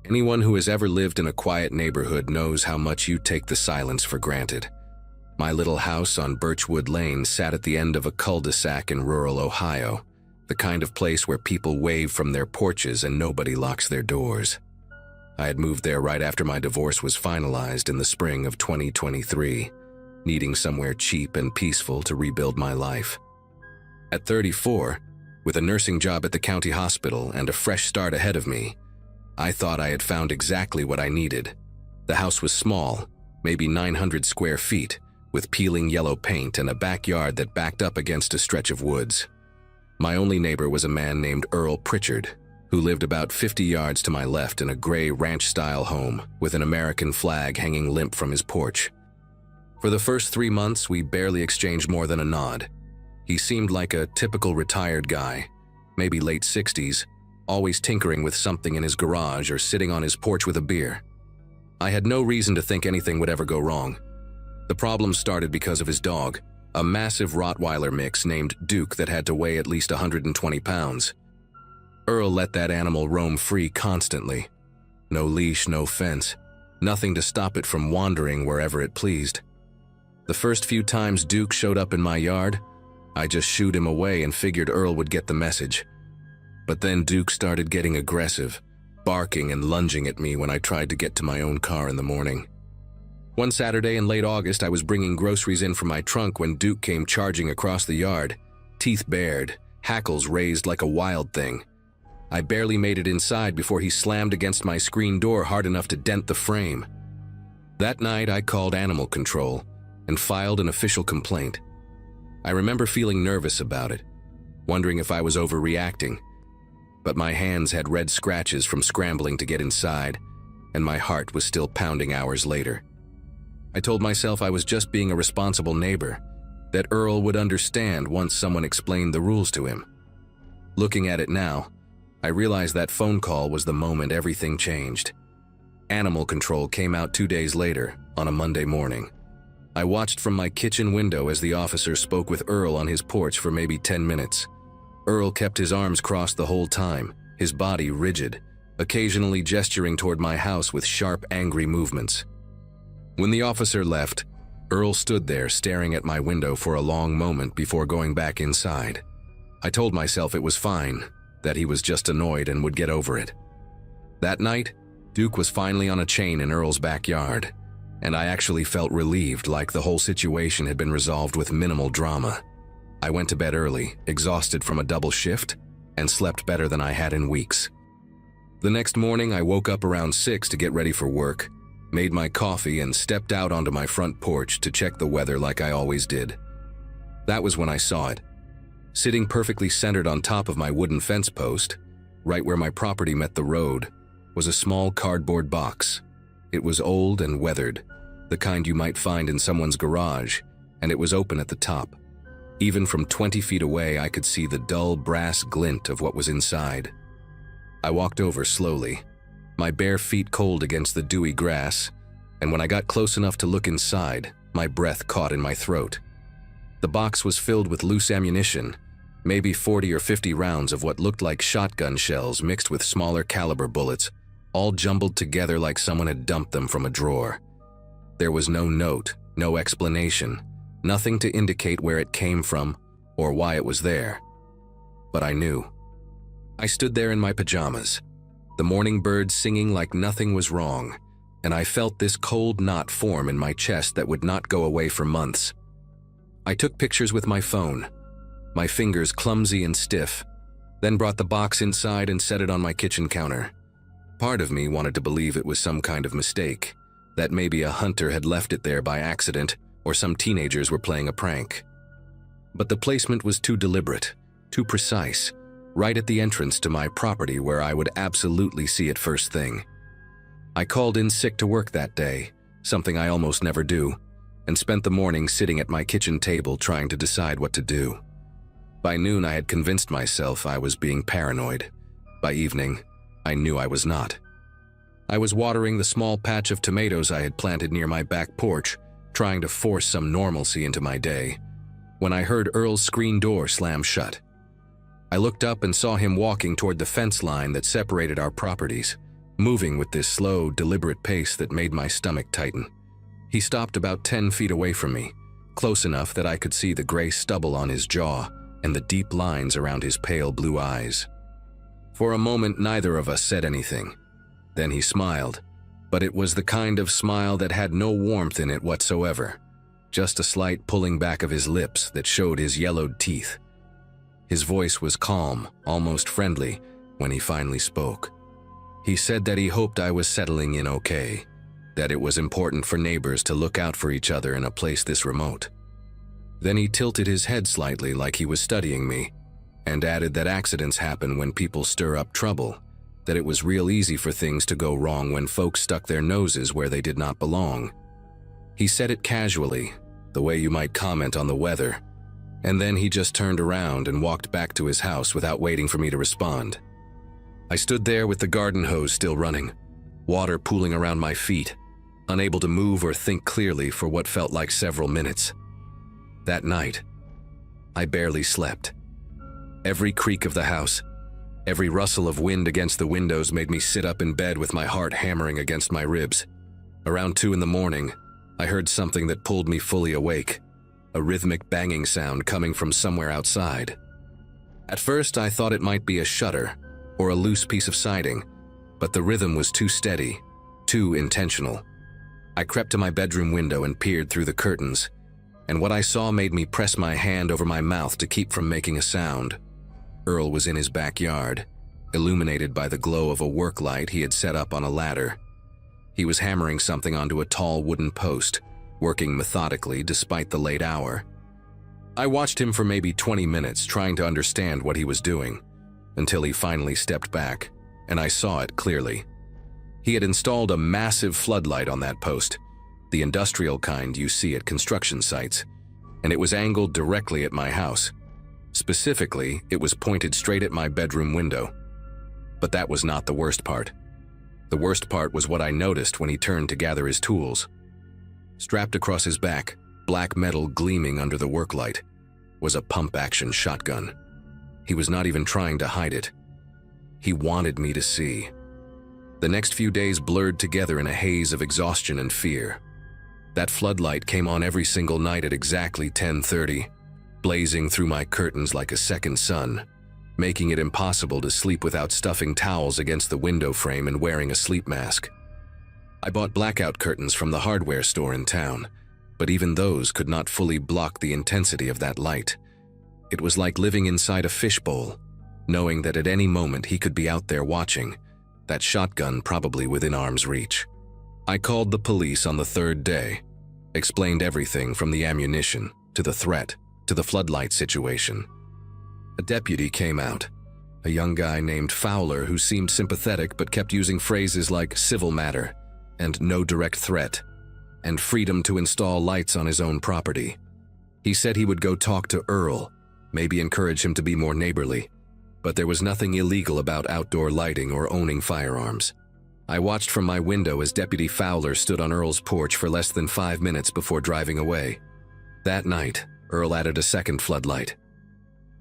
Anyone who has ever lived in a quiet neighborhood knows how much you take the silence for granted. My little house on Birchwood Lane sat at the end of a cul-de-sac in rural Ohio, the kind of place where people wave from their porches and nobody locks their doors. I had moved there right after my divorce was finalized in the spring of 2023, needing somewhere cheap and peaceful to rebuild my life. At 34, with a nursing job at the county hospital and a fresh start ahead of me, I thought I had found exactly what I needed. The house was small, maybe 900 square feet, with peeling yellow paint and a backyard that backed up against a stretch of woods. My only neighbor was a man named Earl Pritchard, who lived about 50 yards to my left in a gray ranch-style home with an American flag hanging limp from his porch. For the first 3 months, we barely exchanged more than a nod. He seemed like a typical retired guy, maybe late 60s, always tinkering with something in his garage or sitting on his porch with a beer. I had no reason to think anything would ever go wrong. The problem started because of his dog, a massive Rottweiler mix named Duke that had to weigh at least 120 pounds. Earl let that animal roam free constantly. No leash, no fence, nothing to stop it from wandering wherever it pleased. The first few times Duke showed up in my yard, I just shooed him away and figured Earl would get the message. But then Duke started getting aggressive, barking and lunging at me when I tried to get to my own car in the morning. One Saturday in late August, I was bringing groceries in from my trunk when Duke came charging across the yard, teeth bared, hackles raised like a wild thing. I barely made it inside before he slammed against my screen door hard enough to dent the frame. That night, I called animal control and filed an official complaint. I remember feeling nervous about it, wondering if I was overreacting. But my hands had red scratches from scrambling to get inside, and my heart was still pounding hours later. I told myself I was just being a responsible neighbor, that Earl would understand once someone explained the rules to him. Looking at it now, I realized that phone call was the moment everything changed. Animal control came out 2 days later, on a Monday morning. I watched from my kitchen window as the officer spoke with Earl on his porch for maybe 10 minutes. Earl kept his arms crossed the whole time, his body rigid, occasionally gesturing toward my house with sharp, angry movements. When the officer left, Earl stood there staring at my window for a long moment before going back inside. I told myself it was fine, that he was just annoyed and would get over it. That night, Duke was finally on a chain in Earl's backyard, and I actually felt relieved, like the whole situation had been resolved with minimal drama. I went to bed early, exhausted from a double shift, and slept better than I had in weeks. The next morning, I woke up around 6 to get ready for work, made my coffee, and stepped out onto my front porch to check the weather like I always did. That was when I saw it. Sitting perfectly centered on top of my wooden fence post, right where my property met the road, was a small cardboard box. It was old and weathered, the kind you might find in someone's garage, and it was open at the top. Even from 20 feet away, I could see the dull brass glint of what was inside. I walked over slowly, my bare feet cold against the dewy grass, and when I got close enough to look inside, my breath caught in my throat. The box was filled with loose ammunition, maybe 40 or 50 rounds of what looked like shotgun shells mixed with smaller caliber bullets, all jumbled together like someone had dumped them from a drawer. There was no note, no explanation, nothing to indicate where it came from or why it was there. But I knew. I stood there in my pajamas, the morning birds singing like nothing was wrong, and I felt this cold knot form in my chest that would not go away for months. I took pictures with my phone, my fingers clumsy and stiff, then brought the box inside and set it on my kitchen counter. Part of me wanted to believe it was some kind of mistake, that maybe a hunter had left it there by accident or some teenagers were playing a prank. But the placement was too deliberate, too precise, right at the entrance to my property where I would absolutely see it first thing. I called in sick to work that day, something I almost never do, and spent the morning sitting at my kitchen table trying to decide what to do. By noon, I had convinced myself I was being paranoid. By evening, I knew I was not. I was watering the small patch of tomatoes I had planted near my back porch, trying to force some normalcy into my day, when I heard Earl's screen door slam shut. I looked up and saw him walking toward the fence line that separated our properties, moving with this slow, deliberate pace that made my stomach tighten. He stopped about 10 feet away from me, close enough that I could see the gray stubble on his jaw and the deep lines around his pale blue eyes. For a moment, neither of us said anything. Then he smiled, but it was the kind of smile that had no warmth in it whatsoever, just a slight pulling back of his lips that showed his yellowed teeth. His voice was calm, almost friendly, when he finally spoke. He said that he hoped I was settling in okay, that it was important for neighbors to look out for each other in a place this remote. Then he tilted his head slightly like he was studying me, and added that accidents happen when people stir up trouble, that it was real easy for things to go wrong when folks stuck their noses where they did not belong. He said it casually, the way you might comment on the weather, and then he just turned around and walked back to his house without waiting for me to respond. I stood there with the garden hose still running, water pooling around my feet, unable to move or think clearly for what felt like several minutes. That night, I barely slept. Every creak of the house, every rustle of wind against the windows made me sit up in bed with my heart hammering against my ribs. Around 2 in the morning, I heard something that pulled me fully awake, a rhythmic banging sound coming from somewhere outside. At first, I thought it might be a shutter or a loose piece of siding, but the rhythm was too steady, too intentional. I crept to my bedroom window and peered through the curtains, and what I saw made me press my hand over my mouth to keep from making a sound. Earl was in his backyard, illuminated by the glow of a work light he had set up on a ladder. He was hammering something onto a tall wooden post, working methodically despite the late hour. I watched him for maybe 20 minutes trying to understand what he was doing, until he finally stepped back, and I saw it clearly. He had installed a massive floodlight on that post, the industrial kind you see at construction sites, and it was angled directly at my house. Specifically, it was pointed straight at my bedroom window. But that was not the worst part. The worst part was what I noticed when he turned to gather his tools. Strapped across his back, black metal gleaming under the work light, was a pump-action shotgun. He was not even trying to hide it. He wanted me to see. The next few days blurred together in a haze of exhaustion and fear. That floodlight came on every single night at exactly 10:30, blazing through my curtains like a second sun, making it impossible to sleep without stuffing towels against the window frame and wearing a sleep mask. I bought blackout curtains from the hardware store in town, but even those could not fully block the intensity of that light. It was like living inside a fishbowl, knowing that at any moment he could be out there watching, that shotgun probably within arm's reach. I called the police on the 3rd day, explained everything from the ammunition, to the threat, to the floodlight situation. A deputy came out, a young guy named Fowler who seemed sympathetic but kept using phrases like civil matter, and no direct threat, and freedom to install lights on his own property. He said he would go talk to Earl, maybe encourage him to be more neighborly, but there was nothing illegal about outdoor lighting or owning firearms. I watched from my window as Deputy Fowler stood on Earl's porch for less than 5 minutes before driving away. That night, Earl added a second floodlight.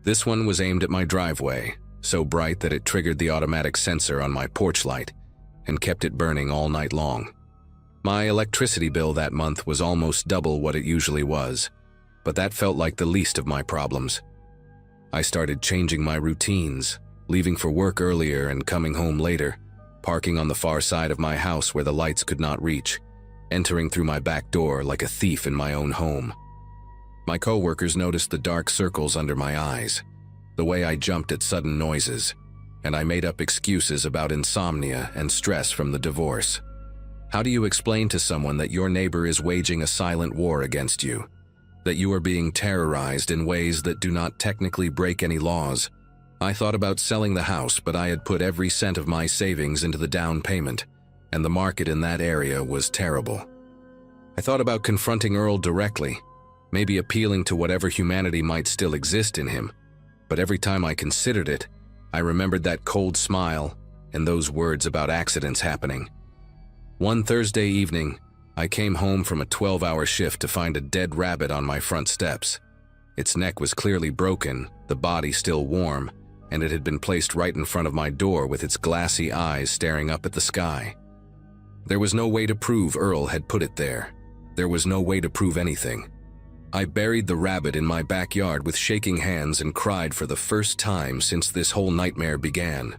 This one was aimed at my driveway, so bright that it triggered the automatic sensor on my porch light and kept it burning all night long. My electricity bill that month was almost double what it usually was, but that felt like the least of my problems. I started changing my routines, leaving for work earlier and coming home later, parking on the far side of my house where the lights could not reach, entering through my back door like a thief in my own home. My coworkers noticed the dark circles under my eyes, the way I jumped at sudden noises, and I made up excuses about insomnia and stress from the divorce. How do you explain to someone that your neighbor is waging a silent war against you? That you are being terrorized in ways that do not technically break any laws? I thought about selling the house, but I had put every cent of my savings into the down payment, and the market in that area was terrible. I thought about confronting Earl directly, maybe appealing to whatever humanity might still exist in him, but every time I considered it, I remembered that cold smile and those words about accidents happening. One Thursday evening, I came home from a 12-hour shift to find a dead rabbit on my front steps. Its neck was clearly broken, the body still warm, and it had been placed right in front of my door with its glassy eyes staring up at the sky. There was no way to prove Earl had put it there. There was no way to prove anything. I buried the rabbit in my backyard with shaking hands and cried for the first time since this whole nightmare began.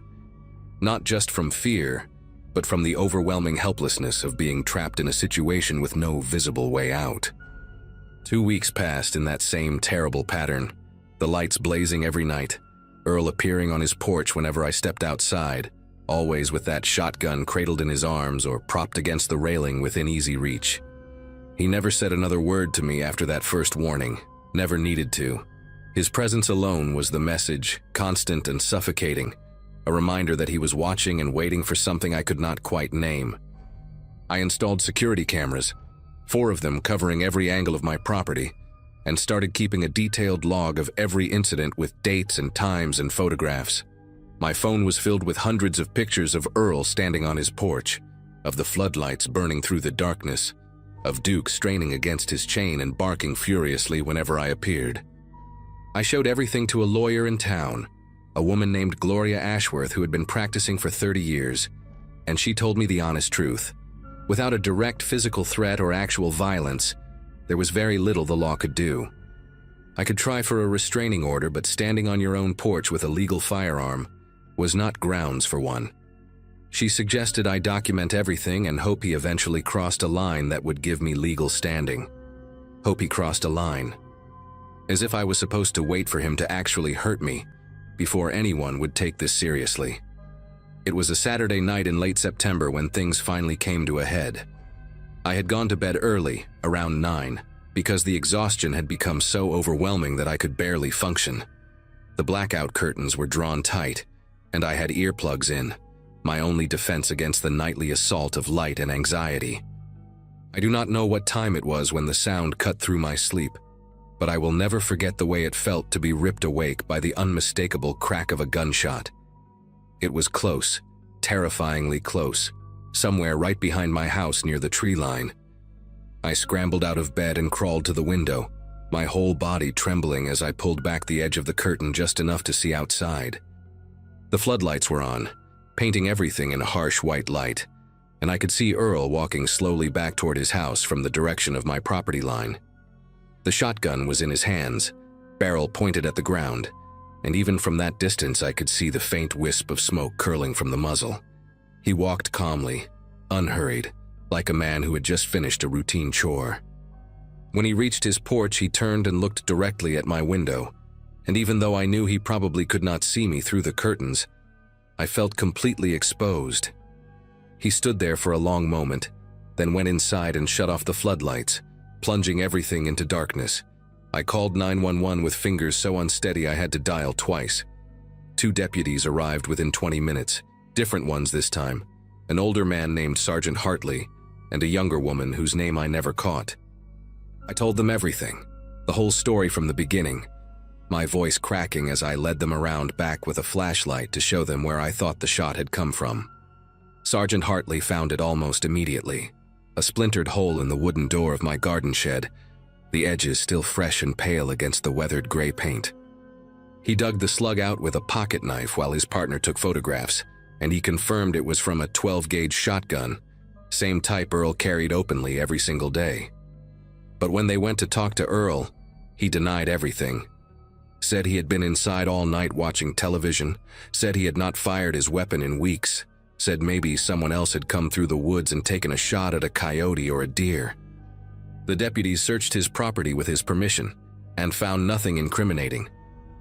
Not just from fear, but from the overwhelming helplessness of being trapped in a situation with no visible way out. 2 weeks passed in that same terrible pattern, the lights blazing every night, Earl appearing on his porch whenever I stepped outside, always with that shotgun cradled in his arms or propped against the railing within easy reach. He never said another word to me after that first warning, never needed to. His presence alone was the message, constant and suffocating, a reminder that he was watching and waiting for something I could not quite name. I installed security cameras, 4 of them covering every angle of my property, and started keeping a detailed log of every incident with dates and times and photographs. My phone was filled with hundreds of pictures of Earl standing on his porch, of the floodlights burning through the darkness, of Duke straining against his chain and barking furiously whenever I appeared. I showed everything to a lawyer in town, a woman named Gloria Ashworth who had been practicing for 30 years, and she told me the honest truth. Without a direct physical threat or actual violence, there was very little the law could do. I could try for a restraining order, but standing on your own porch with a legal firearm was not grounds for one. She suggested I document everything and hope he eventually crossed a line that would give me legal standing. Hope he crossed a line. As if I was supposed to wait for him to actually hurt me before anyone would take this seriously. It was a Saturday night in late September when things finally came to a head. I had gone to bed early, around 9, because the exhaustion had become so overwhelming that I could barely function. The blackout curtains were drawn tight, and I had earplugs in, my only defense against the nightly assault of light and anxiety. I do not know what time it was when the sound cut through my sleep, but I will never forget the way it felt to be ripped awake by the unmistakable crack of a gunshot. It was close, terrifyingly close, somewhere right behind my house near the tree line. I scrambled out of bed and crawled to the window, my whole body trembling as I pulled back the edge of the curtain just enough to see outside. The floodlights were on, painting everything in a harsh white light, and I could see Earl walking slowly back toward his house from the direction of my property line. The shotgun was in his hands, barrel pointed at the ground, and even from that distance I could see the faint wisp of smoke curling from the muzzle. He walked calmly, unhurried, like a man who had just finished a routine chore. When he reached his porch, he turned and looked directly at my window, and even though I knew he probably could not see me through the curtains, I felt completely exposed. He stood there for a long moment, then went inside and shut off the floodlights, plunging everything into darkness. I called 911 with fingers so unsteady I had to dial twice. 2 deputies arrived within 20 minutes, different ones this time, an older man named Sergeant Hartley, and a younger woman whose name I never caught. I told them everything, the whole story from the beginning, my voice cracking as I led them around back with a flashlight to show them where I thought the shot had come from. Sergeant Hartley found it almost immediately, a splintered hole in the wooden door of my garden shed, the edges still fresh and pale against the weathered gray paint. He dug the slug out with a pocket knife while his partner took photographs, and he confirmed it was from a 12-gauge shotgun, same type Earl carried openly every single day. But when they went to talk to Earl, he denied everything. Said he had been inside all night watching television, said he had not fired his weapon in weeks, said maybe someone else had come through the woods and taken a shot at a coyote or a deer. The deputies searched his property with his permission and found nothing incriminating.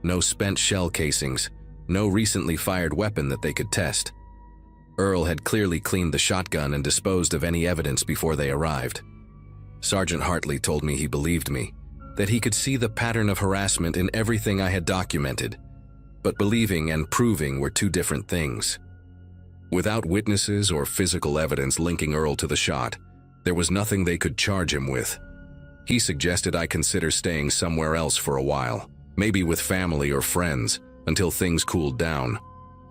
No spent shell casings, no recently fired weapon that they could test. Earl had clearly cleaned the shotgun and disposed of any evidence before they arrived. Sergeant Hartley told me he believed me, that he could see the pattern of harassment in everything I had documented, but believing and proving were 2 different things. Without witnesses or physical evidence linking Earl to the shot, there was nothing they could charge him with. He suggested I consider staying somewhere else for a while, maybe with family or friends, until things cooled down.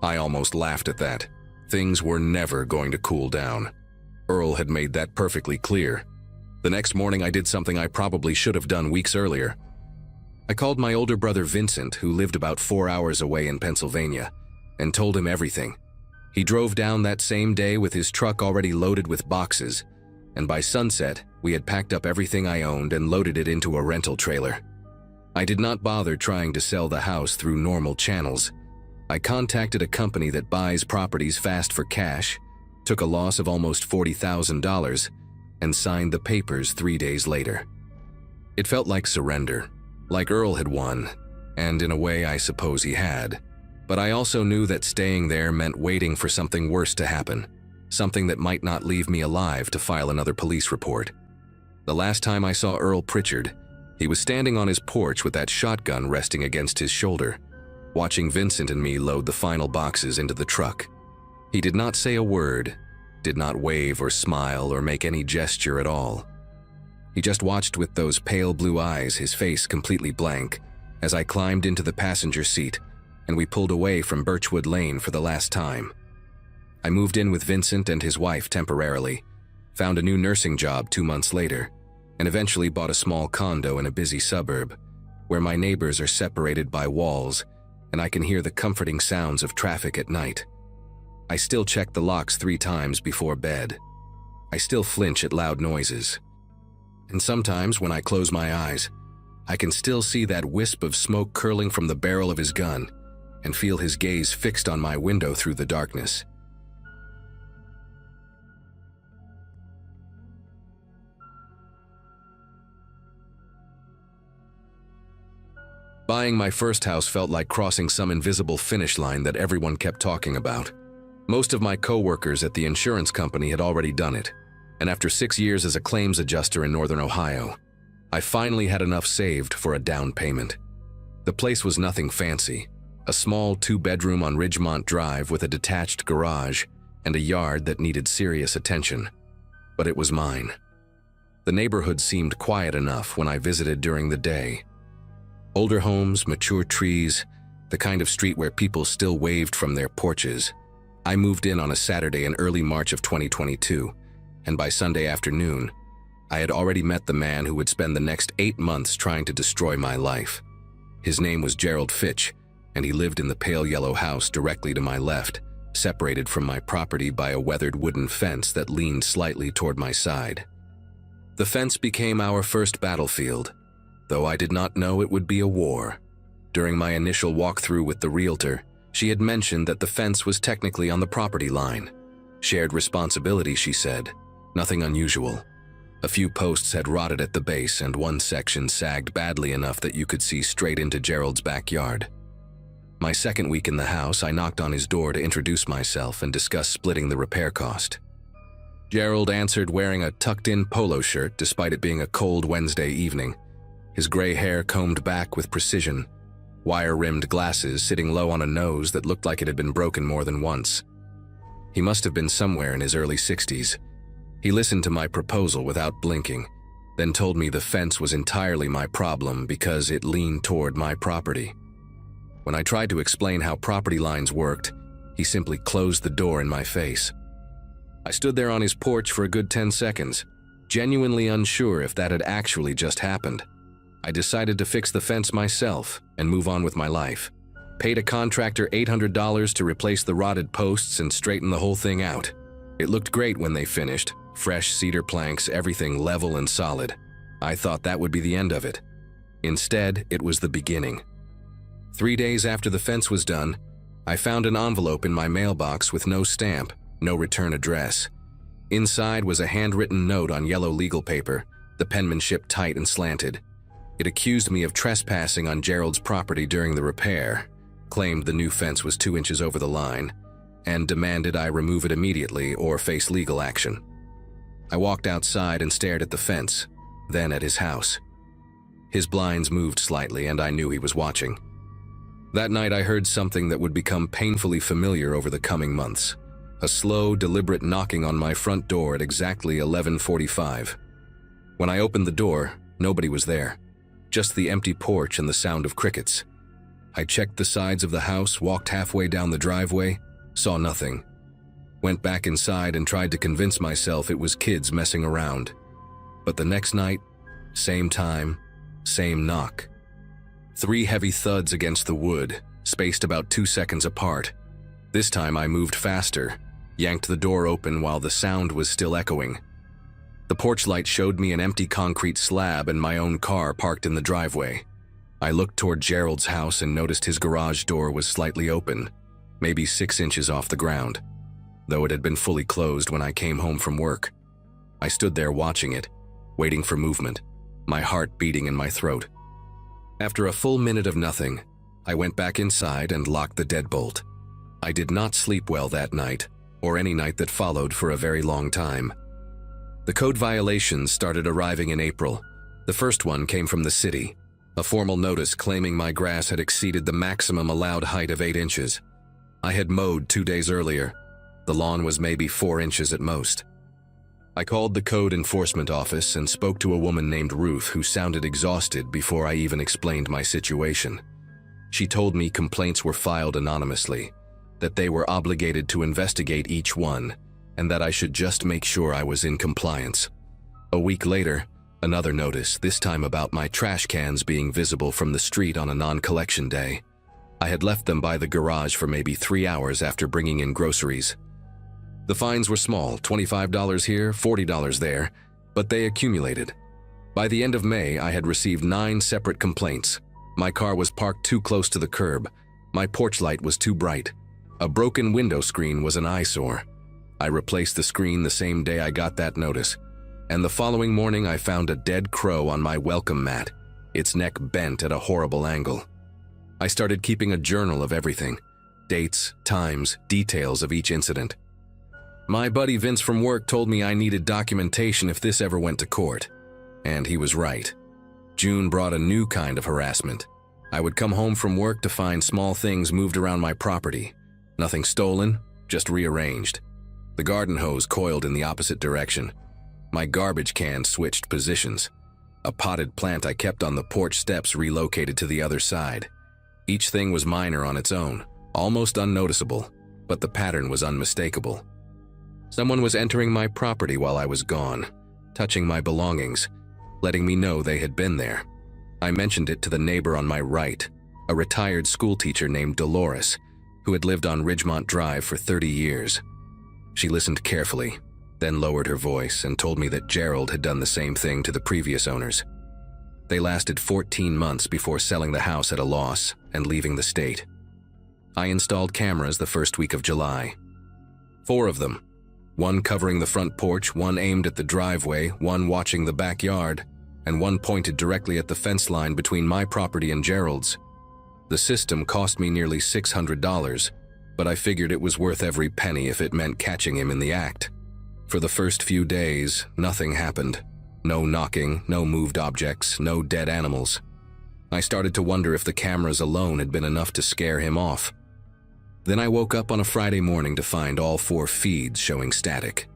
I almost laughed at that. Things were never going to cool down. Earl had made that perfectly clear. The next morning I did something I probably should have done weeks earlier. I called my older brother Vincent, who lived about 4 hours away in Pennsylvania, and told him everything. He drove down that same day with his truck already loaded with boxes, and by sunset, we had packed up everything I owned and loaded it into a rental trailer. I did not bother trying to sell the house through normal channels. I contacted a company that buys properties fast for cash, took a loss of almost $40,000, and signed the papers 3 days later. It felt like surrender, like Earl had won, and in a way I suppose he had. But I also knew that staying there meant waiting for something worse to happen, something that might not leave me alive to file another police report. The last time I saw Earl Pritchard, he was standing on his porch with that shotgun resting against his shoulder, watching Vincent and me load the final boxes into the truck. He did not say a word, did not wave or smile or make any gesture at all. He just watched with those pale blue eyes, his face completely blank, as I climbed into the passenger seat and we pulled away from Birchwood Lane for the last time. I moved in with Vincent and his wife temporarily, found a new nursing job 2 months later, and eventually bought a small condo in a busy suburb, where my neighbors are separated by walls and I can hear the comforting sounds of traffic at night. I still check the locks 3 times before bed. I still flinch at loud noises. And sometimes when I close my eyes, I can still see that wisp of smoke curling from the barrel of his gun and feel his gaze fixed on my window through the darkness. Buying my first house felt like crossing some invisible finish line that everyone kept talking about. Most of my co-workers at the insurance company had already done it, and after 6 years as a claims adjuster in Northern Ohio, I finally had enough saved for a down payment. The place was nothing fancy, a small 2-bedroom on Ridgemont Drive with a detached garage and a yard that needed serious attention. But it was mine. The neighborhood seemed quiet enough when I visited during the day. Older homes, mature trees, the kind of street where people still waved from their porches. I moved in on a Saturday in early March of 2022, and by Sunday afternoon, I had already met the man who would spend the next 8 months trying to destroy my life. His name was Gerald Fitch, and he lived in the pale yellow house directly to my left, separated from my property by a weathered wooden fence that leaned slightly toward my side. The fence became our first battlefield, though I did not know it would be a war. During my initial walkthrough with the realtor, she had mentioned that the fence was technically on the property line. Shared responsibility, she said. Nothing unusual. A few posts had rotted at the base and one section sagged badly enough that you could see straight into Gerald's backyard. My second week in the house, I knocked on his door to introduce myself and discuss splitting the repair cost. Gerald answered wearing a tucked-in polo shirt despite it being a cold Wednesday evening, his gray hair combed back with precision, wire-rimmed glasses sitting low on a nose that looked like it had been broken more than once. He must have been somewhere in his early 60s. He listened to my proposal without blinking, then told me the fence was entirely my problem because it leaned toward my property. When I tried to explain how property lines worked, he simply closed the door in my face. I stood there on his porch for a good 10 seconds, genuinely unsure if that had actually just happened. I decided to fix the fence myself and move on with my life. Paid a contractor $800 to replace the rotted posts and straighten the whole thing out. It looked great when they finished, fresh cedar planks, everything level and solid. I thought that would be the end of it. Instead, it was the beginning. 3 days after the fence was done, I found an envelope in my mailbox with no stamp, no return address. Inside was a handwritten note on yellow legal paper, the penmanship tight and slanted. It accused me of trespassing on Gerald's property during the repair, claimed the new fence was 2 inches over the line, and demanded I remove it immediately or face legal action. I walked outside and stared at the fence, then at his house. His blinds moved slightly and I knew he was watching. That night I heard something that would become painfully familiar over the coming months. A slow, deliberate knocking on my front door at exactly 11:45. When I opened the door, nobody was there. Just the empty porch and the sound of crickets. I checked the sides of the house, walked halfway down the driveway, saw nothing. Went back inside and tried to convince myself it was kids messing around. But the next night, same time, same knock. 3 heavy thuds against the wood, spaced about 2 seconds apart. This time I moved faster, yanked the door open while the sound was still echoing. The porch light showed me an empty concrete slab and my own car parked in the driveway. I looked toward Gerald's house and noticed his garage door was slightly open, maybe 6 inches off the ground, though it had been fully closed when I came home from work. I stood there watching it, waiting for movement, my heart beating in my throat. After a full minute of nothing, I went back inside and locked the deadbolt. I did not sleep well that night, or any night that followed for a very long time. The code violations started arriving in April. The first one came from the city, a formal notice claiming my grass had exceeded the maximum allowed height of 8 inches. I had mowed 2 days earlier. The lawn was maybe 4 inches at most. I called the code enforcement office and spoke to a woman named Ruth who sounded exhausted before I even explained my situation. She told me complaints were filed anonymously, that they were obligated to investigate each one, and that I should just make sure I was in compliance. A week later, another notice, this time about my trash cans being visible from the street on a non-collection day. I had left them by the garage for maybe 3 hours after bringing in groceries. The fines were small, $25 here, $40 there, but they accumulated. By the end of May, I had received 9 separate complaints. My car was parked too close to the curb. My porch light was too bright. A broken window screen was an eyesore. I replaced the screen the same day I got that notice, and the following morning I found a dead crow on my welcome mat, its neck bent at a horrible angle. I started keeping a journal of everything, dates, times, details of each incident. My buddy Vince from work told me I needed documentation if this ever went to court, and he was right. June brought a new kind of harassment. I would come home from work to find small things moved around my property. Nothing stolen, just rearranged. The garden hose coiled in the opposite direction. My garbage can switched positions. A potted plant I kept on the porch steps relocated to the other side. Each thing was minor on its own, almost unnoticeable, but the pattern was unmistakable. Someone was entering my property while I was gone, touching my belongings, letting me know they had been there. I mentioned it to the neighbor on my right, a retired schoolteacher named Dolores, who had lived on Ridgemont Drive for 30 years. She listened carefully, then lowered her voice and told me that Gerald had done the same thing to the previous owners. They lasted 14 months before selling the house at a loss and leaving the state. I installed cameras the first week of July. 4 of them, one covering the front porch, one aimed at the driveway, one watching the backyard, and one pointed directly at the fence line between my property and Gerald's. The system cost me nearly $600, but I figured it was worth every penny if it meant catching him in the act. For the first few days, nothing happened. No knocking, no moved objects, no dead animals. I started to wonder if the cameras alone had been enough to scare him off. Then I woke up on a Friday morning to find all 4 feeds showing static.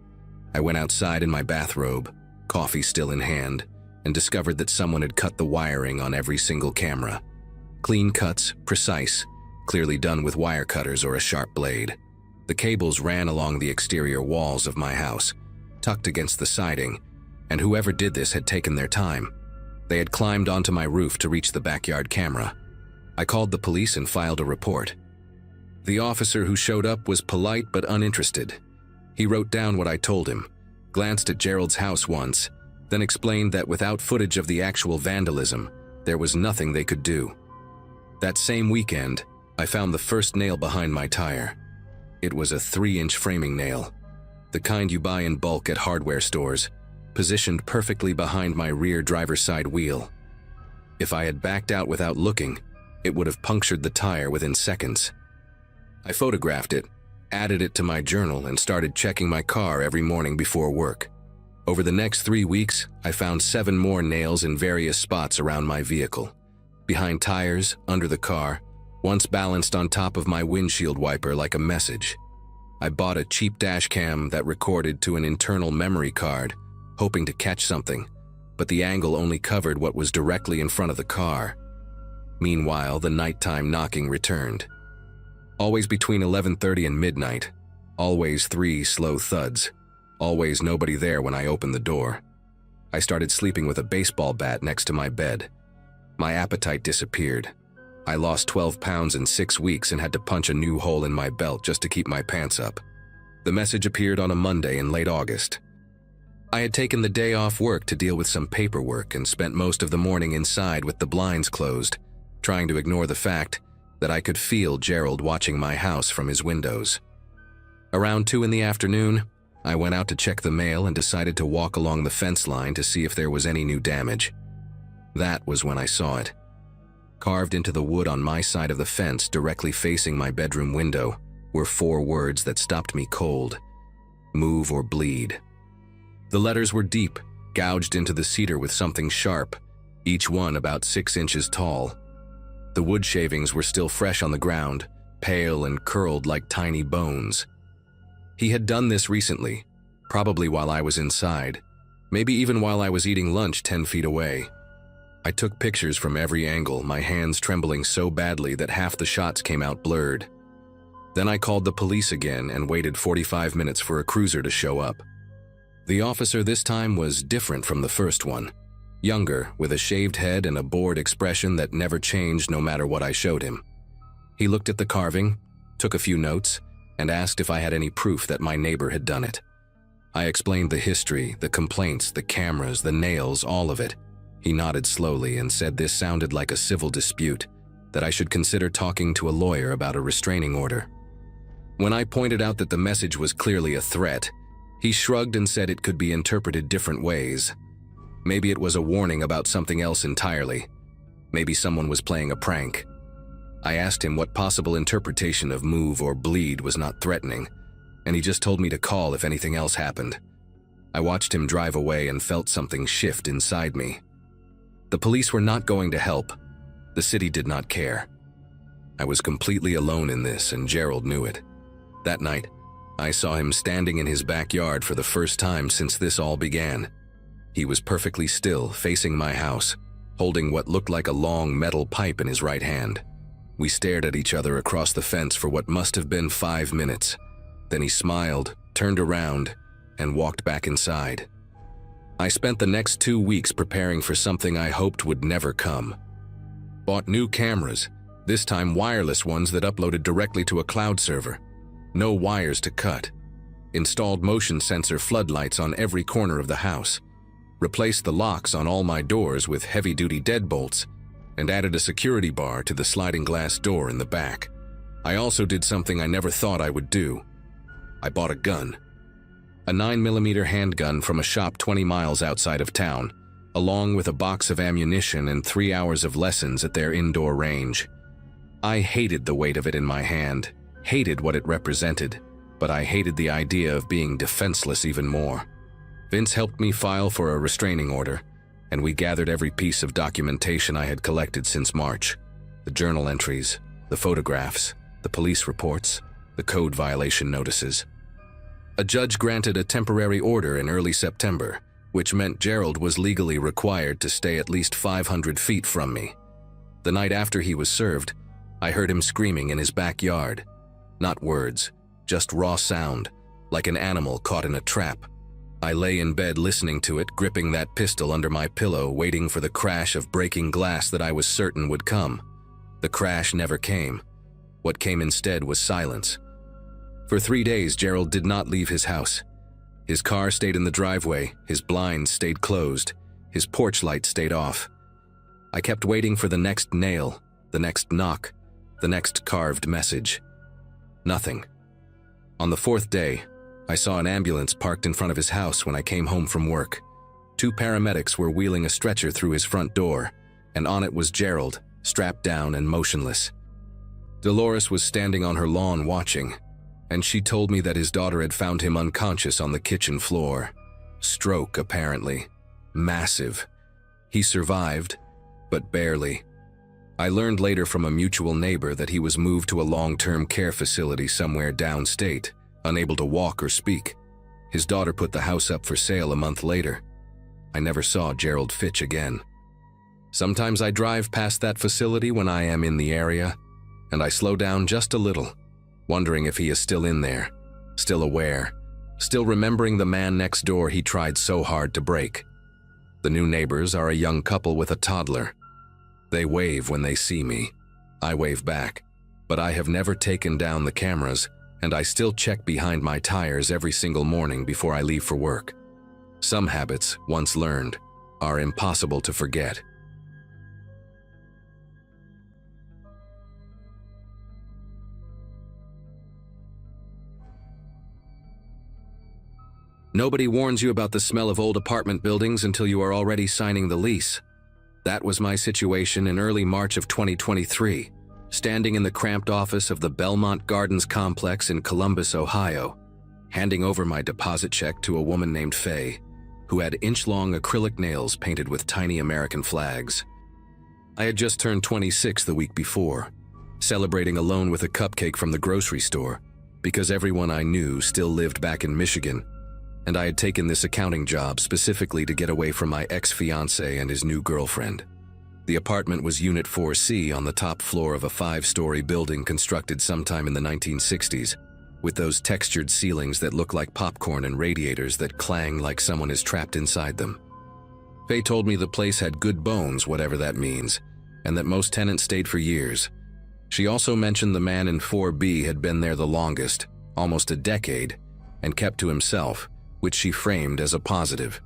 I went outside in my bathrobe, coffee still in hand, and discovered that someone had cut the wiring on every single camera. Clean cuts, precise, clearly done with wire cutters or a sharp blade. The cables ran along the exterior walls of my house, tucked against the siding, and whoever did this had taken their time. They had climbed onto my roof to reach the backyard camera. I called the police and filed a report. The officer who showed up was polite but uninterested. He wrote down what I told him, glanced at Gerald's house once, then explained that without footage of the actual vandalism, there was nothing they could do. That same weekend, I found the first nail behind my tire. It was a 3-inch framing nail, the kind you buy in bulk at hardware stores, positioned perfectly behind my rear driver's side wheel. If I had backed out without looking, it would have punctured the tire within seconds. I photographed it, added it to my journal, and started checking my car every morning before work. Over the next 3 weeks, I found 7 more nails in various spots around my vehicle. Behind tires, under the car, once balanced on top of my windshield wiper like a message. I bought a cheap dash cam that recorded to an internal memory card, hoping to catch something, but the angle only covered what was directly in front of the car. Meanwhile, the nighttime knocking returned. Always between 11:30 and midnight, always 3 slow thuds, always nobody there when I opened the door. I started sleeping with a baseball bat next to my bed. My appetite disappeared. I lost 12 pounds in 6 weeks and had to punch a new hole in my belt just to keep my pants up. The message appeared on a Monday in late August. I had taken the day off work to deal with some paperwork and spent most of the morning inside with the blinds closed, trying to ignore the fact that I could feel Gerald watching my house from his windows. Around 2 in the afternoon, I went out to check the mail and decided to walk along the fence line to see if there was any new damage. That was when I saw it. Carved into the wood on my side of the fence, directly facing my bedroom window, were 4 words that stopped me cold: "Move or bleed." The letters were deep, gouged into the cedar with something sharp, each one about 6 inches tall. The wood shavings were still fresh on the ground, pale and curled like tiny bones. He had done this recently, probably while I was inside, maybe even while I was eating lunch 10 feet away. I took pictures from every angle, my hands trembling so badly that half the shots came out blurred. Then I called the police again and waited 45 minutes for a cruiser to show up. The officer this time was different from the first one. Younger, with a shaved head and a bored expression that never changed no matter what I showed him. He looked at the carving, took a few notes, and asked if I had any proof that my neighbor had done it. I explained the history, the complaints, the cameras, the nails, all of it. He nodded slowly and said this sounded like a civil dispute, that I should consider talking to a lawyer about a restraining order. When I pointed out that the message was clearly a threat, he shrugged and said it could be interpreted different ways. Maybe it was a warning about something else entirely. Maybe someone was playing a prank. I asked him what possible interpretation of move or bleed was not threatening, and he just told me to call if anything else happened. I watched him drive away and felt something shift inside me. The police were not going to help. The city did not care. I was completely alone in this, and Gerald knew it. That night, I saw him standing in his backyard for the first time since this all began. He was perfectly still, facing my house, holding what looked like a long metal pipe in his right hand. We stared at each other across the fence for what must have been 5 minutes. Then he smiled, turned around, and walked back inside. I spent the next 2 weeks preparing for something I hoped would never come. Bought new cameras, this time wireless ones that uploaded directly to a cloud server. No wires to cut. Installed motion sensor floodlights on every corner of the house. Replaced the locks on all my doors with heavy-duty deadbolts, and added a security bar to the sliding glass door in the back. I also did something I never thought I would do. I bought a gun. A 9mm handgun from a shop 20 miles outside of town, along with a box of ammunition and 3 hours of lessons at their indoor range. I hated the weight of it in my hand, hated what it represented, but I hated the idea of being defenseless even more. Vince helped me file for a restraining order, and we gathered every piece of documentation I had collected since March. The journal entries, the photographs, the police reports, the code violation notices. A judge granted a temporary order in early September, which meant Gerald was legally required to stay at least 500 feet from me. The night after he was served, I heard him screaming in his backyard. Not words, just raw sound, like an animal caught in a trap. I lay in bed listening to it, gripping that pistol under my pillow, waiting for the crash of breaking glass that I was certain would come. The crash never came. What came instead was silence. For 3 days, Gerald did not leave his house. His car stayed in the driveway, his blinds stayed closed, his porch light stayed off. I kept waiting for the next nail, the next knock, the next carved message. Nothing. On the 4th day, I saw an ambulance parked in front of his house when I came home from work. 2 paramedics were wheeling a stretcher through his front door, and on it was Gerald, strapped down and motionless. Dolores was standing on her lawn watching, and she told me that his daughter had found him unconscious on the kitchen floor. Stroke, apparently. Massive. He survived, but barely. I learned later from a mutual neighbor that he was moved to a long-term care facility somewhere downstate, unable to walk or speak. His daughter put the house up for sale a month later. I never saw Gerald Fitch again. Sometimes I drive past that facility when I am in the area, and I slow down just a little, wondering if he is still in there, still aware, still remembering the man next door he tried so hard to break. The new neighbors are a young couple with a toddler. They wave when they see me. I wave back, but I have never taken down the cameras, and I still check behind my tires every single morning before I leave for work. Some habits, once learned, are impossible to forget. Nobody warns you about the smell of old apartment buildings until you are already signing the lease. That was my situation in early March of 2023, standing in the cramped office of the Belmont Gardens complex in Columbus, Ohio, handing over my deposit check to a woman named Faye, who had inch-long acrylic nails painted with tiny American flags. I had just turned 26 the week before, celebrating alone with a cupcake from the grocery store, because everyone I knew still lived back in Michigan, and I had taken this accounting job specifically to get away from my ex-fiancé and his new girlfriend. The apartment was Unit 4C on the top floor of a 5-story building constructed sometime in the 1960s, with those textured ceilings that look like popcorn and radiators that clang like someone is trapped inside them. Faye told me the place had good bones, whatever that means, and that most tenants stayed for years. She also mentioned the man in 4B had been there the longest, almost a decade, and kept to himself, which she framed as a positive.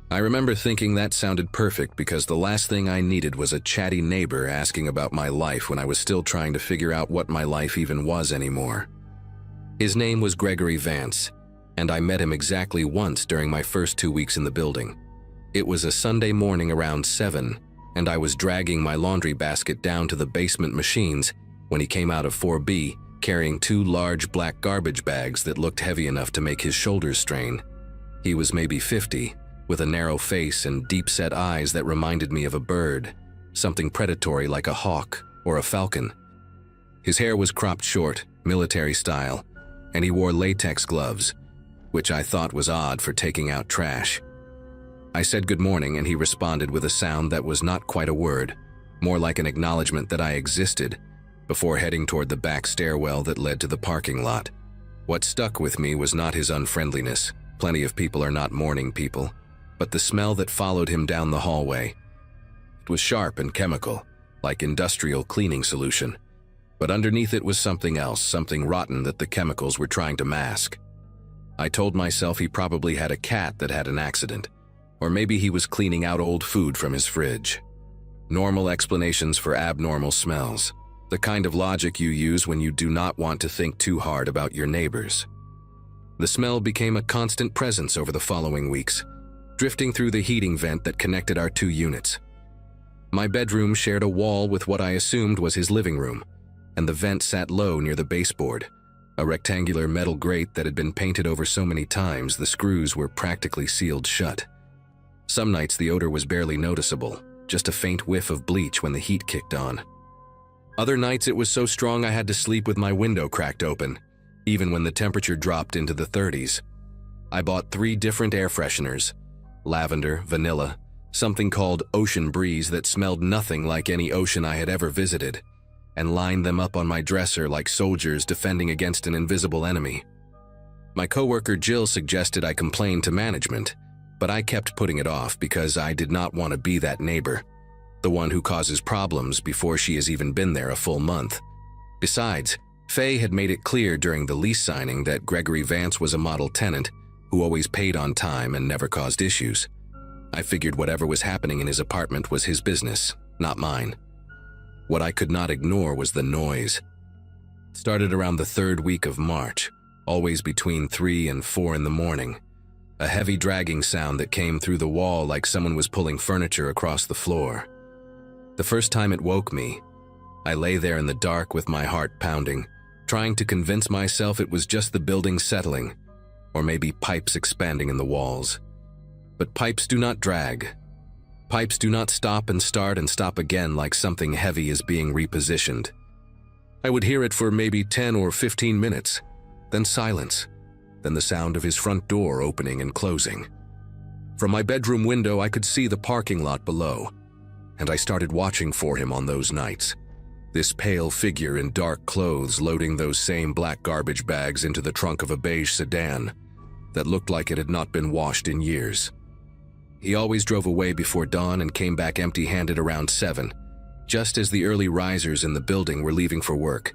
I remember thinking that sounded perfect because the last thing I needed was a chatty neighbor asking about my life when I was still trying to figure out what my life even was anymore. His name was Gregory Vance, and I met him exactly once during my first 2 weeks in the building. It was a Sunday morning around 7, and I was dragging my laundry basket down to the basement machines when he came out of 4B, carrying 2 large black garbage bags that looked heavy enough to make his shoulders strain. He was maybe 50, with a narrow face and deep-set eyes that reminded me of a bird, something predatory like a hawk or a falcon. His hair was cropped short, military style, and he wore latex gloves, which I thought was odd for taking out trash. I said good morning, and he responded with a sound that was not quite a word, more like an acknowledgement that I existed, before heading toward the back stairwell that led to the parking lot. What stuck with me was not his unfriendliness, plenty of people are not morning people, but the smell that followed him down the hallway. It was sharp and chemical, like industrial cleaning solution, but underneath it was something else, something rotten that the chemicals were trying to mask. I told myself he probably had a cat that had an accident, or maybe he was cleaning out old food from his fridge. Normal explanations for abnormal smells. The kind of logic you use when you do not want to think too hard about your neighbors. The smell became a constant presence over the following weeks, drifting through the heating vent that connected our 2 units. My bedroom shared a wall with what I assumed was his living room, and the vent sat low near the baseboard, a rectangular metal grate that had been painted over so many times the screws were practically sealed shut. Some nights the odor was barely noticeable, just a faint whiff of bleach when the heat kicked on. Other nights it was so strong I had to sleep with my window cracked open, even when the temperature dropped into the 30s. I bought 3 different air fresheners, lavender, vanilla, something called Ocean Breeze that smelled nothing like any ocean I had ever visited, and lined them up on my dresser like soldiers defending against an invisible enemy. My coworker Jill suggested I complain to management, but I kept putting it off because I did not want to be that neighbor, the one who causes problems before she has even been there a full month. Besides, Faye had made it clear during the lease signing that Gregory Vance was a model tenant who always paid on time and never caused issues. I figured whatever was happening in his apartment was his business, not mine. What I could not ignore was the noise. It started around the 3rd week of March, always between 3 and 4 in the morning. A heavy dragging sound that came through the wall like someone was pulling furniture across the floor. The first time it woke me, I lay there in the dark with my heart pounding, trying to convince myself it was just the building settling, or maybe pipes expanding in the walls. But pipes do not drag. Pipes do not stop and stop again like something heavy is being repositioned. I would hear it for maybe 10 or 15 minutes, then silence, then the sound of his front door opening and closing. From my bedroom window I could see the parking lot below, and I started watching for him on those nights. This pale figure in dark clothes loading those same black garbage bags into the trunk of a beige sedan that looked like it had not been washed in years. He always drove away before dawn and came back empty-handed around 7, just as the early risers in the building were leaving for work.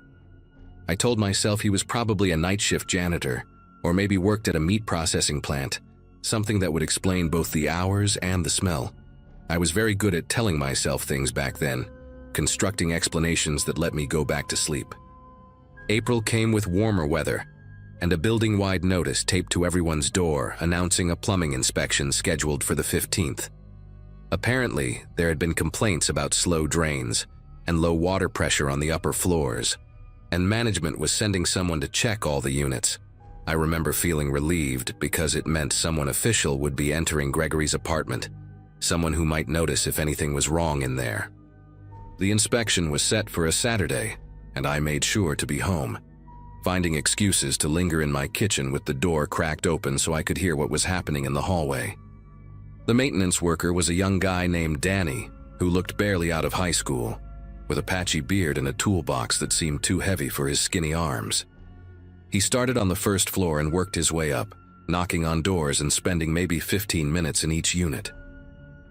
I told myself he was probably a night shift janitor, or maybe worked at a meat processing plant, something that would explain both the hours and the smell. I was very good at telling myself things back then, constructing explanations that let me go back to sleep. April came with warmer weather, and a building-wide notice taped to everyone's door announcing a plumbing inspection scheduled for the 15th. Apparently, there had been complaints about slow drains and low water pressure on the upper floors, and management was sending someone to check all the units. I remember feeling relieved because it meant someone official would be entering Gregory's apartment, someone who might notice if anything was wrong in there. The inspection was set for a Saturday, and I made sure to be home, finding excuses to linger in my kitchen with the door cracked open so I could hear what was happening in the hallway. The maintenance worker was a young guy named Danny, who looked barely out of high school, with a patchy beard and a toolbox that seemed too heavy for his skinny arms. He started on the first floor and worked his way up, knocking on doors and spending maybe 15 minutes in each unit.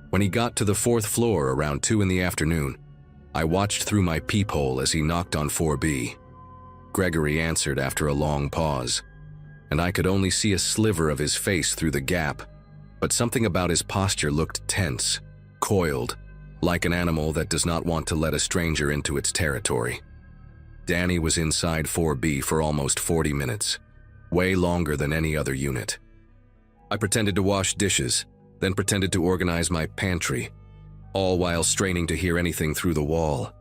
When he got to the 4th floor around 2 in the afternoon, I watched through my peephole as he knocked on 4B. Gregory answered after a long pause, and I could only see a sliver of his face through the gap, but something about his posture looked tense, coiled, like an animal that does not want to let a stranger into its territory. Danny was inside 4B for almost 40 minutes, way longer than any other unit. I pretended to wash dishes, then pretended to organize my pantry, all while straining to hear anything through the wall.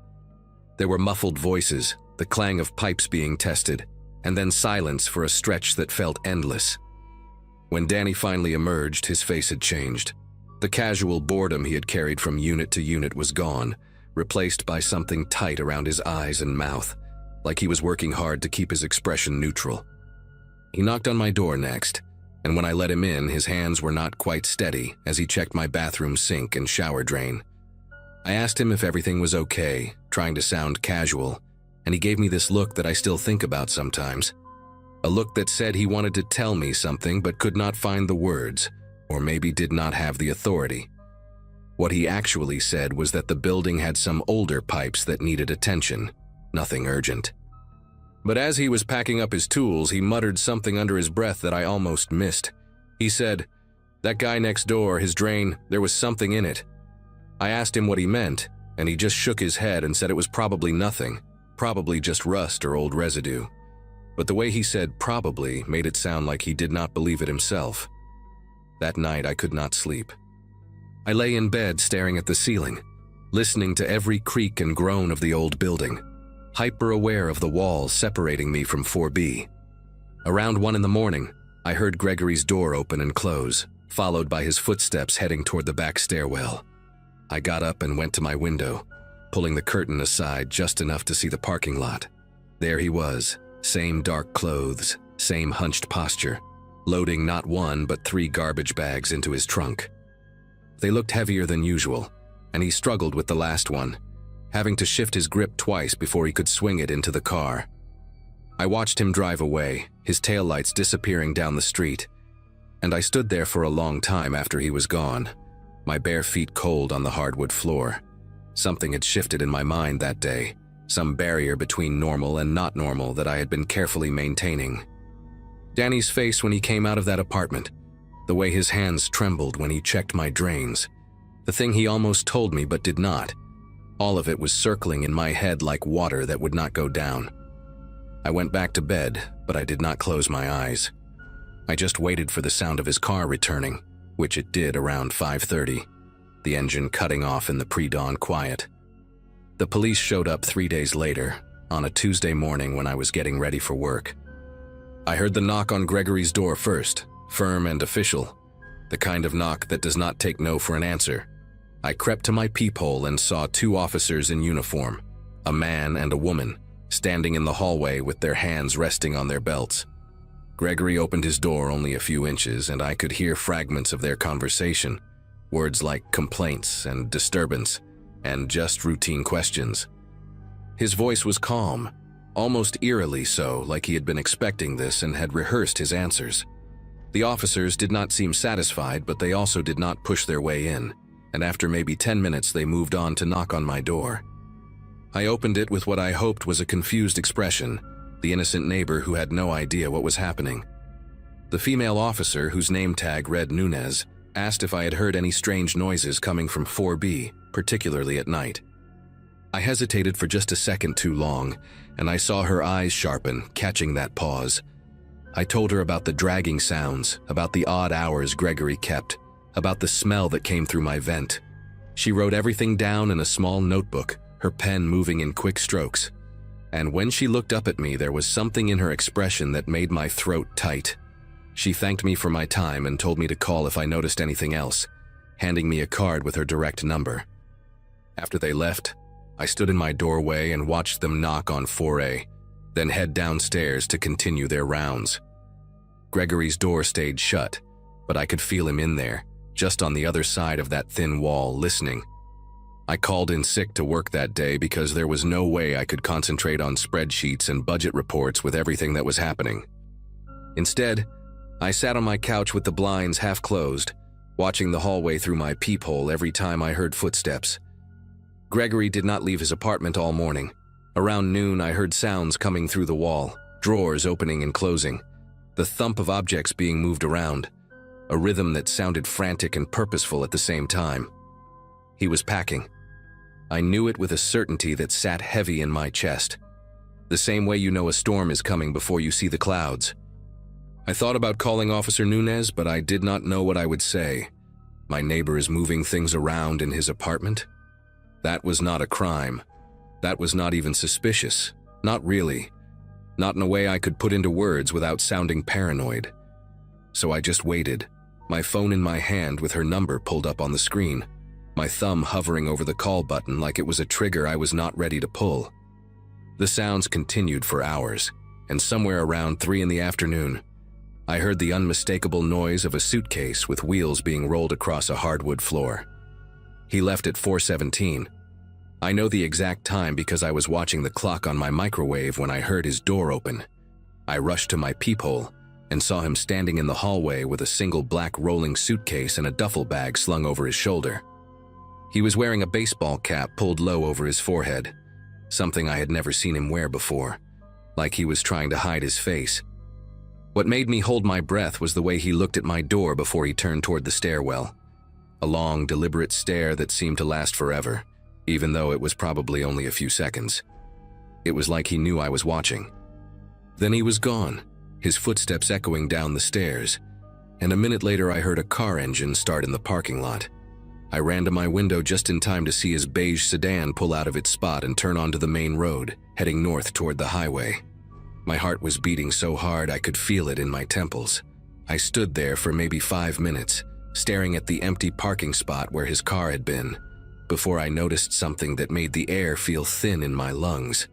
There were muffled voices, the clang of pipes being tested, and then silence for a stretch that felt endless. When Danny finally emerged, his face had changed. The casual boredom he had carried from unit to unit was gone, replaced by something tight around his eyes and mouth, like he was working hard to keep his expression neutral. He knocked on my door next, and when I let him in, his hands were not quite steady as he checked my bathroom sink and shower drain. I asked him if everything was okay, trying to sound casual, and he gave me this look that I still think about sometimes. A look that said he wanted to tell me something but could not find the words, or maybe did not have the authority. What he actually said was that the building had some older pipes that needed attention, nothing urgent. But as he was packing up his tools, he muttered something under his breath that I almost missed. He said, "That guy next door, his drain, there was something in it." I asked him what he meant, and he just shook his head and said it was probably nothing, probably just rust or old residue. But the way he said probably made it sound like he did not believe it himself. That night I could not sleep. I lay in bed staring at the ceiling, listening to every creak and groan of the old building, hyper-aware of the walls separating me from 4B. Around 1 in the morning, I heard Gregory's door open and close, followed by his footsteps heading toward the back stairwell. I got up and went to my window, pulling the curtain aside just enough to see the parking lot. There he was, same dark clothes, same hunched posture, loading not 1 but 3 garbage bags into his trunk. They looked heavier than usual, and he struggled with the last one, having to shift his grip twice before he could swing it into the car. I watched him drive away, his taillights disappearing down the street, and I stood there for a long time after he was gone, my bare feet cold on the hardwood floor. Something had shifted in my mind that day, some barrier between normal and not normal that I had been carefully maintaining. Danny's face when he came out of that apartment, the way his hands trembled when he checked my drains, the thing he almost told me but did not, all of it was circling in my head like water that would not go down. I went back to bed, but I did not close my eyes. I just waited for the sound of his car returning, which it did around 5:30, the engine cutting off in the pre-dawn quiet. The police showed up 3 days later, on a Tuesday morning when I was getting ready for work. I heard the knock on Gregory's door first, firm and official, the kind of knock that does not take no for an answer. I crept to my peephole and saw 2 officers in uniform, a man and a woman, standing in the hallway with their hands resting on their belts. Gregory opened his door only a few inches, and I could hear fragments of their conversation, words like complaints and disturbance, and just routine questions. His voice was calm, almost eerily so, like he had been expecting this and had rehearsed his answers. The officers did not seem satisfied, but they also did not push their way in, and after maybe 10 minutes they moved on to knock on my door. I opened it with what I hoped was a confused expression, the innocent neighbor who had no idea what was happening. The female officer, whose name tag read Nunez, asked if I had heard any strange noises coming from 4B, particularly at night. I hesitated for just a second too long, and I saw her eyes sharpen, catching that pause. I told her about the dragging sounds, about the odd hours Gregory kept, about the smell that came through my vent. She wrote everything down in a small notebook, her pen moving in quick strokes. And when she looked up at me, there was something in her expression that made my throat tight. She thanked me for my time and told me to call if I noticed anything else, handing me a card with her direct number. After they left, I stood in my doorway and watched them knock on 4A, then head downstairs to continue their rounds. Gregory's door stayed shut, but I could feel him in there, just on the other side of that thin wall, listening. I called in sick to work that day because there was no way I could concentrate on spreadsheets and budget reports with everything that was happening. Instead, I sat on my couch with the blinds half closed, watching the hallway through my peephole every time I heard footsteps. Gregory did not leave his apartment all morning. Around noon, I heard sounds coming through the wall, drawers opening and closing, the thump of objects being moved around, a rhythm that sounded frantic and purposeful at the same time. He was packing. I knew it with a certainty that sat heavy in my chest, the same way you know a storm is coming before you see the clouds. I thought about calling Officer Nunez, but I did not know what I would say. My neighbor is moving things around in his apartment? That was not a crime. That was not even suspicious. Not really. Not in a way I could put into words without sounding paranoid. So I just waited, my phone in my hand with her number pulled up on the screen, my thumb hovering over the call button like it was a trigger I was not ready to pull. The sounds continued for hours, and somewhere around 3 in the afternoon, I heard the unmistakable noise of a suitcase with wheels being rolled across a hardwood floor. He left at 4:17. I know the exact time because I was watching the clock on my microwave when I heard his door open. I rushed to my peephole and saw him standing in the hallway with a single black rolling suitcase and a duffel bag slung over his shoulder. He was wearing a baseball cap pulled low over his forehead, something I had never seen him wear before, like he was trying to hide his face. What made me hold my breath was the way he looked at my door before he turned toward the stairwell. A long, deliberate stare that seemed to last forever, even though it was probably only a few seconds. It was like he knew I was watching. Then he was gone, his footsteps echoing down the stairs, and a minute later I heard a car engine start in the parking lot. I ran to my window just in time to see his beige sedan pull out of its spot and turn onto the main road, heading north toward the highway. My heart was beating so hard I could feel it in my temples. I stood there for maybe 5 minutes, staring at the empty parking spot where his car had been, before I noticed something that made the air feel thin in my lungs.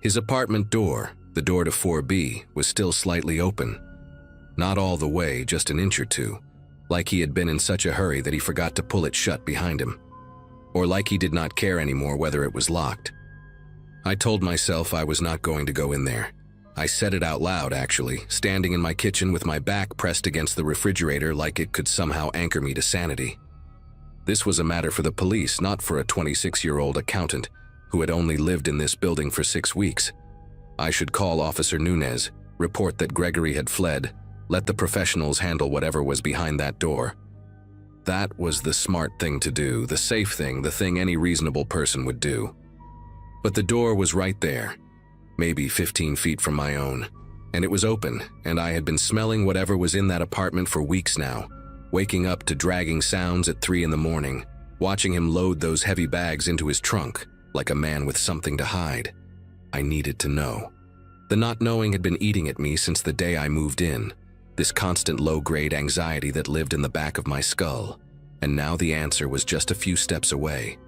His apartment door, the door to 4B, was still slightly open. Not all the way, just an inch or two, like he had been in such a hurry that he forgot to pull it shut behind him. Or like he did not care anymore whether it was locked. I told myself I was not going to go in there. I said it out loud, actually, standing in my kitchen with my back pressed against the refrigerator like it could somehow anchor me to sanity. This was a matter for the police, not for a 26-year-old accountant who had only lived in this building for 6 weeks. I should call Officer Nunez, report that Gregory had fled, let the professionals handle whatever was behind that door. That was the smart thing to do, the safe thing, the thing any reasonable person would do. But the door was right there, maybe 15 feet from my own, and it was open, and I had been smelling whatever was in that apartment for weeks now, waking up to dragging sounds at 3 in the morning, watching him load those heavy bags into his trunk, like a man with something to hide. I needed to know. The not knowing had been eating at me since the day I moved in, this constant low-grade anxiety that lived in the back of my skull, and now the answer was just a few steps away.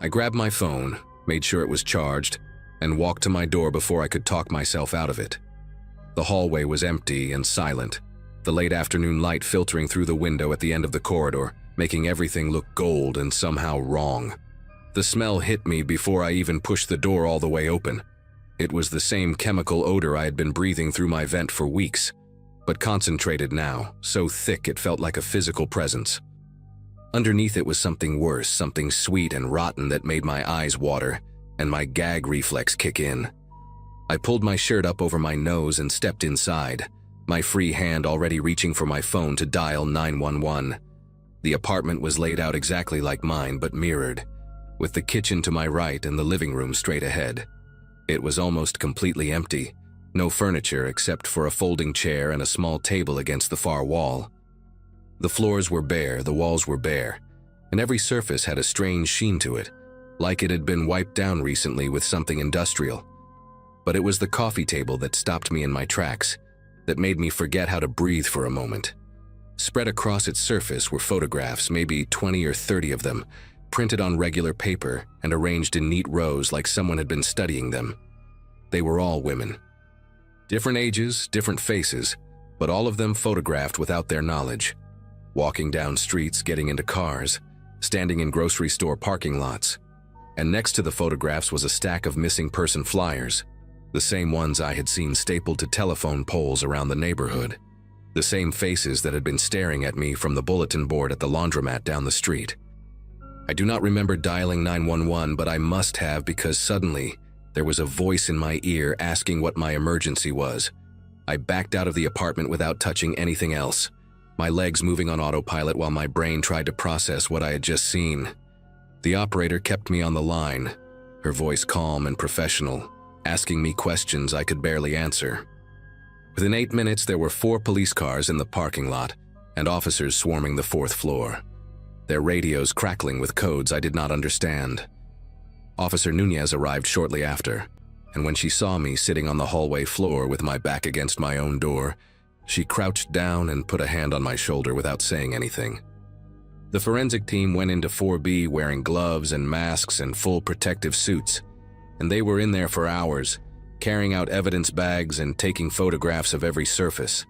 I grabbed my phone, made sure it was charged, and walked to my door before I could talk myself out of it. The hallway was empty and silent, the late afternoon light filtering through the window at the end of the corridor, making everything look gold and somehow wrong. The smell hit me before I even pushed the door all the way open. It was the same chemical odor I had been breathing through my vent for weeks, but concentrated now, so thick it felt like a physical presence. Underneath it was something worse, something sweet and rotten that made my eyes water, and my gag reflex kick in. I pulled my shirt up over my nose and stepped inside, my free hand already reaching for my phone to dial 911. The apartment was laid out exactly like mine, but mirrored, with the kitchen to my right and the living room straight ahead. It was almost completely empty, no furniture except for a folding chair and a small table against the far wall. The floors were bare, the walls were bare, and every surface had a strange sheen to it, like it had been wiped down recently with something industrial. But it was the coffee table that stopped me in my tracks, that made me forget how to breathe for a moment. Spread across its surface were photographs, maybe 20 or 30 of them, printed on regular paper and arranged in neat rows like someone had been studying them. They were all women. Different ages, different faces, but all of them photographed without their knowledge. Walking down streets, getting into cars, standing in grocery store parking lots. And next to the photographs was a stack of missing person flyers, the same ones I had seen stapled to telephone poles around the neighborhood. The same faces that had been staring at me from the bulletin board at the laundromat down the street. I do not remember dialing 911, but I must have, because suddenly there was a voice in my ear asking what my emergency was. I backed out of the apartment without touching anything else, my legs moving on autopilot while my brain tried to process what I had just seen. The operator kept me on the line, her voice calm and professional, asking me questions I could barely answer. Within 8 minutes, there were 4 police cars in the parking lot and officers swarming the 4th floor, their radios crackling with codes I did not understand. Officer Nunez arrived shortly after, and when she saw me sitting on the hallway floor with my back against my own door, she crouched down and put a hand on my shoulder without saying anything. The forensic team went into 4B wearing gloves and masks and full protective suits, and they were in there for hours, carrying out evidence bags and taking photographs of every surface.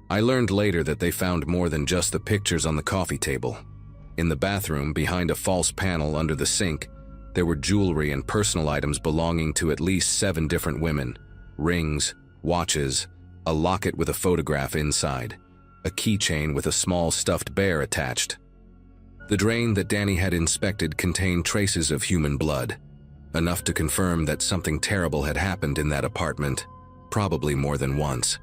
I learned later that they found more than just the pictures on the coffee table. In the bathroom, behind a false panel under the sink, there were jewelry and personal items belonging to at least 7 different women, rings, watches, a locket with a photograph inside, a keychain with a small stuffed bear attached. The drain that Danny had inspected contained traces of human blood, enough to confirm that something terrible had happened in that apartment, probably more than once.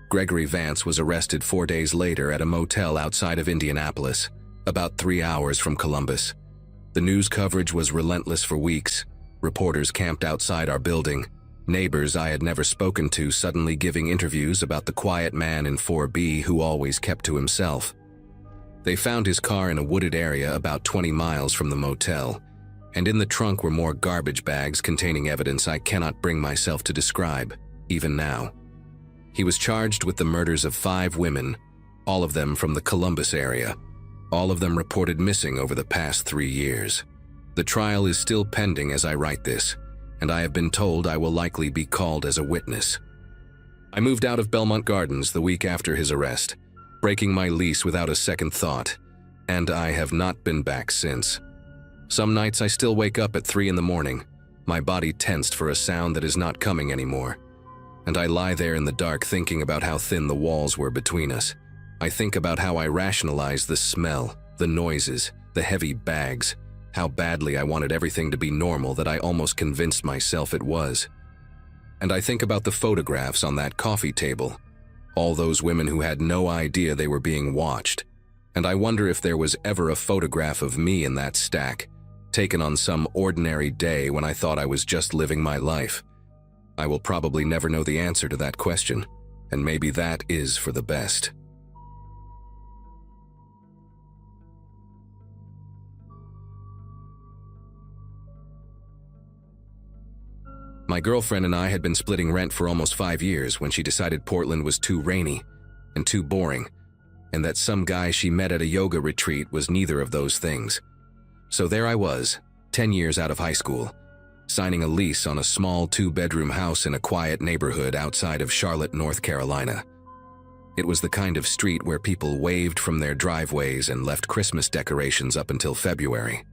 Gregory Vance was arrested 4 days later at a motel outside of Indianapolis, about 3 hours from Columbus. The news coverage was relentless for weeks. Reporters camped outside our building, neighbors I had never spoken to suddenly giving interviews about the quiet man in 4B who always kept to himself. They found his car in a wooded area about 20 miles from the motel, and in the trunk were more garbage bags containing evidence I cannot bring myself to describe, even now. He was charged with the murders of 5 women, all of them from the Columbus area. All of them reported missing over the past 3 years. The trial is still pending as I write this, and I have been told I will likely be called as a witness. I moved out of Belmont Gardens the week after his arrest, breaking my lease without a second thought, and I have not been back since. Some nights I still wake up at 3 in the morning, my body tensed for a sound that is not coming anymore, and I lie there in the dark thinking about how thin the walls were between us. I think about how I rationalized the smell, the noises, the heavy bags, how badly I wanted everything to be normal that I almost convinced myself it was. And I think about the photographs on that coffee table, all those women who had no idea they were being watched, and I wonder if there was ever a photograph of me in that stack, taken on some ordinary day when I thought I was just living my life. I will probably never know the answer to that question, and maybe that is for the best. My girlfriend and I had been splitting rent for almost 5 years when she decided Portland was too rainy and too boring, and that some guy she met at a yoga retreat was neither of those things. So there I was, 10 years out of high school, signing a lease on a small 2-bedroom house in a quiet neighborhood outside of Charlotte, North Carolina. It was the kind of street where people waved from their driveways and left Christmas decorations up until February.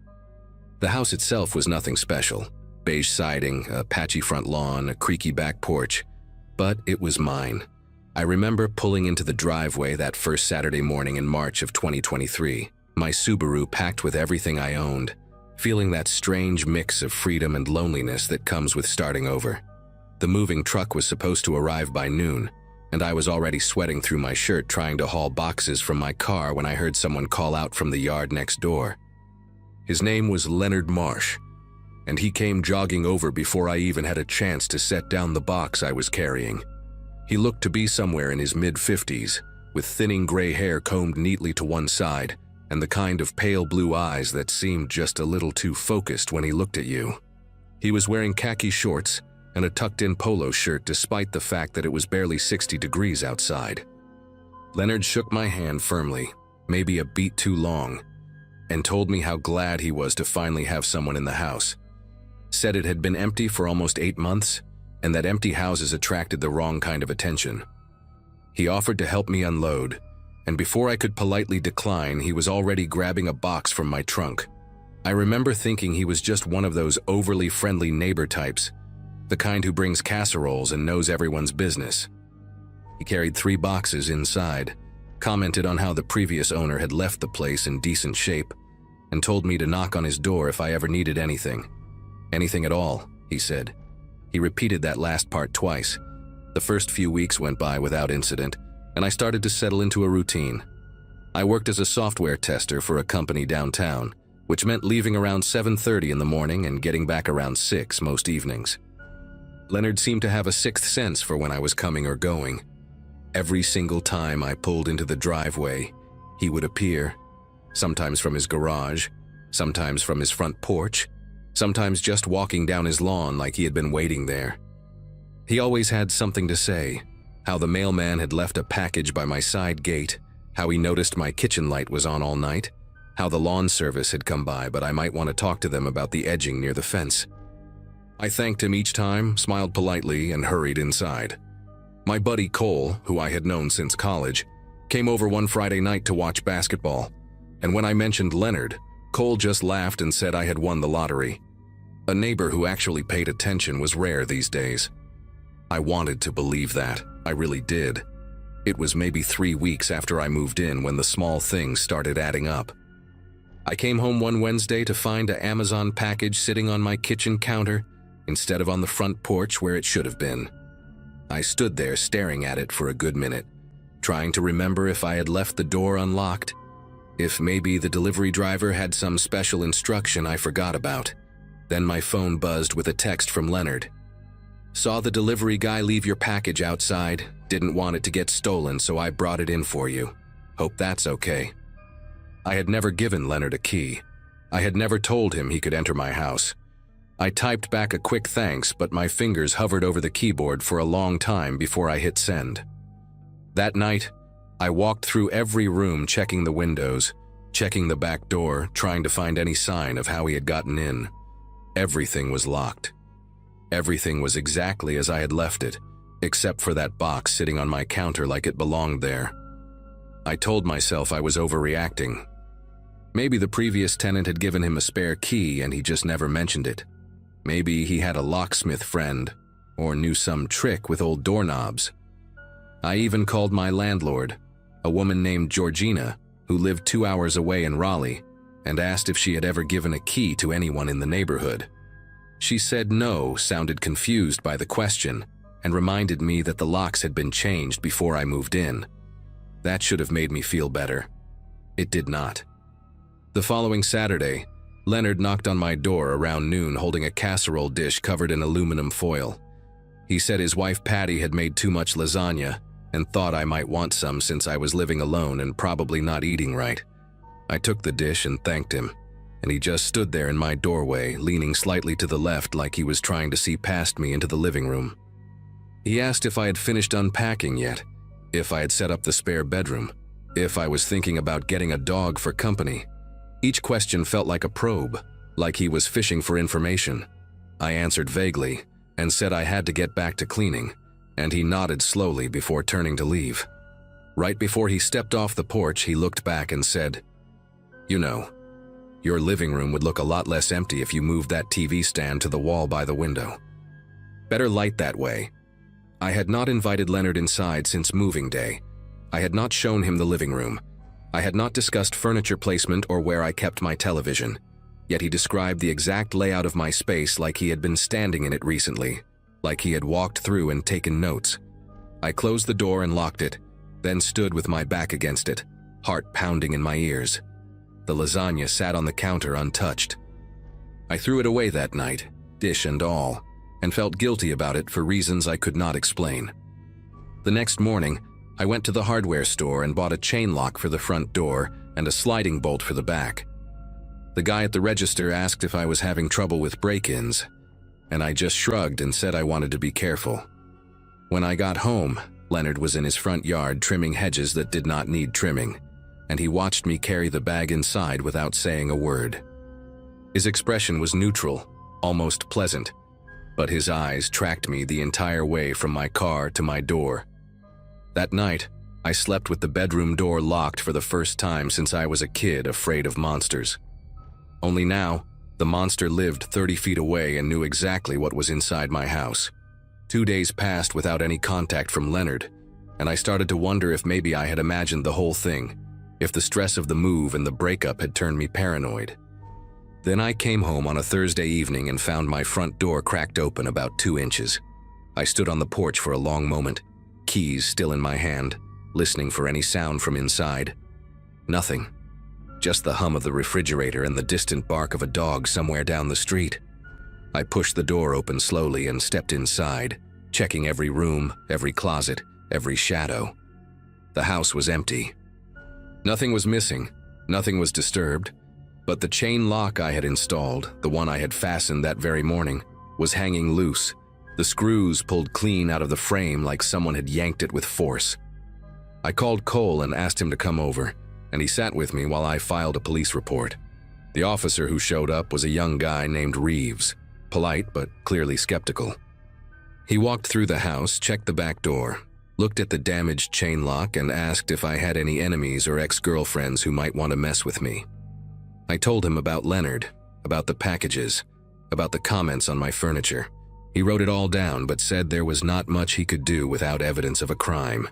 The house itself was nothing special. Beige siding, a patchy front lawn, a creaky back porch. But it was mine. I remember pulling into the driveway that first Saturday morning in March of 2023, my Subaru packed with everything I owned, feeling that strange mix of freedom and loneliness that comes with starting over. The moving truck was supposed to arrive by noon, and I was already sweating through my shirt trying to haul boxes from my car when I heard someone call out from the yard next door. His name was Leonard Marsh, and he came jogging over before I even had a chance to set down the box I was carrying. He looked to be somewhere in his mid-50s, with thinning gray hair combed neatly to one side, and the kind of pale blue eyes that seemed just a little too focused when he looked at you. He was wearing khaki shorts and a tucked-in polo shirt despite the fact that it was barely 60 degrees outside. Leonard shook my hand firmly, maybe a beat too long, and told me how glad he was to finally have someone in the house. Said it had been empty for almost 8 months, and that empty houses attracted the wrong kind of attention. He offered to help me unload, and before I could politely decline, he was already grabbing a box from my trunk. I remember thinking he was just one of those overly friendly neighbor types, the kind who brings casseroles and knows everyone's business. He carried 3 boxes inside, commented on how the previous owner had left the place in decent shape, and told me to knock on his door if I ever needed anything. Anything at all, he said. He repeated that last part twice. The first few weeks went by without incident, and I started to settle into a routine. I worked as a software tester for a company downtown, which meant leaving around 7:30 in the morning and getting back around 6 most evenings. Leonard seemed to have a sixth sense for when I was coming or going. Every single time I pulled into the driveway, he would appear, sometimes from his garage, sometimes from his front porch, sometimes just walking down his lawn like he had been waiting there. He always had something to say, how the mailman had left a package by my side gate, how he noticed my kitchen light was on all night, how the lawn service had come by but I might want to talk to them about the edging near the fence. I thanked him each time, smiled politely, and hurried inside. My buddy Cole, who I had known since college, came over one Friday night to watch basketball, and when I mentioned Leonard, Cole just laughed and said I had won the lottery. A neighbor who actually paid attention was rare these days. I wanted to believe that. I really did. It was maybe 3 weeks after I moved in when the small things started adding up. I came home one Wednesday to find an Amazon package sitting on my kitchen counter instead of on the front porch where it should have been. I stood there staring at it for a good minute, trying to remember if I had left the door unlocked, if maybe the delivery driver had some special instruction I forgot about. Then my phone buzzed with a text from Leonard. Saw the delivery guy leave your package outside, didn't want it to get stolen, so I brought it in for you. Hope that's okay. I had never given Leonard a key. I had never told him he could enter my house. I typed back a quick thanks, but my fingers hovered over the keyboard for a long time before I hit send. That night, I walked through every room checking the windows, checking the back door, trying to find any sign of how he had gotten in. Everything was locked. Everything was exactly as I had left it, except for that box sitting on my counter like it belonged there. I told myself I was overreacting. Maybe the previous tenant had given him a spare key and he just never mentioned it. Maybe he had a locksmith friend, or knew some trick with old doorknobs. I even called my landlord, a woman named Georgina, who lived 2 hours away in Raleigh, and asked if she had ever given a key to anyone in the neighborhood. She said no, sounded confused by the question, and reminded me that the locks had been changed before I moved in. That should have made me feel better. It did not. The following Saturday, Leonard knocked on my door around noon holding a casserole dish covered in aluminum foil. He said his wife Patty had made too much lasagna and thought I might want some since I was living alone and probably not eating right. I took the dish and thanked him, and he just stood there in my doorway, leaning slightly to the left like he was trying to see past me into the living room. He asked if I had finished unpacking yet, if I had set up the spare bedroom, if I was thinking about getting a dog for company. Each question felt like a probe, like he was fishing for information. I answered vaguely and said I had to get back to cleaning, and he nodded slowly before turning to leave. Right before he stepped off the porch, he looked back and said, "You know, your living room would look a lot less empty if you moved that TV stand to the wall by the window. Better light that way." I had not invited Leonard inside since moving day. I had not shown him the living room. I had not discussed furniture placement or where I kept my television. yet he described the exact layout of my space like he had been standing in it recently, like he had walked through and taken notes. I closed the door and locked it, then stood with my back against it, heart pounding in my ears. The lasagna sat on the counter untouched. I threw it away that night, dish and all, and felt guilty about it for reasons I could not explain. The next morning, I went to the hardware store and bought a chain lock for the front door and a sliding bolt for the back. The guy at the register asked if I was having trouble with break-ins, and I just shrugged and said I wanted to be careful. When I got home, Leonard was in his front yard trimming hedges that did not need trimming, and he watched me carry the bag inside without saying a word. His expression was neutral, almost pleasant, but his eyes tracked me the entire way from my car to my door. That night, I slept with the bedroom door locked for the first time since I was a kid afraid of monsters. Only now, the monster lived 30 feet away and knew exactly what was inside my house. 2 days passed without any contact from Leonard, and I started to wonder if maybe I had imagined the whole thing, if the stress of the move and the breakup had turned me paranoid. Then I came home on a Thursday evening and found my front door cracked open about 2 inches. I stood on the porch for a long moment, keys still in my hand, listening for any sound from inside. Nothing. Just the hum of the refrigerator and the distant bark of a dog somewhere down the street. I pushed the door open slowly and stepped inside, checking every room, every closet, every shadow. The house was empty. Nothing was missing, nothing was disturbed, but the chain lock I had installed, the one I had fastened that very morning, was hanging loose, the screws pulled clean out of the frame like someone had yanked it with force. I called Cole and asked him to come over, and he sat with me while I filed a police report. The officer who showed up was a young guy named Reeves, polite but clearly skeptical. He walked through the house, checked the back door, looked at the damaged chain lock, and asked if I had any enemies or ex-girlfriends who might want to mess with me. I told him about Leonard, about the packages, about the comments on my furniture. He wrote it all down but said there was not much he could do without evidence of a crime.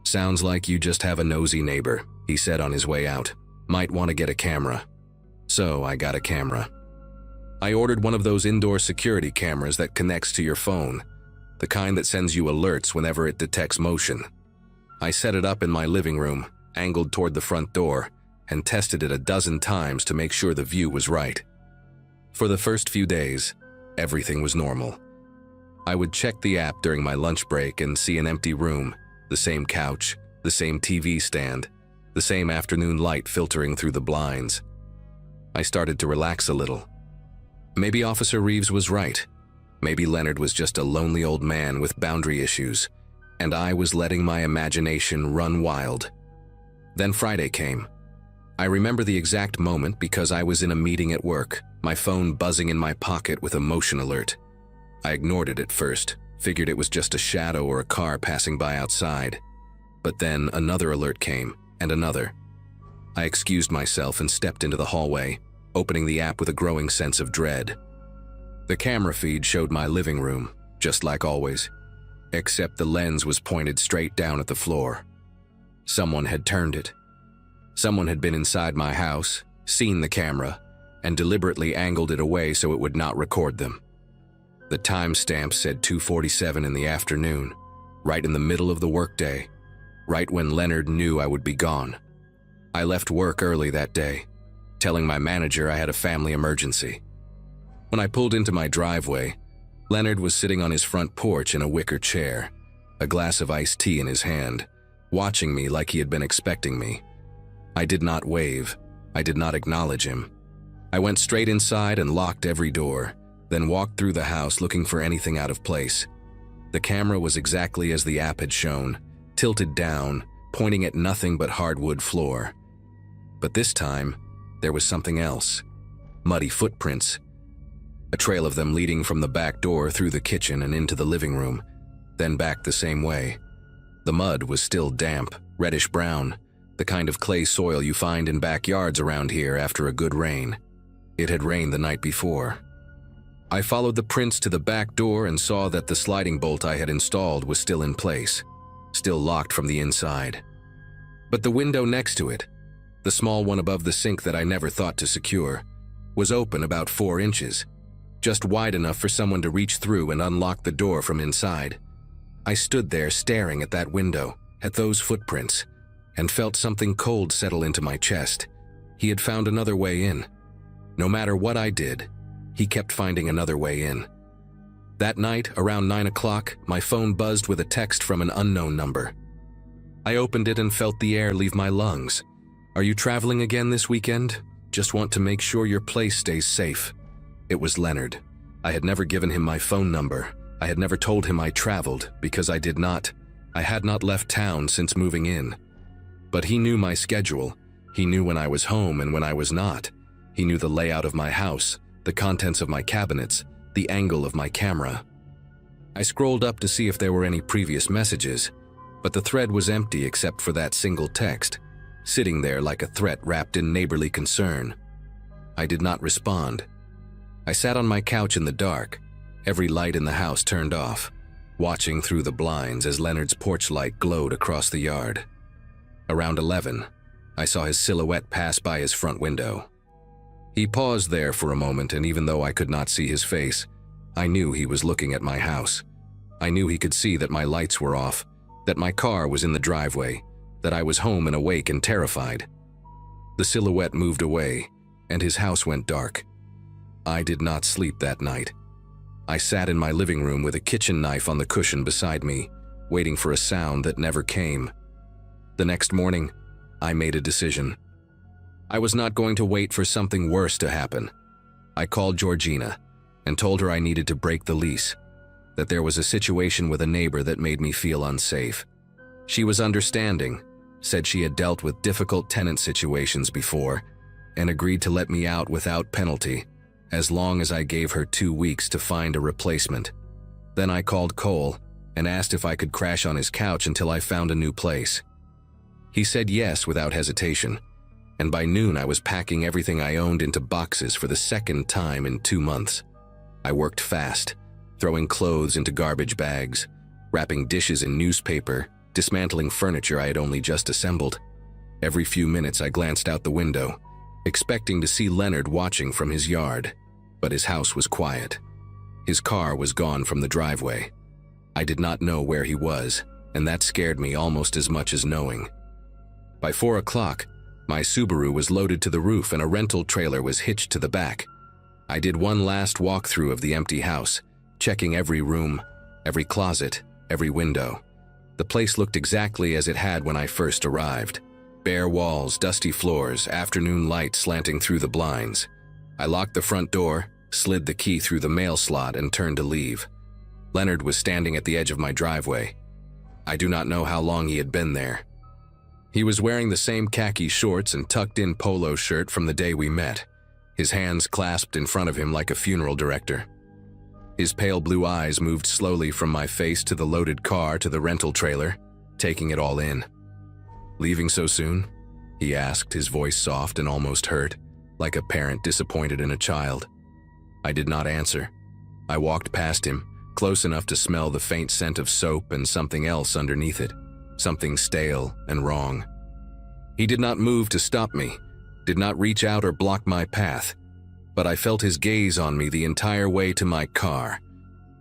"Sounds like you just have a nosy neighbor," he said on his way out. "Might want to get a camera." So I got a camera. I ordered one of those indoor security cameras that connects to your phone, the kind that sends you alerts whenever it detects motion. I set it up in my living room, angled toward the front door, and tested it a dozen times to make sure the view was right. For the first few days, everything was normal. I would check the app during my lunch break and see an empty room, the same couch, the same TV stand, the same afternoon light filtering through the blinds. I started to relax a little. Maybe Officer Reeves was right. Maybe Leonard was just a lonely old man with boundary issues, and I was letting my imagination run wild. Then Friday came. I remember the exact moment because I was in a meeting at work, my phone buzzing in my pocket with a motion alert. I ignored it at first, figured it was just a shadow or a car passing by outside. But then another alert came, and another. I excused myself and stepped into the hallway, opening the app with a growing sense of dread. The camera feed showed my living room, just like always, except the lens was pointed straight down at the floor. Someone had turned it. Someone had been inside my house, seen the camera, and deliberately angled it away so it would not record them. The timestamp said 2:47 in the afternoon, right in the middle of the workday, right when Leonard knew I would be gone. I left work early that day, telling my manager I had a family emergency. When I pulled into my driveway, Leonard was sitting on his front porch in a wicker chair, a glass of iced tea in his hand, watching me like he had been expecting me. I did not wave. I did not acknowledge him. I went straight inside and locked every door, then walked through the house looking for anything out of place. The camera was exactly as the app had shown, tilted down, pointing at nothing but hardwood floor. But this time, there was something else. Muddy footprints. A trail of them leading from the back door through the kitchen and into the living room, then back the same way. The mud was still damp, reddish-brown, the kind of clay soil you find in backyards around here after a good rain. It had rained the night before. I followed the prints to the back door and saw that the sliding bolt I had installed was still in place, still locked from the inside. But the window next to it, the small one above the sink that I never thought to secure, was open about 4 inches, just wide enough for someone to reach through and unlock the door from inside. I stood there staring at that window, at those footprints, and felt something cold settle into my chest. He had found another way in. No matter what I did, he kept finding another way in. That night, around 9 o'clock, my phone buzzed with a text from an unknown number. I opened it and felt the air leave my lungs. "Are you traveling again this weekend? Just want to make sure your place stays safe." It was Leonard. I had never given him my phone number. I had never told him I traveled, because I did not. I had not left town since moving in. But he knew my schedule. He knew when I was home and when I was not. He knew the layout of my house, the contents of my cabinets, the angle of my camera. I scrolled up to see if there were any previous messages, but the thread was empty except for that single text, sitting there like a threat wrapped in neighborly concern. I did not respond. I sat on my couch in the dark, every light in the house turned off, watching through the blinds as Leonard's porch light glowed across the yard. Around 11, I saw his silhouette pass by his front window. He paused there for a moment, and even though I could not see his face, I knew he was looking at my house. I knew he could see that my lights were off, that my car was in the driveway, that I was home and awake and terrified. The silhouette moved away, and his house went dark. I did not sleep that night. I sat in my living room with a kitchen knife on the cushion beside me, waiting for a sound that never came. The next morning, I made a decision. I was not going to wait for something worse to happen. I called Georgina and told her I needed to break the lease, that there was a situation with a neighbor that made me feel unsafe. She was understanding, said she had dealt with difficult tenant situations before, and agreed to let me out without penalty, as long as I gave her 2 weeks to find a replacement. Then I called Cole and asked if I could crash on his couch until I found a new place. He said yes without hesitation, and by noon I was packing everything I owned into boxes for the second time in 2 months. I worked fast, throwing clothes into garbage bags, wrapping dishes in newspaper, dismantling furniture I had only just assembled. Every few minutes I glanced out the window, expecting to see Leonard watching from his yard, but his house was quiet. His car was gone from the driveway. I did not know where he was, and that scared me almost as much as knowing. By 4 o'clock, my Subaru was loaded to the roof and a rental trailer was hitched to the back. I did one last walkthrough of the empty house, checking every room, every closet, every window. The place looked exactly as it had when I first arrived. Bare walls, dusty floors, afternoon light slanting through the blinds. I locked the front door, slid the key through the mail slot, and turned to leave. Leonard was standing at the edge of my driveway. I do not know how long he had been there. He was wearing the same khaki shorts and tucked-in polo shirt from the day we met, his hands clasped in front of him like a funeral director. His pale blue eyes moved slowly from my face to the loaded car to the rental trailer, taking it all in. "Leaving so soon?" he asked, his voice soft and almost hurt, like a parent disappointed in a child. I did not answer. I walked past him, close enough to smell the faint scent of soap and something else underneath it, something stale and wrong. He did not move to stop me, did not reach out or block my path, but I felt his gaze on me the entire way to my car.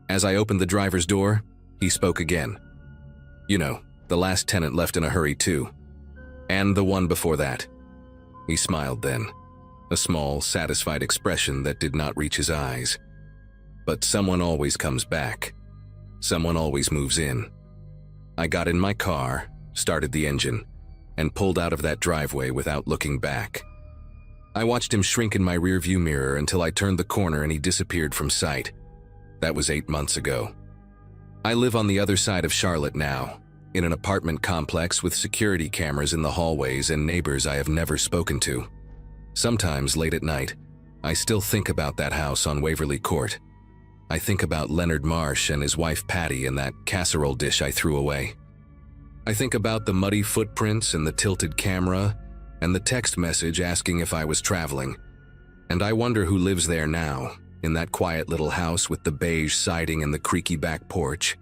As I opened the driver's door, he spoke again. "You know, the last tenant left in a hurry too. And the one before that." He smiled then, a small, satisfied expression that did not reach his eyes. "But someone always comes back. Someone always moves in." I got in my car, started the engine, and pulled out of that driveway without looking back. I watched him shrink in my rearview mirror until I turned the corner and he disappeared from sight. That was 8 months ago. I live on the other side of Charlotte now, in an apartment complex with security cameras in the hallways and neighbors I have never spoken to. Sometimes late at night, I still think about that house on Waverly Court. I think about Leonard Marsh and his wife Patty and that casserole dish I threw away. I think about the muddy footprints and the tilted camera and the text message asking if I was traveling. And I wonder who lives there now, in that quiet little house with the beige siding and the creaky back porch.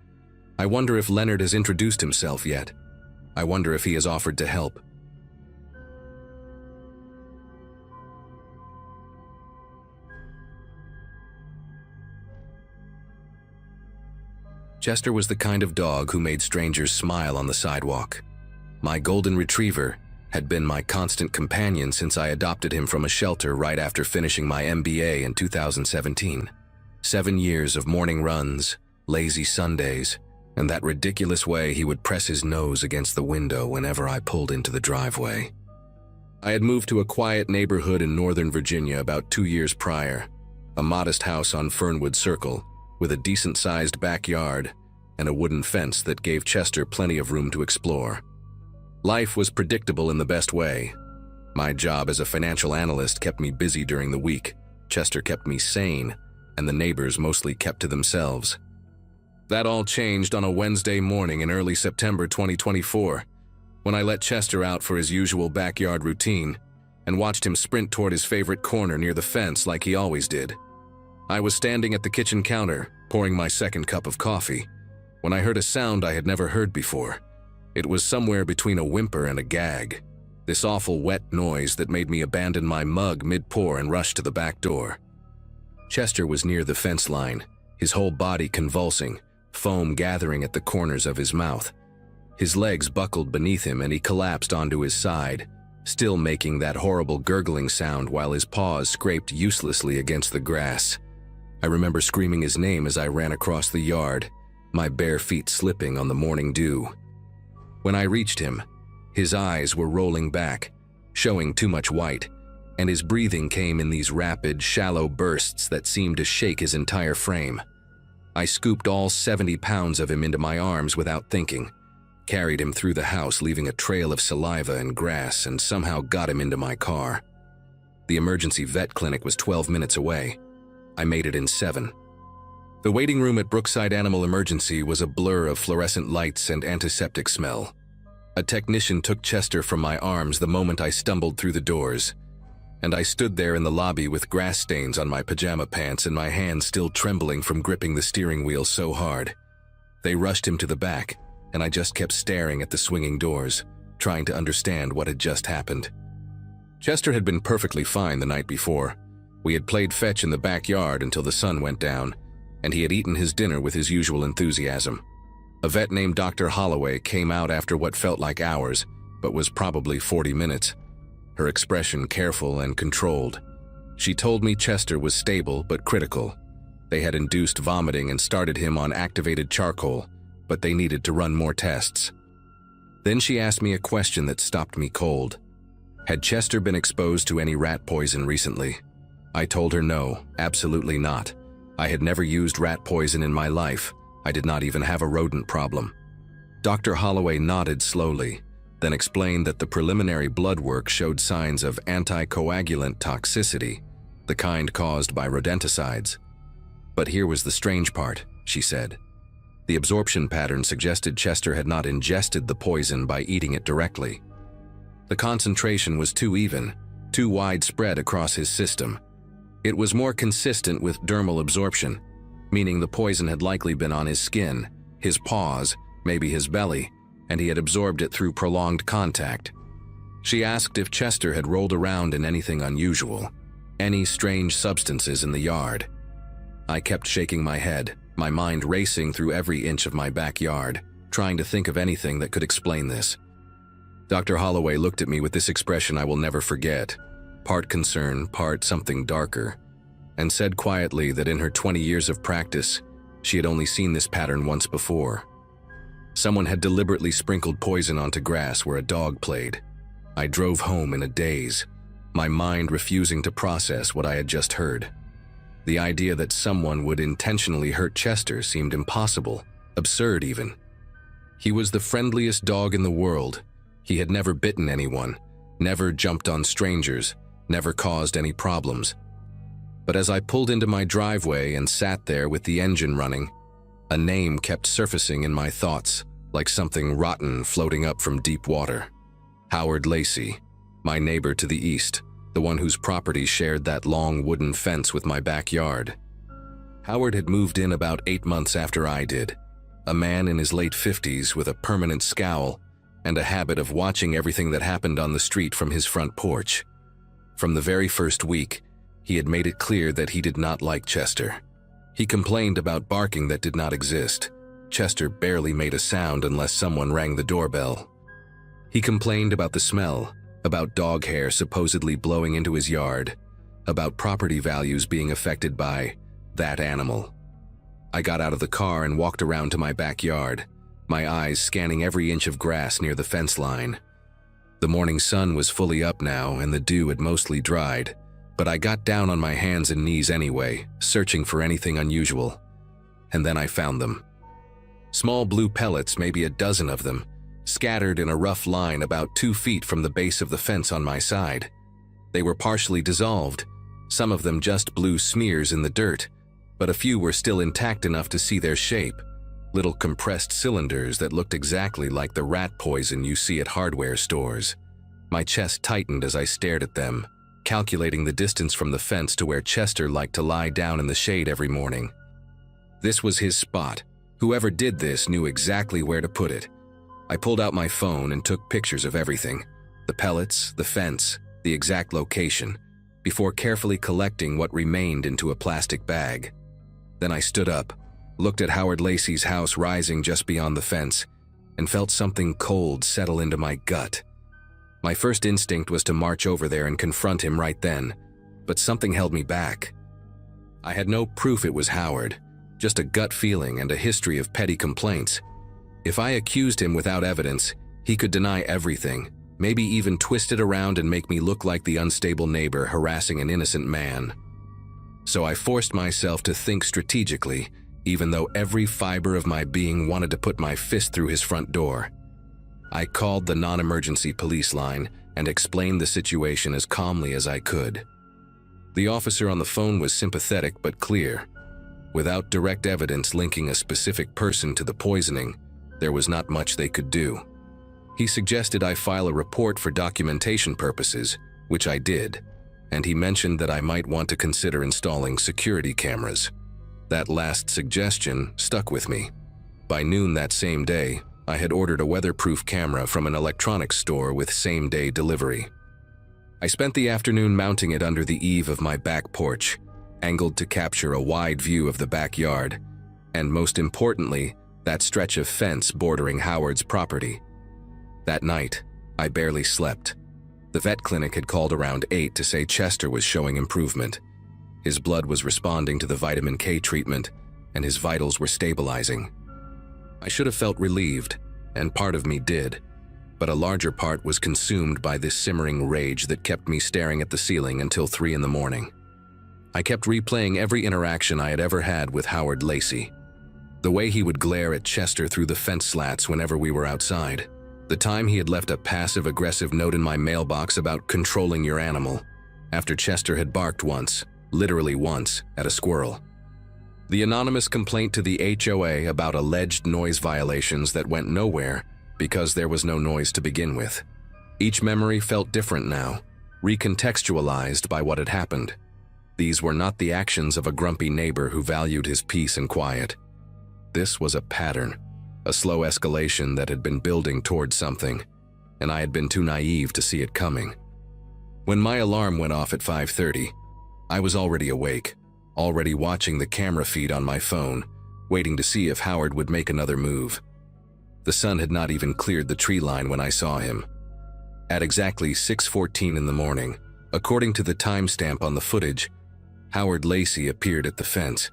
I wonder if Leonard has introduced himself yet. I wonder if he has offered to help. Chester was the kind of dog who made strangers smile on the sidewalk. My golden retriever had been my constant companion since I adopted him from a shelter right after finishing my MBA in 2017. 7 years of morning runs, lazy Sundays, and that ridiculous way he would press his nose against the window whenever I pulled into the driveway. I had moved to a quiet neighborhood in Northern Virginia about 2 years prior, a modest house on Fernwood Circle, with a decent-sized backyard and a wooden fence that gave Chester plenty of room to explore. Life was predictable in the best way. My job as a financial analyst kept me busy during the week, Chester kept me sane, and the neighbors mostly kept to themselves. That all changed on a Wednesday morning in early September 2024, when I let Chester out for his usual backyard routine and watched him sprint toward his favorite corner near the fence like he always did. I was standing at the kitchen counter, pouring my second cup of coffee, when I heard a sound I had never heard before. It was somewhere between a whimper and a gag, this awful wet noise that made me abandon my mug mid-pour and rush to the back door. Chester was near the fence line, his whole body convulsing, foam gathering at the corners of his mouth. His legs buckled beneath him and he collapsed onto his side, still making that horrible gurgling sound while his paws scraped uselessly against the grass. I remember screaming his name as I ran across the yard, my bare feet slipping on the morning dew. When I reached him, his eyes were rolling back, showing too much white, and his breathing came in these rapid, shallow bursts that seemed to shake his entire frame. I scooped all 70 pounds of him into my arms without thinking, carried him through the house leaving a trail of saliva and grass, and somehow got him into my car. The emergency vet clinic was 12 minutes away. I made it in 7. The waiting room at Brookside Animal Emergency was a blur of fluorescent lights and antiseptic smell. A technician took Chester from my arms the moment I stumbled through the doors, and I stood there in the lobby with grass stains on my pajama pants and my hands still trembling from gripping the steering wheel so hard. They rushed him to the back, and I just kept staring at the swinging doors, trying to understand what had just happened. Chester had been perfectly fine the night before. We had played fetch in the backyard until the sun went down, and he had eaten his dinner with his usual enthusiasm. A vet named Dr. Holloway came out after what felt like hours, but was probably 40 minutes. Her expression careful and controlled. She told me Chester was stable but critical. They had induced vomiting and started him on activated charcoal, but they needed to run more tests. Then she asked me a question that stopped me cold. Had Chester been exposed to any rat poison recently? I told her no, absolutely not. I had never used rat poison in my life. I did not even have a rodent problem. Dr. Holloway nodded slowly, then explained that the preliminary blood work showed signs of anticoagulant toxicity, the kind caused by rodenticides. But here was the strange part, she said. The absorption pattern suggested Chester had not ingested the poison by eating it directly. The concentration was too even, too widespread across his system. It was more consistent with dermal absorption, meaning the poison had likely been on his skin, his paws, maybe his belly, and he had absorbed it through prolonged contact. She asked if Chester had rolled around in anything unusual, any strange substances in the yard. I kept shaking my head, my mind racing through every inch of my backyard, trying to think of anything that could explain this. Dr. Holloway looked at me with this expression I will never forget, part concern, part something darker, and said quietly that in her 20 years of practice, she had only seen this pattern once before. Someone had deliberately sprinkled poison onto grass where a dog played. I drove home in a daze, my mind refusing to process what I had just heard. The idea that someone would intentionally hurt Chester seemed impossible, absurd even. He was the friendliest dog in the world. He had never bitten anyone, never jumped on strangers, never caused any problems. But as I pulled into my driveway and sat there with the engine running, a name kept surfacing in my thoughts, like something rotten floating up from deep water. Howard Lacey, my neighbor to the east, the one whose property shared that long wooden fence with my backyard. Howard had moved in about 8 months after I did, a man in his late 50s with a permanent scowl and a habit of watching everything that happened on the street from his front porch. From the very first week, he had made it clear that he did not like Chester. He complained about barking that did not exist, Chester barely made a sound unless someone rang the doorbell. He complained about the smell, about dog hair supposedly blowing into his yard, about property values being affected by that animal. I got out of the car and walked around to my backyard, my eyes scanning every inch of grass near the fence line. The morning sun was fully up now and the dew had mostly dried, but I got down on my hands and knees anyway, searching for anything unusual. And then I found them. Small blue pellets, maybe a dozen of them, scattered in a rough line about 2 feet from the base of the fence on my side. They were partially dissolved, some of them just blue smears in the dirt, but a few were still intact enough to see their shape, little compressed cylinders that looked exactly like the rat poison you see at hardware stores. My chest tightened as I stared at them, calculating the distance from the fence to where Chester liked to lie down in the shade every morning. This was his spot. Whoever did this knew exactly where to put it. I pulled out my phone and took pictures of everything, the pellets, the fence, the exact location, before carefully collecting what remained into a plastic bag. Then I stood up, looked at Howard Lacey's house rising just beyond the fence, and felt something cold settle into my gut. My first instinct was to march over there and confront him right then, but something held me back. I had no proof it was Howard, just a gut feeling and a history of petty complaints. If I accused him without evidence, he could deny everything, maybe even twist it around and make me look like the unstable neighbor harassing an innocent man. So I forced myself to think strategically, even though every fiber of my being wanted to put my fist through his front door. I called the non-emergency police line and explained the situation as calmly as I could. The officer on the phone was sympathetic but clear. Without direct evidence linking a specific person to the poisoning, there was not much they could do. He suggested I file a report for documentation purposes, which I did, and he mentioned that I might want to consider installing security cameras. That last suggestion stuck with me. By noon that same day, I had ordered a weatherproof camera from an electronics store with same-day delivery. I spent the afternoon mounting it under the eave of my back porch, angled to capture a wide view of the backyard, and most importantly, that stretch of fence bordering Howard's property. That night, I barely slept. The vet clinic had called around 8 to say Chester was showing improvement. His blood was responding to the vitamin K treatment, and his vitals were stabilizing. I should have felt relieved, and part of me did, but a larger part was consumed by this simmering rage that kept me staring at the ceiling until 3 in the morning. I kept replaying every interaction I had ever had with Howard Lacey. The way he would glare at Chester through the fence slats whenever we were outside. The time he had left a passive-aggressive note in my mailbox about controlling your animal, after Chester had barked once, literally once, at a squirrel. The anonymous complaint to the HOA about alleged noise violations that went nowhere because there was no noise to begin with. Each memory felt different now, recontextualized by what had happened. These were not the actions of a grumpy neighbor who valued his peace and quiet. This was a pattern, a slow escalation that had been building towards something, and I had been too naive to see it coming. When my alarm went off at 5:30, I was already awake, already watching the camera feed on my phone, waiting to see if Howard would make another move. The sun had not even cleared the tree line when I saw him. At exactly 6:14 in the morning, according to the timestamp on the footage, Howard Lacey appeared at the fence.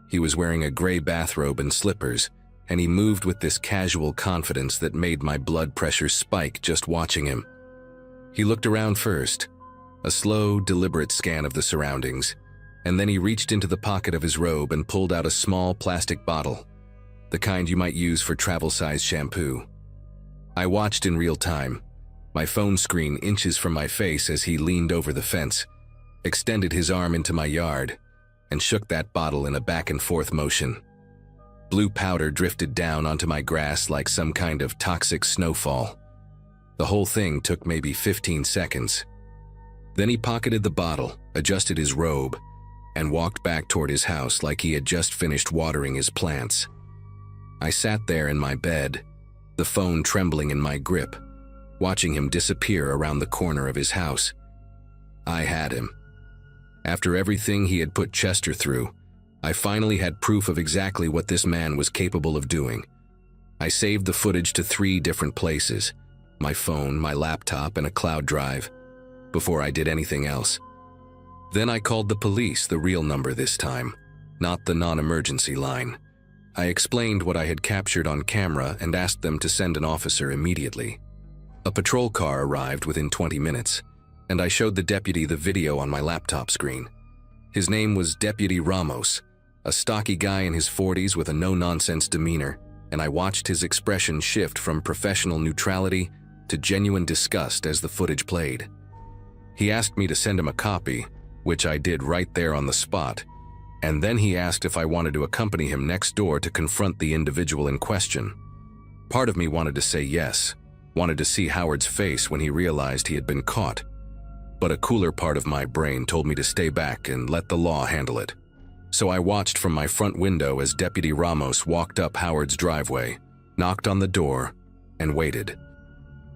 He was wearing a gray bathrobe and slippers, and he moved with this casual confidence that made my blood pressure spike just watching him. He looked around first, a slow, deliberate scan of the surroundings, and then he reached into the pocket of his robe and pulled out a small plastic bottle, the kind you might use for travel-size shampoo. I watched in real time, my phone screen inches from my face as he leaned over the fence, extended his arm into my yard, and shook that bottle in a back-and-forth motion. Blue powder drifted down onto my grass like some kind of toxic snowfall. The whole thing took maybe 15 seconds. Then he pocketed the bottle, adjusted his robe, and walked back toward his house like he had just finished watering his plants. I sat there in my bed, the phone trembling in my grip, watching him disappear around the corner of his house. I had him. After everything he had put Chester through, I finally had proof of exactly what this man was capable of doing. I saved the footage to 3 different places: my phone, my laptop, and a cloud drive, before I did anything else. Then I called the police, the real number this time, not the non-emergency line. I explained what I had captured on camera and asked them to send an officer immediately. A patrol car arrived within 20 minutes, and I showed the deputy the video on my laptop screen. His name was Deputy Ramos, a stocky guy in his 40s with a no-nonsense demeanor, and I watched his expression shift from professional neutrality to genuine disgust as the footage played. He asked me to send him a copy, which I did right there on the spot, and then he asked if I wanted to accompany him next door to confront the individual in question. Part of me wanted to say yes, wanted to see Howard's face when he realized he had been caught, but a cooler part of my brain told me to stay back and let the law handle it. So I watched from my front window as Deputy Ramos walked up Howard's driveway, knocked on the door, and waited.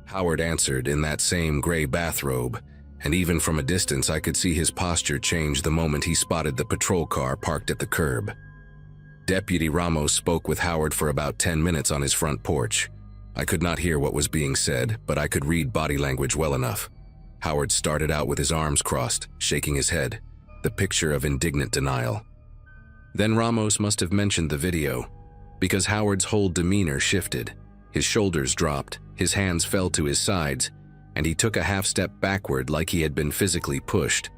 Howard answered in that same gray bathrobe, and even from a distance I could see his posture change the moment he spotted the patrol car parked at the curb. Deputy Ramos spoke with Howard for about 10 minutes on his front porch. I could not hear what was being said, but I could read body language well enough. Howard started out with his arms crossed, shaking his head, the picture of indignant denial. Then Ramos must have mentioned the video, because Howard's whole demeanor shifted. His shoulders dropped, his hands fell to his sides, and he took a half-step backward like he had been physically pushed.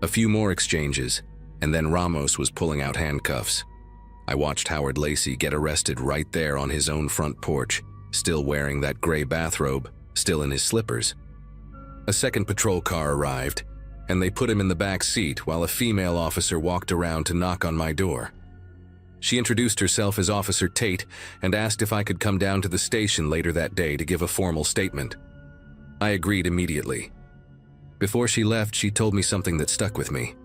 A few more exchanges, and then Ramos was pulling out handcuffs. I watched Howard Lacey get arrested right there on his own front porch, still wearing that gray bathrobe, still in his slippers. A second patrol car arrived, and they put him in the back seat while a female officer walked around to knock on my door. She introduced herself as Officer Tate and asked if I could come down to the station later that day to give a formal statement. I agreed immediately. Before she left, she told me something that stuck with me.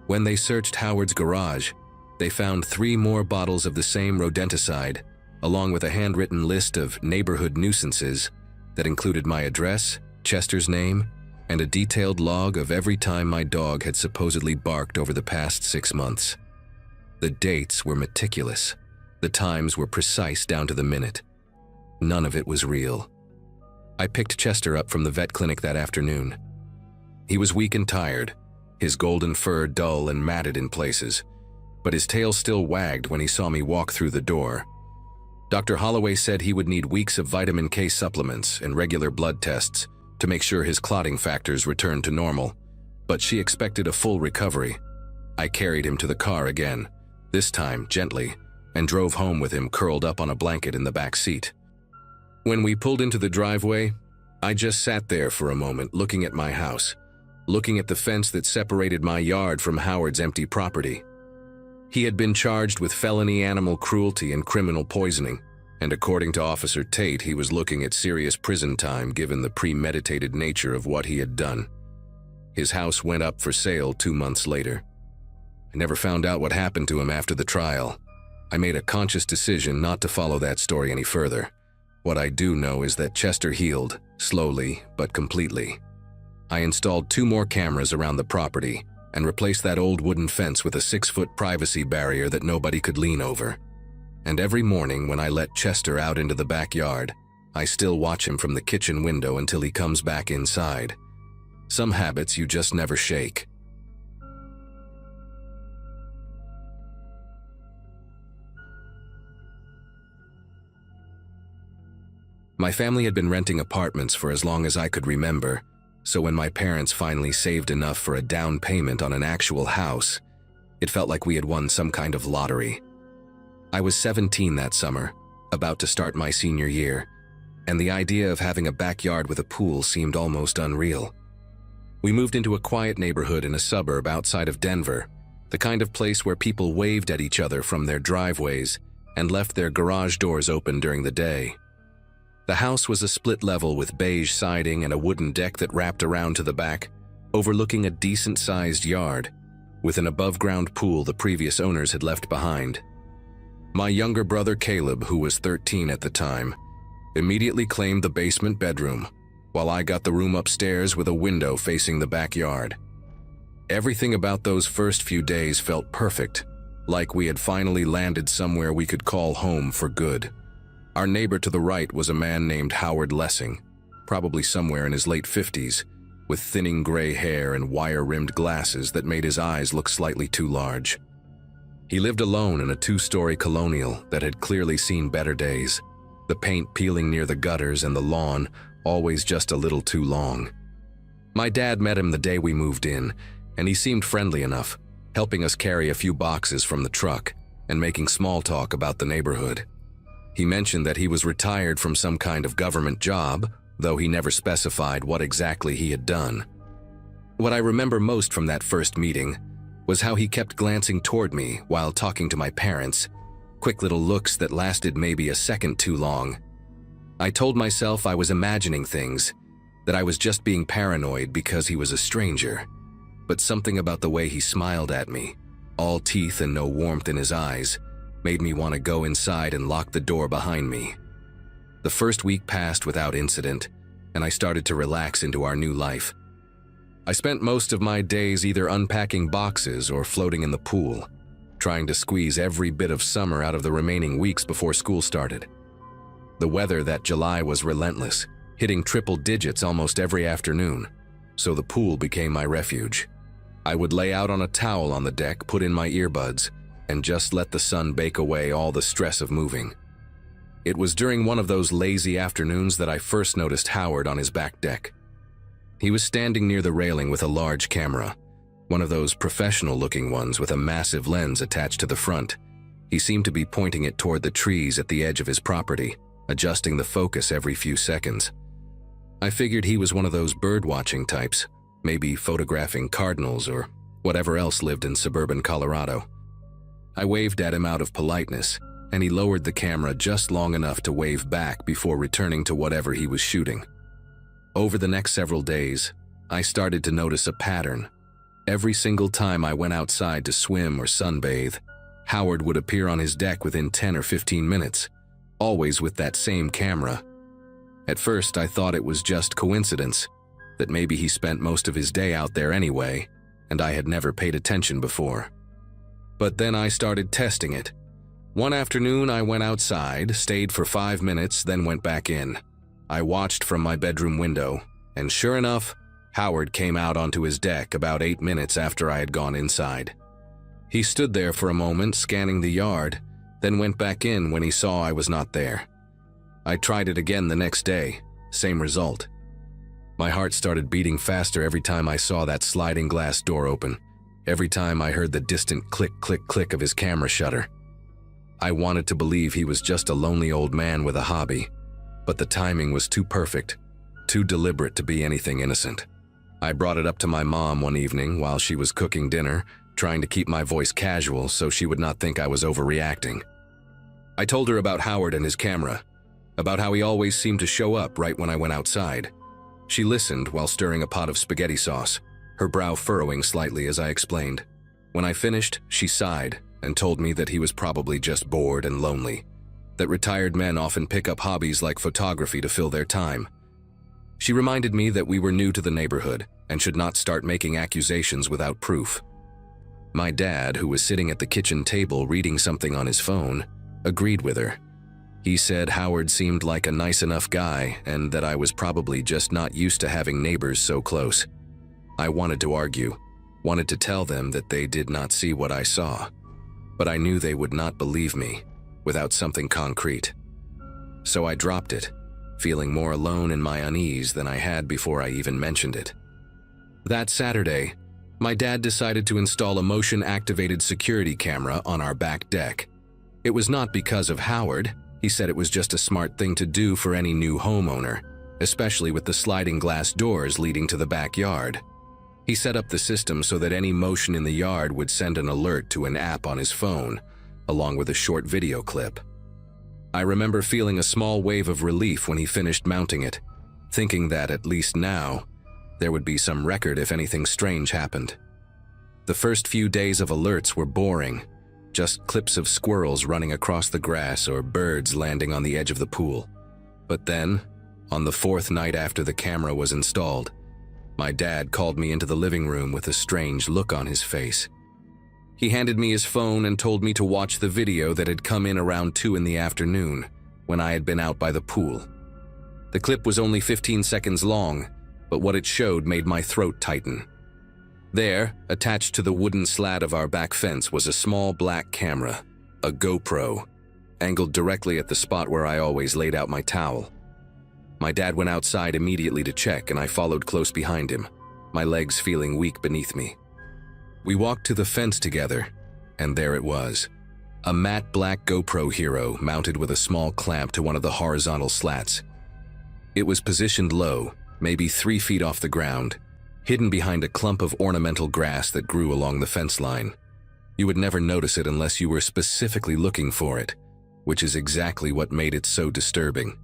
When they searched Howard's garage, they found 3 more bottles of the same rodenticide, along with a handwritten list of neighborhood nuisances that included my address, Chester's name, and a detailed log of every time my dog had supposedly barked over the past 6 months. The dates were meticulous. The times were precise down to the minute. None of it was real. I picked Chester up from the vet clinic that afternoon. He was weak and tired, his golden fur dull and matted in places, but his tail still wagged when he saw me walk through the door. Dr. Holloway said he would need weeks of vitamin K supplements and regular blood tests to make sure his clotting factors returned to normal, but she expected a full recovery. I carried him to the car again, this time gently, and drove home with him curled up on a blanket in the back seat. When we pulled into the driveway, I just sat there for a moment looking at my house, looking at the fence that separated my yard from Howard's empty property. He had been charged with felony animal cruelty and criminal poisoning, and according to Officer Tate, he was looking at serious prison time given the premeditated nature of what he had done. His house went up for sale 2 months later. I never found out what happened to him after the trial. I made a conscious decision not to follow that story any further. What I do know is that Chester healed, slowly but completely. I installed 2 more cameras around the property and replaced that old wooden fence with a 6-foot privacy barrier that nobody could lean over. And every morning when I let Chester out into the backyard, I still watch him from the kitchen window until he comes back inside. Some habits you just never shake. My family had been renting apartments for as long as I could remember, so when my parents finally saved enough for a down payment on an actual house, it felt like we had won some kind of lottery. I was 17 that summer, about to start my senior year, and the idea of having a backyard with a pool seemed almost unreal. We moved into a quiet neighborhood in a suburb outside of Denver, the kind of place where people waved at each other from their driveways and left their garage doors open during the day. The house was a split level with beige siding and a wooden deck that wrapped around to the back, overlooking a decent-sized yard, with an above-ground pool the previous owners had left behind. My younger brother Caleb, who was 13 at the time, immediately claimed the basement bedroom, while I got the room upstairs with a window facing the backyard. Everything about those first few days felt perfect, like we had finally landed somewhere we could call home for good. Our neighbor to the right was a man named Howard Lessing, probably somewhere in his late 50s, with thinning gray hair and wire-rimmed glasses that made his eyes look slightly too large. He lived alone in a 2-story colonial that had clearly seen better days, the paint peeling near the gutters and the lawn always just a little too long. My dad met him the day we moved in, and he seemed friendly enough, helping us carry a few boxes from the truck and making small talk about the neighborhood. He mentioned that he was retired from some kind of government job, though he never specified what exactly he had done. What I remember most from that first meeting was how he kept glancing toward me while talking to my parents, quick little looks that lasted maybe a second too long. I told myself I was imagining things, that I was just being paranoid because he was a stranger, but something about the way he smiled at me, all teeth and no warmth in his eyes, made me want to go inside and lock the door behind me. The first week passed without incident, and I started to relax into our new life. I spent most of my days either unpacking boxes or floating in the pool, trying to squeeze every bit of summer out of the remaining weeks before school started. The weather that July was relentless, hitting triple digits almost every afternoon, so the pool became my refuge. I would lay out on a towel on the deck, put in my earbuds, and just let the sun bake away all the stress of moving. It was during one of those lazy afternoons that I first noticed Howard on his back deck. He was standing near the railing with a large camera, one of those professional-looking ones with a massive lens attached to the front. He seemed to be pointing it toward the trees at the edge of his property, adjusting the focus every few seconds. I figured he was one of those bird-watching types, maybe photographing cardinals or whatever else lived in suburban Colorado. I waved at him out of politeness, and he lowered the camera just long enough to wave back before returning to whatever he was shooting. Over the next several days, I started to notice a pattern. Every single time I went outside to swim or sunbathe, Howard would appear on his deck within 10 or 15 minutes, always with that same camera. At first, I thought it was just coincidence, that maybe he spent most of his day out there anyway, and I had never paid attention before. But then I started testing it. One afternoon, I went outside, stayed for 5 minutes, then went back in. I watched from my bedroom window, and sure enough, Howard came out onto his deck about 8 minutes after I had gone inside. He stood there for a moment, scanning the yard, then went back in when he saw I was not there. I tried it again the next day, same result. My heart started beating faster every time I saw that sliding glass door open, every time I heard the distant click, click, click of his camera shutter. I wanted to believe he was just a lonely old man with a hobby, but the timing was too perfect, too deliberate to be anything innocent. I brought it up to my mom one evening while she was cooking dinner, trying to keep my voice casual so she would not think I was overreacting. I told her about Howard and his camera, about how he always seemed to show up right when I went outside. She listened while stirring a pot of spaghetti sauce, her brow furrowing slightly as I explained. When I finished, she sighed and told me that he was probably just bored and lonely, that retired men often pick up hobbies like photography to fill their time. She reminded me that we were new to the neighborhood and should not start making accusations without proof. My dad, who was sitting at the kitchen table reading something on his phone, agreed with her. He said Howard seemed like a nice enough guy and that I was probably just not used to having neighbors so close. I wanted to argue, wanted to tell them that they did not see what I saw, but I knew they would not believe me without something concrete. So I dropped it, feeling more alone in my unease than I had before I even mentioned it. That Saturday, my dad decided to install a motion-activated security camera on our back deck. It was not because of Howard. He said it was just a smart thing to do for any new homeowner, especially with the sliding glass doors leading to the backyard. He set up the system so that any motion in the yard would send an alert to an app on his phone, along with a short video clip. I remember feeling a small wave of relief when he finished mounting it, thinking that, at least now, there would be some record if anything strange happened. The first few days of alerts were boring, just clips of squirrels running across the grass or birds landing on the edge of the pool. But then, on the 4th night after the camera was installed, my dad called me into the living room with a strange look on his face. He handed me his phone and told me to watch the video that had come in around 2 in the afternoon, when I had been out by the pool. The clip was only 15 seconds long, but what it showed made my throat tighten. There, attached to the wooden slat of our back fence, was a small black camera, a GoPro, angled directly at the spot where I always laid out my towel. My dad went outside immediately to check, and I followed close behind him, my legs feeling weak beneath me. We walked to the fence together, and there it was, a matte black GoPro Hero mounted with a small clamp to one of the horizontal slats. It was positioned low, maybe 3 feet off the ground, hidden behind a clump of ornamental grass that grew along the fence line. You would never notice it unless you were specifically looking for it, which is exactly what made it so disturbing.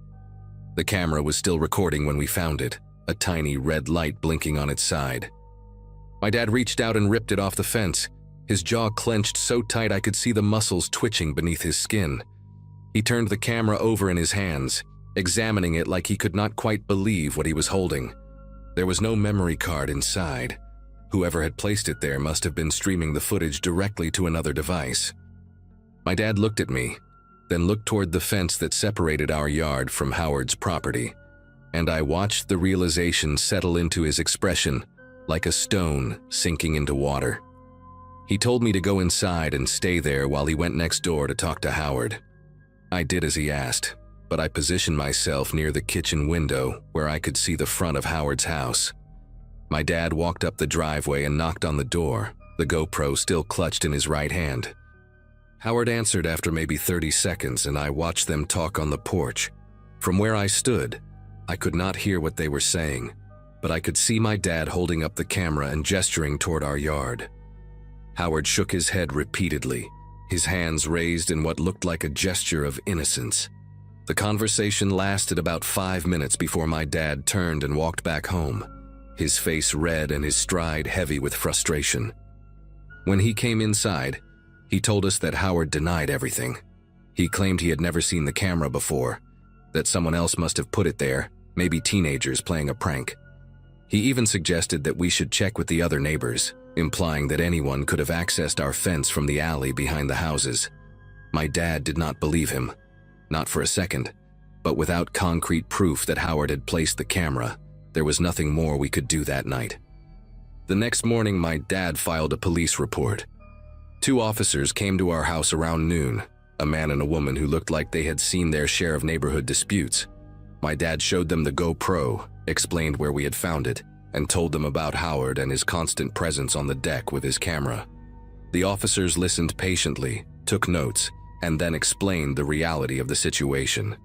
The camera was still recording when we found it, a tiny red light blinking on its side. My dad reached out and ripped it off the fence, his jaw clenched so tight I could see the muscles twitching beneath his skin. He turned the camera over in his hands, examining it like he could not quite believe what he was holding. There was no memory card inside. Whoever had placed it there must have been streaming the footage directly to another device. My dad looked at me, then looked toward the fence that separated our yard from Howard's property, and I watched the realization settle into his expression like a stone sinking into water. He told me to go inside and stay there while he went next door to talk to Howard. I did as he asked, but I positioned myself near the kitchen window where I could see the front of Howard's house. My dad walked up the driveway and knocked on the door, the GoPro still clutched in his right hand. Howard answered after maybe 30 seconds, and I watched them talk on the porch. From where I stood, I could not hear what they were saying, but I could see my dad holding up the camera and gesturing toward our yard. Howard shook his head repeatedly, his hands raised in what looked like a gesture of innocence. The conversation lasted about 5 minutes before my dad turned and walked back home, his face red and his stride heavy with frustration. When he came inside, he told us that Howard denied everything. He claimed he had never seen the camera before, that someone else must have put it there, maybe teenagers playing a prank. He even suggested that we should check with the other neighbors, implying that anyone could have accessed our fence from the alley behind the houses. My dad did not believe him, not for a second, but without concrete proof that Howard had placed the camera, there was nothing more we could do that night. The next morning, my dad filed a police report. 2 officers came to our house around noon, a man and a woman who looked like they had seen their share of neighborhood disputes. My dad showed them the GoPro, explained where we had found it, and told them about Howard and his constant presence on the deck with his camera. The officers listened patiently, took notes, and then explained the reality of the situation.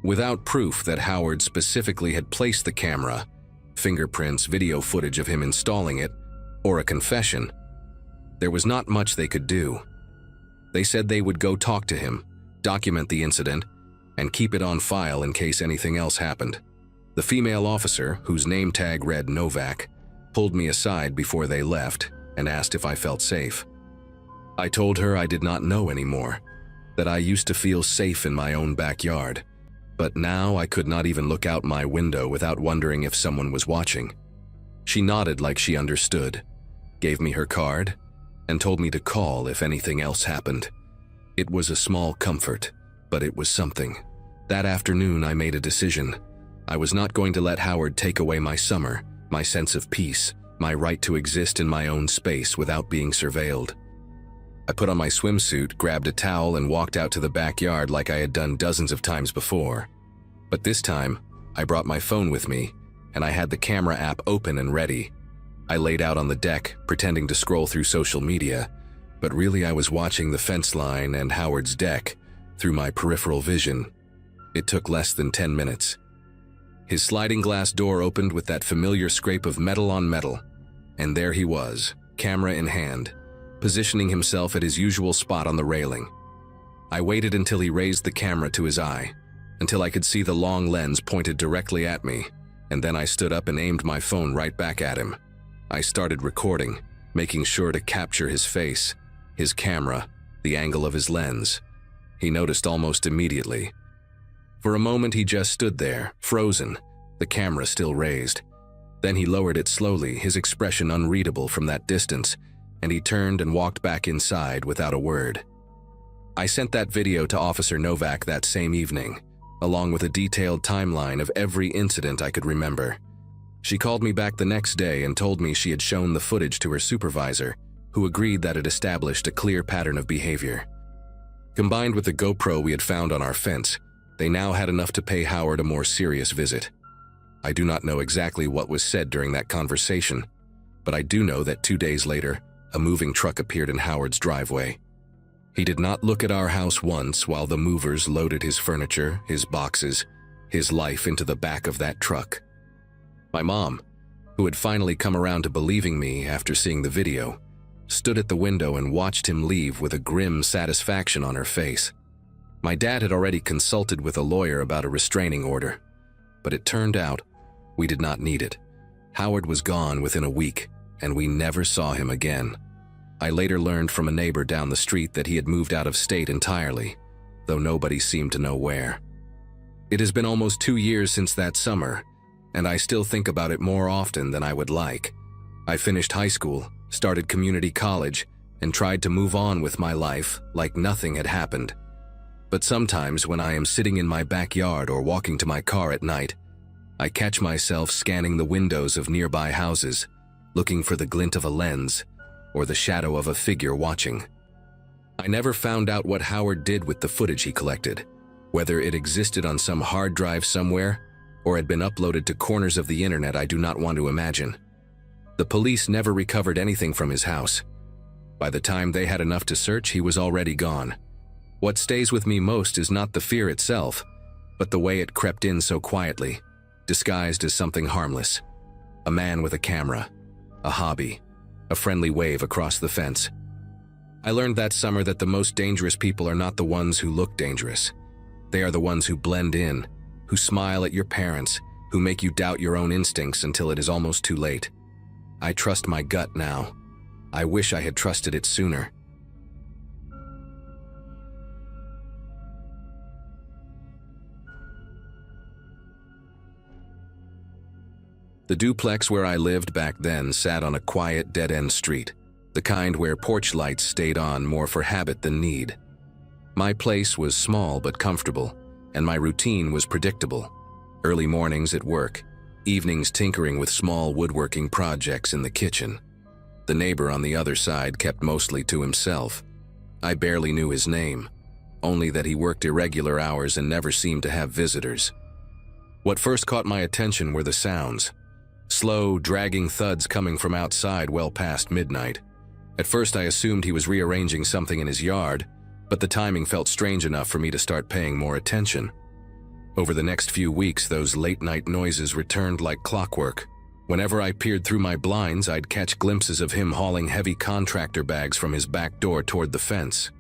Without proof that Howard specifically had placed the camera, fingerprints, video footage of him installing it, or a confession, there was not much they could do. They said they would go talk to him, document the incident, and keep it on file in case anything else happened. The female officer, whose name tag read Novak, pulled me aside before they left and asked if I felt safe. I told her I did not know anymore, that I used to feel safe in my own backyard, but now I could not even look out my window without wondering if someone was watching. She nodded like she understood, gave me her card, and told me to call if anything else happened. It was a small comfort, but it was something. That afternoon I made a decision. I was not going to let Howard take away my summer, my sense of peace, my right to exist in my own space without being surveilled. I put on my swimsuit, grabbed a towel, and walked out to the backyard like I had done dozens of times before. But this time, I brought my phone with me, and I had the camera app open and ready. I laid out on the deck, pretending to scroll through social media, but really I was watching the fence line and Howard's deck through my peripheral vision. It took less than 10 minutes. His sliding glass door opened with that familiar scrape of metal on metal, and there he was, camera in hand, positioning himself at his usual spot on the railing. I waited until he raised the camera to his eye, until I could see the long lens pointed directly at me, and then I stood up and aimed my phone right back at him. I started recording, making sure to capture his face, his camera, the angle of his lens. He noticed almost immediately. For a moment he just stood there, frozen, the camera still raised. Then he lowered it slowly, his expression unreadable from that distance, and he turned and walked back inside without a word. I sent that video to Officer Novak that same evening, along with a detailed timeline of every incident I could remember. She called me back the next day and told me she had shown the footage to her supervisor, who agreed that it established a clear pattern of behavior. Combined with the GoPro we had found on our fence, they now had enough to pay Howard a more serious visit. I do not know exactly what was said during that conversation, but I do know that 2 days later, a moving truck appeared in Howard's driveway. He did not look at our house once while the movers loaded his furniture, his boxes, his life into the back of that truck. My mom, who had finally come around to believing me after seeing the video, stood at the window and watched him leave with a grim satisfaction on her face. My dad had already consulted with a lawyer about a restraining order, but it turned out we did not need it. Howard was gone within a week, and we never saw him again. I later learned from a neighbor down the street that he had moved out of state entirely, though nobody seemed to know where. It has been almost 2 years since that summer, and I still think about it more often than I would like. I finished high school, started community college, and tried to move on with my life like nothing had happened. But sometimes when I am sitting in my backyard or walking to my car at night, I catch myself scanning the windows of nearby houses, looking for the glint of a lens or the shadow of a figure watching. I never found out what Howard did with the footage he collected, whether it existed on some hard drive somewhere or had been uploaded to corners of the internet I do not want to imagine. The police never recovered anything from his house. By the time they had enough to search, he was already gone. What stays with me most is not the fear itself, but the way it crept in so quietly, disguised as something harmless. A man with a camera, a hobby, a friendly wave across the fence. I learned that summer that the most dangerous people are not the ones who look dangerous. They are the ones who blend in, who smile at your parents, who make you doubt your own instincts until it is almost too late. I trust my gut now. I wish I had trusted it sooner. The duplex where I lived back then sat on a quiet dead-end street, the kind where porch lights stayed on more for habit than need. My place was small but comfortable, and my routine was predictable. Early mornings at work, evenings tinkering with small woodworking projects in the kitchen. The neighbor on the other side kept mostly to himself. I barely knew his name, only that he worked irregular hours and never seemed to have visitors. What first caught my attention were the sounds. Slow, dragging thuds coming from outside well past midnight. At first I assumed he was rearranging something in his yard, but the timing felt strange enough for me to start paying more attention. Over the next few weeks, those late-night noises returned like clockwork. Whenever I peered through my blinds, I'd catch glimpses of him hauling heavy contractor bags from his back door toward the fence.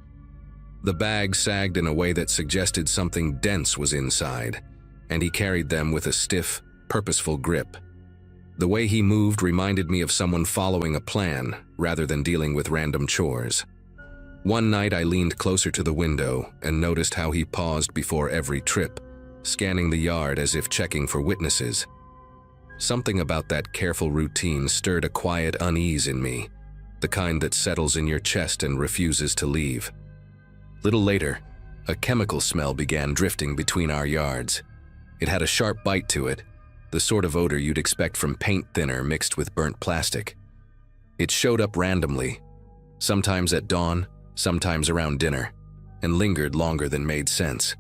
The bags sagged in a way that suggested something dense was inside, and he carried them with a stiff, purposeful grip. The way he moved reminded me of someone following a plan rather than dealing with random chores. One night I leaned closer to the window and noticed how he paused before every trip, scanning the yard as if checking for witnesses. Something about that careful routine stirred a quiet unease in me, the kind that settles in your chest and refuses to leave. Little later, a chemical smell began drifting between our yards. It had a sharp bite to it, the sort of odor you'd expect from paint thinner mixed with burnt plastic. It showed up randomly, sometimes at dawn, sometimes around dinner, and lingered longer than made sense.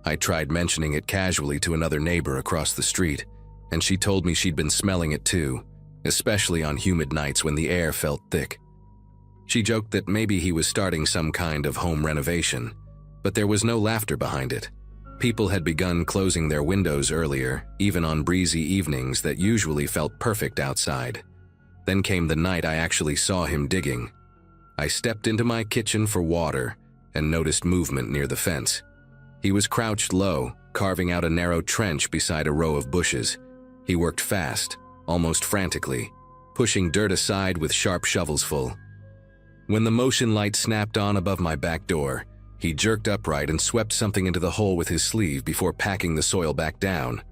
I tried mentioning it casually to another neighbor across the street, and she told me she'd been smelling it too, especially on humid nights when the air felt thick. She joked that maybe he was starting some kind of home renovation, but there was no laughter behind it. People had begun closing their windows earlier, even on breezy evenings that usually felt perfect outside. Then came the night I actually saw him digging. I stepped into my kitchen for water and noticed movement near the fence. He was crouched low, carving out a narrow trench beside a row of bushes. He worked fast, almost frantically, pushing dirt aside with sharp shovels full. When the motion light snapped on above my back door, he jerked upright and swept something into the hole with his sleeve before packing the soil back down.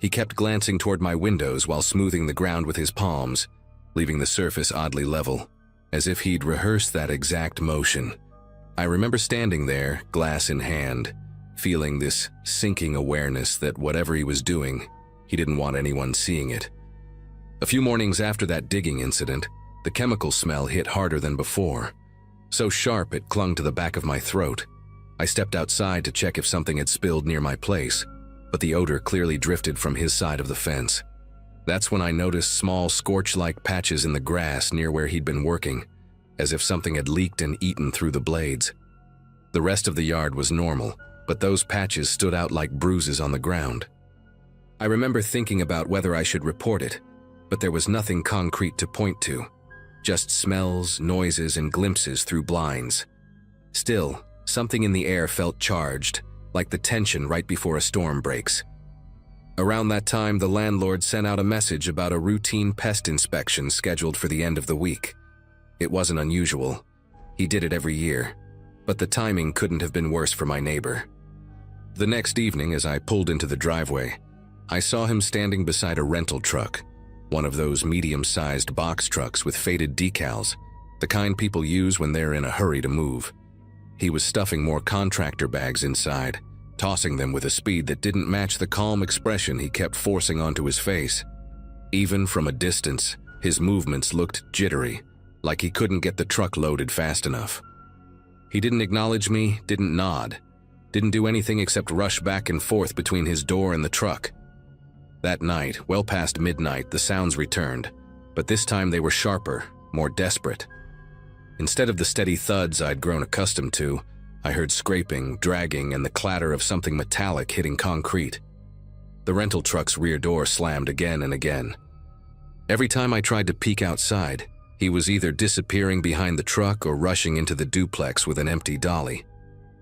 He kept glancing toward my windows while smoothing the ground with his palms, leaving the surface oddly level. as if he'd rehearsed that exact motion. I remember standing there, glass in hand, feeling this sinking awareness that whatever he was doing, he didn't want anyone seeing it. A few mornings after that digging incident, the chemical smell hit harder than before. So sharp it clung to the back of my throat. I stepped outside to check if something had spilled near my place, but the odor clearly drifted from his side of the fence. That's when I noticed small scorch-like patches in the grass near where he'd been working, as if something had leaked and eaten through the blades. The rest of the yard was normal, but those patches stood out like bruises on the ground. I remember thinking about whether I should report it, but there was nothing concrete to point to, just smells, noises, and glimpses through blinds. Still, something in the air felt charged, like the tension right before a storm breaks. Around that time, the landlord sent out a message about a routine pest inspection scheduled for the end of the week. It wasn't unusual. He did it every year, but the timing couldn't have been worse for my neighbor. The next evening, as I pulled into the driveway, I saw him standing beside a rental truck, one of those medium-sized box trucks with faded decals, the kind people use when they're in a hurry to move. He was stuffing more contractor bags inside, tossing them with a speed that didn't match the calm expression he kept forcing onto his face. Even from a distance, his movements looked jittery, like he couldn't get the truck loaded fast enough. He didn't acknowledge me, didn't nod, didn't do anything except rush back and forth between his door and the truck. That night, well past midnight, the sounds returned, but this time they were sharper, more desperate. Instead of the steady thuds I'd grown accustomed to, I heard scraping, dragging, and the clatter of something metallic hitting concrete. The rental truck's rear door slammed again and again. Every time I tried to peek outside, he was either disappearing behind the truck or rushing into the duplex with an empty dolly.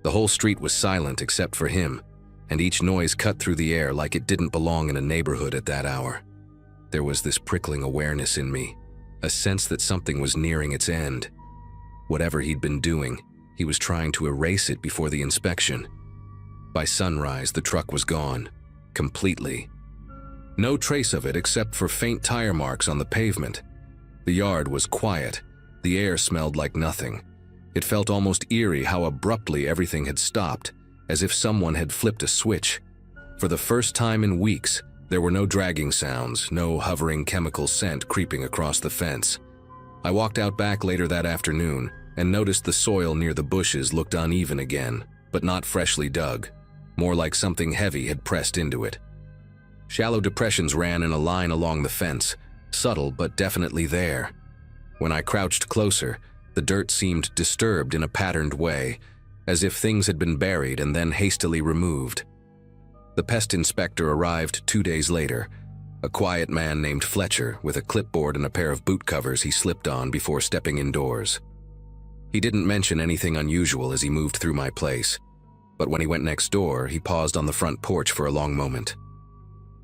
The whole street was silent except for him, and each noise cut through the air like it didn't belong in a neighborhood at that hour. There was this prickling awareness in me, a sense that something was nearing its end. Whatever he'd been doing, he was trying to erase it before the inspection. By sunrise, the truck was gone, completely. No trace of it except for faint tire marks on the pavement. The yard was quiet. The air smelled like nothing. It felt almost eerie how abruptly everything had stopped, as if someone had flipped a switch. For the first time in weeks, there were no dragging sounds, no hovering chemical scent creeping across the fence. I walked out back later that afternoon and noticed the soil near the bushes looked uneven again, but not freshly dug, more like something heavy had pressed into it. Shallow depressions ran in a line along the fence, subtle but definitely there. When I crouched closer, the dirt seemed disturbed in a patterned way, as if things had been buried and then hastily removed. The pest inspector arrived 2 days later, a quiet man named Fletcher with a clipboard and a pair of boot covers he slipped on before stepping indoors. He didn't mention anything unusual as he moved through my place, but when he went next door, he paused on the front porch for a long moment.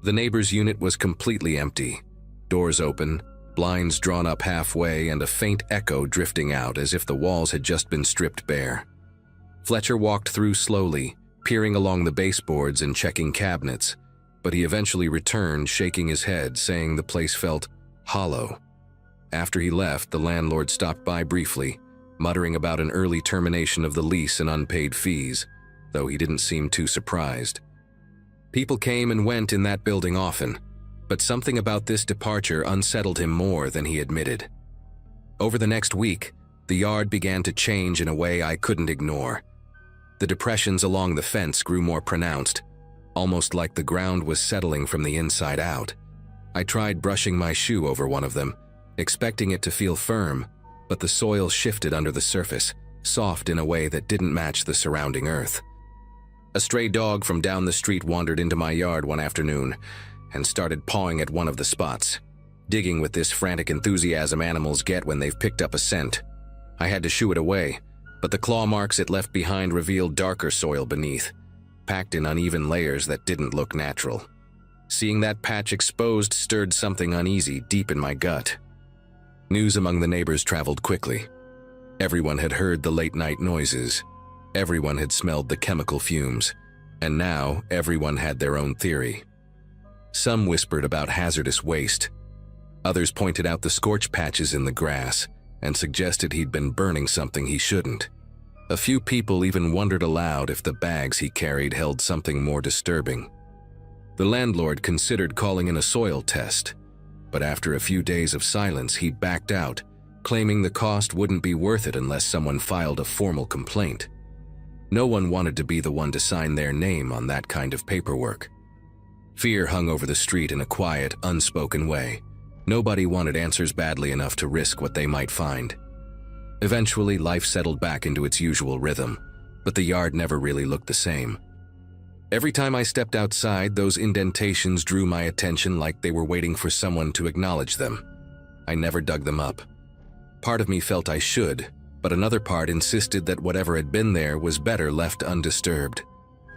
The neighbor's unit was completely empty, doors open, blinds drawn up halfway, and a faint echo drifting out as if the walls had just been stripped bare. Fletcher walked through slowly, peering along the baseboards and checking cabinets, but he eventually returned, shaking his head, saying the place felt hollow. After he left, the landlord stopped by briefly, muttering about an early termination of the lease and unpaid fees, though he didn't seem too surprised. People came and went in that building often, but something about this departure unsettled him more than he admitted. Over the next week, the yard began to change in a way I couldn't ignore. The depressions along the fence grew more pronounced, almost like the ground was settling from the inside out. I tried brushing my shoe over one of them, expecting it to feel firm, but the soil shifted under the surface, soft in a way that didn't match the surrounding earth. A stray dog from down the street wandered into my yard one afternoon and started pawing at one of the spots, digging with this frantic enthusiasm animals get when they've picked up a scent. I had to shoo it away, but the claw marks it left behind revealed darker soil beneath, packed in uneven layers that didn't look natural. Seeing that patch exposed stirred something uneasy deep in my gut. News among the neighbors traveled quickly. Everyone had heard the late-night noises. Everyone had smelled the chemical fumes. And now, everyone had their own theory. Some whispered about hazardous waste. Others pointed out the scorch patches in the grass, and suggested he'd been burning something he shouldn't. A few people even wondered aloud if the bags he carried held something more disturbing. The landlord considered calling in a soil test, but after a few days of silence, he backed out, claiming the cost wouldn't be worth it unless someone filed a formal complaint. No one wanted to be the one to sign their name on that kind of paperwork. Fear hung over the street in a quiet, unspoken way. Nobody wanted answers badly enough to risk what they might find. Eventually, life settled back into its usual rhythm, but the yard never really looked the same. Every time I stepped outside, those indentations drew my attention like they were waiting for someone to acknowledge them. I never dug them up. Part of me felt I should, but another part insisted that whatever had been there was better left undisturbed.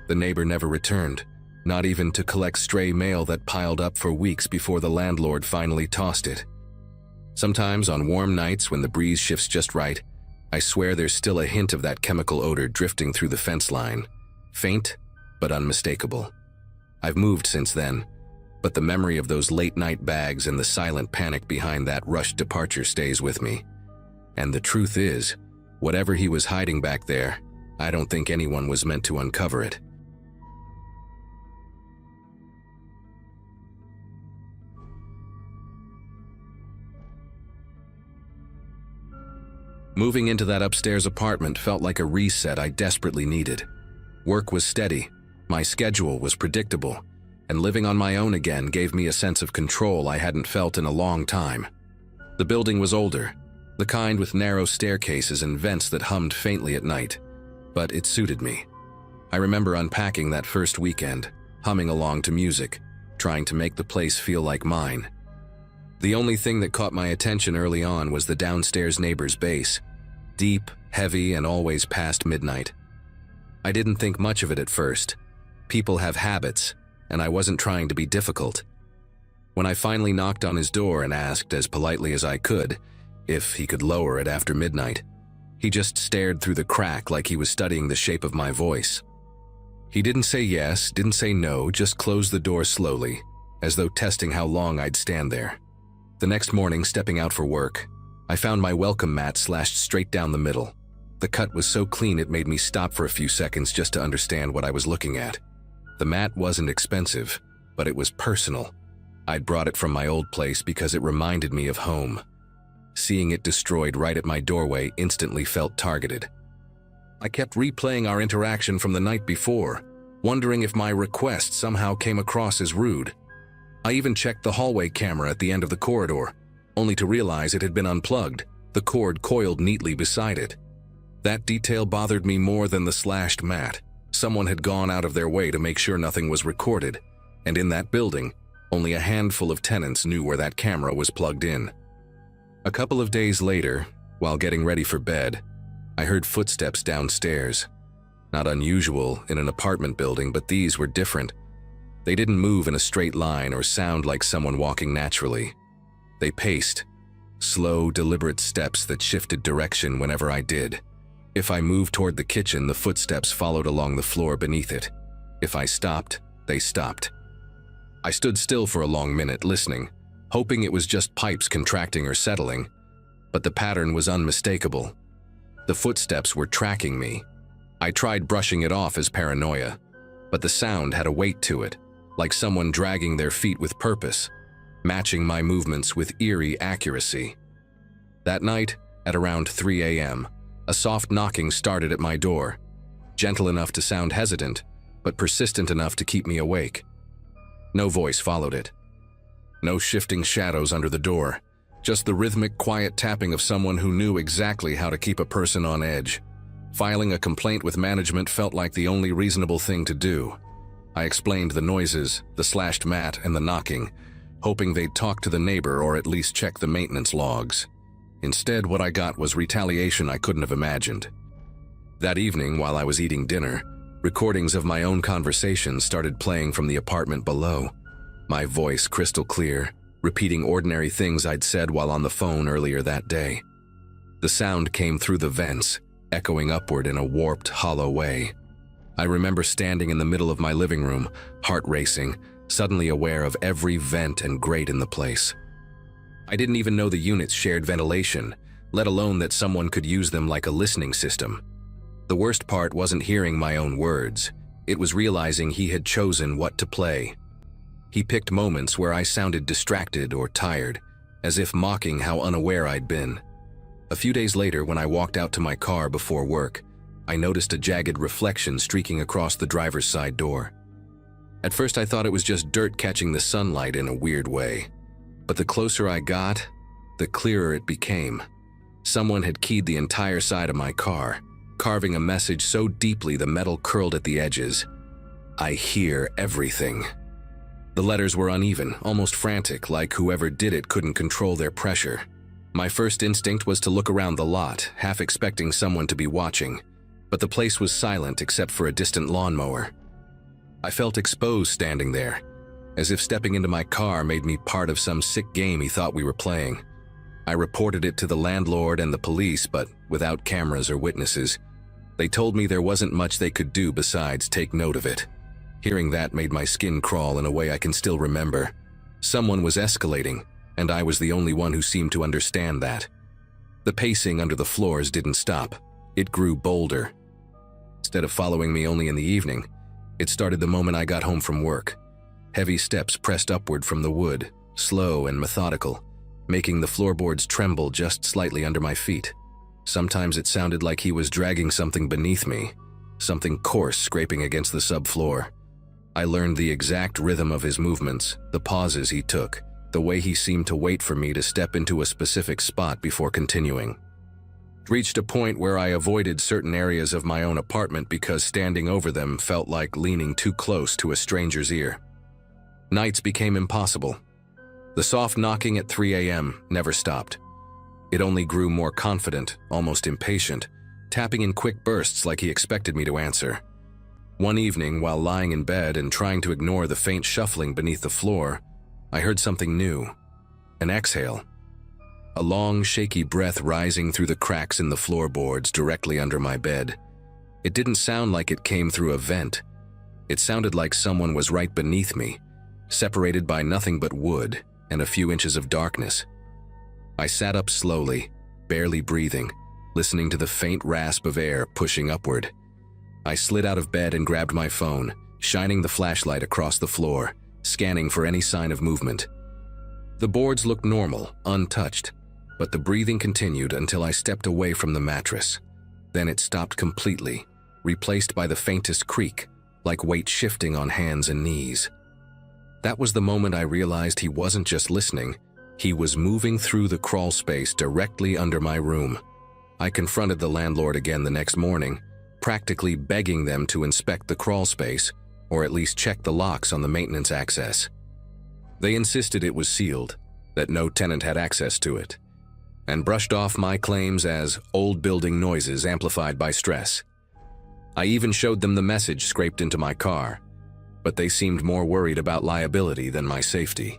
The neighbor never returned, not even to collect stray mail that piled up for weeks before the landlord finally tossed it. Sometimes on warm nights when the breeze shifts just right, I swear there's still a hint of that chemical odor drifting through the fence line. Faint, but unmistakable. I've moved since then, but the memory of those late-night bags and the silent panic behind that rushed departure stays with me. And the truth is, whatever he was hiding back there, I don't think anyone was meant to uncover it. Moving into that upstairs apartment felt like a reset I desperately needed. Work was steady, my schedule was predictable, and living on my own again gave me a sense of control I hadn't felt in a long time. The building was older, the kind with narrow staircases and vents that hummed faintly at night, but it suited me. I remember unpacking that first weekend, humming along to music, trying to make the place feel like mine. The only thing that caught my attention early on was the downstairs neighbor's bass. Deep, heavy, and always past midnight. I didn't think much of it at first. People have habits, and I wasn't trying to be difficult. When I finally knocked on his door and asked, as politely as I could, if he could lower it after midnight, he just stared through the crack like he was studying the shape of my voice. He didn't say yes, didn't say no, just closed the door slowly, as though testing how long I'd stand there. The next morning, stepping out for work, I found my welcome mat slashed straight down the middle. The cut was so clean it made me stop for a few seconds just to understand what I was looking at. The mat wasn't expensive, but it was personal. I'd brought it from my old place because it reminded me of home. Seeing it destroyed right at my doorway instantly felt targeted. I kept replaying our interaction from the night before, wondering if my request somehow came across as rude. I even checked the hallway camera at the end of the corridor, only to realize it had been unplugged, the cord coiled neatly beside it. That detail bothered me more than the slashed mat. Someone had gone out of their way to make sure nothing was recorded, and in that building, only a handful of tenants knew where that camera was plugged in. A couple of days later, while getting ready for bed, I heard footsteps downstairs. Not unusual in an apartment building, but these were different. They didn't move in a straight line or sound like someone walking naturally. They paced, slow, deliberate steps that shifted direction whenever I did. If I moved toward the kitchen, the footsteps followed along the floor beneath it. If I stopped, they stopped. I stood still for a long minute, listening, hoping it was just pipes contracting or settling, but the pattern was unmistakable. The footsteps were tracking me. I tried brushing it off as paranoia, but the sound had a weight to it, like someone dragging their feet with purpose, matching my movements with eerie accuracy. That night, at around 3 a.m., a soft knocking started at my door, gentle enough to sound hesitant, but persistent enough to keep me awake. No voice followed it. No shifting shadows under the door, just the rhythmic, quiet tapping of someone who knew exactly how to keep a person on edge. Filing a complaint with management felt like the only reasonable thing to do. I explained the noises, the slashed mat, and the knocking, hoping they'd talk to the neighbor or at least check the maintenance logs. Instead, what I got was retaliation I couldn't have imagined. That evening, while I was eating dinner, recordings of my own conversations started playing from the apartment below. My voice crystal clear, repeating ordinary things I'd said while on the phone earlier that day. The sound came through the vents, echoing upward in a warped, hollow way. I remember standing in the middle of my living room, heart racing, suddenly aware of every vent and grate in the place. I didn't even know the units shared ventilation, let alone that someone could use them like a listening system. The worst part wasn't hearing my own words. It was realizing he had chosen what to play. He picked moments where I sounded distracted or tired, as if mocking how unaware I'd been. A few days later, when I walked out to my car before work, I noticed a jagged reflection streaking across the driver's side door. At first I thought it was just dirt catching the sunlight in a weird way. But the closer I got, the clearer it became. Someone had keyed the entire side of my car, carving a message so deeply the metal curled at the edges. I hear everything. The letters were uneven, almost frantic, like whoever did it couldn't control their pressure. My first instinct was to look around the lot, half expecting someone to be watching, but the place was silent except for a distant lawnmower. I felt exposed standing there, as if stepping into my car made me part of some sick game he thought we were playing. I reported it to the landlord and the police, but without cameras or witnesses. They told me there wasn't much they could do besides take note of it. Hearing that made my skin crawl in a way I can still remember. Someone was escalating, and I was the only one who seemed to understand that. The pacing under the floors didn't stop. It grew bolder. Instead of following me only in the evening, it started the moment I got home from work. Heavy steps pressed upward from the wood, slow and methodical, making the floorboards tremble just slightly under my feet. Sometimes it sounded like he was dragging something beneath me, something coarse scraping against the subfloor. I learned the exact rhythm of his movements, the pauses he took, the way he seemed to wait for me to step into a specific spot before continuing. It reached a point where I avoided certain areas of my own apartment because standing over them felt like leaning too close to a stranger's ear. Nights became impossible. The soft knocking at 3 a.m. never stopped. It only grew more confident, almost impatient, tapping in quick bursts like he expected me to answer. One evening, while lying in bed and trying to ignore the faint shuffling beneath the floor, I heard something new. An exhale. A long, shaky breath rising through the cracks in the floorboards directly under my bed. It didn't sound like it came through a vent. It sounded like someone was right beneath me, separated by nothing but wood and a few inches of darkness. I sat up slowly, barely breathing, listening to the faint rasp of air pushing upward. I slid out of bed and grabbed my phone, shining the flashlight across the floor, scanning for any sign of movement. The boards looked normal, untouched, but the breathing continued until I stepped away from the mattress. Then it stopped completely, replaced by the faintest creak, like weight shifting on hands and knees. That was the moment I realized he wasn't just listening, he was moving through the crawl space directly under my room. I confronted the landlord again the next morning, practically begging them to inspect the crawl space, or at least check the locks on the maintenance access. They insisted it was sealed, that no tenant had access to it, and brushed off my claims as old building noises amplified by stress. I even showed them the message scraped into my car, but they seemed more worried about liability than my safety.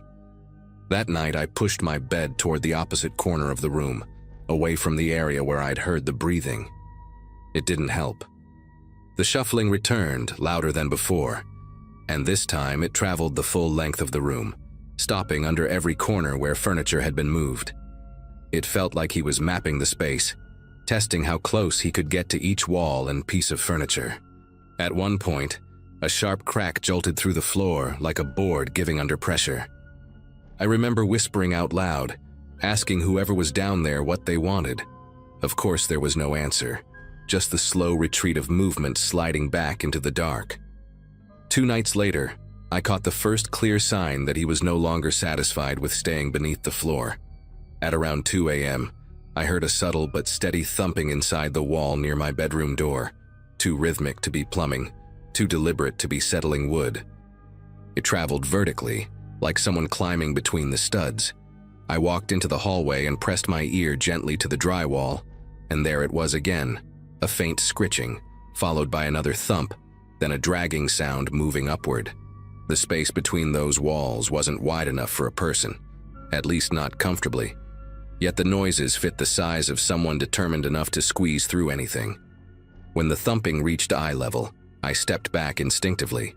That night, I pushed my bed toward the opposite corner of the room, away from the area where I'd heard the breathing. It didn't help. The shuffling returned, louder than before, and this time it traveled the full length of the room, stopping under every corner where furniture had been moved. It felt like he was mapping the space, testing how close he could get to each wall and piece of furniture. At one point, a sharp crack jolted through the floor like a board giving under pressure. I remember whispering out loud, asking whoever was down there what they wanted. Of course, there was no answer, just the slow retreat of movement sliding back into the dark. 2 nights later, I caught the first clear sign that he was no longer satisfied with staying beneath the floor. At around 2 a.m., I heard a subtle but steady thumping inside the wall near my bedroom door, too rhythmic to be plumbing, too deliberate to be settling wood. It traveled vertically, like someone climbing between the studs. I walked into the hallway and pressed my ear gently to the drywall, and there it was again, a faint scritching, followed by another thump, then a dragging sound moving upward. The space between those walls wasn't wide enough for a person, at least not comfortably. Yet the noises fit the size of someone determined enough to squeeze through anything. When the thumping reached eye level, I stepped back instinctively.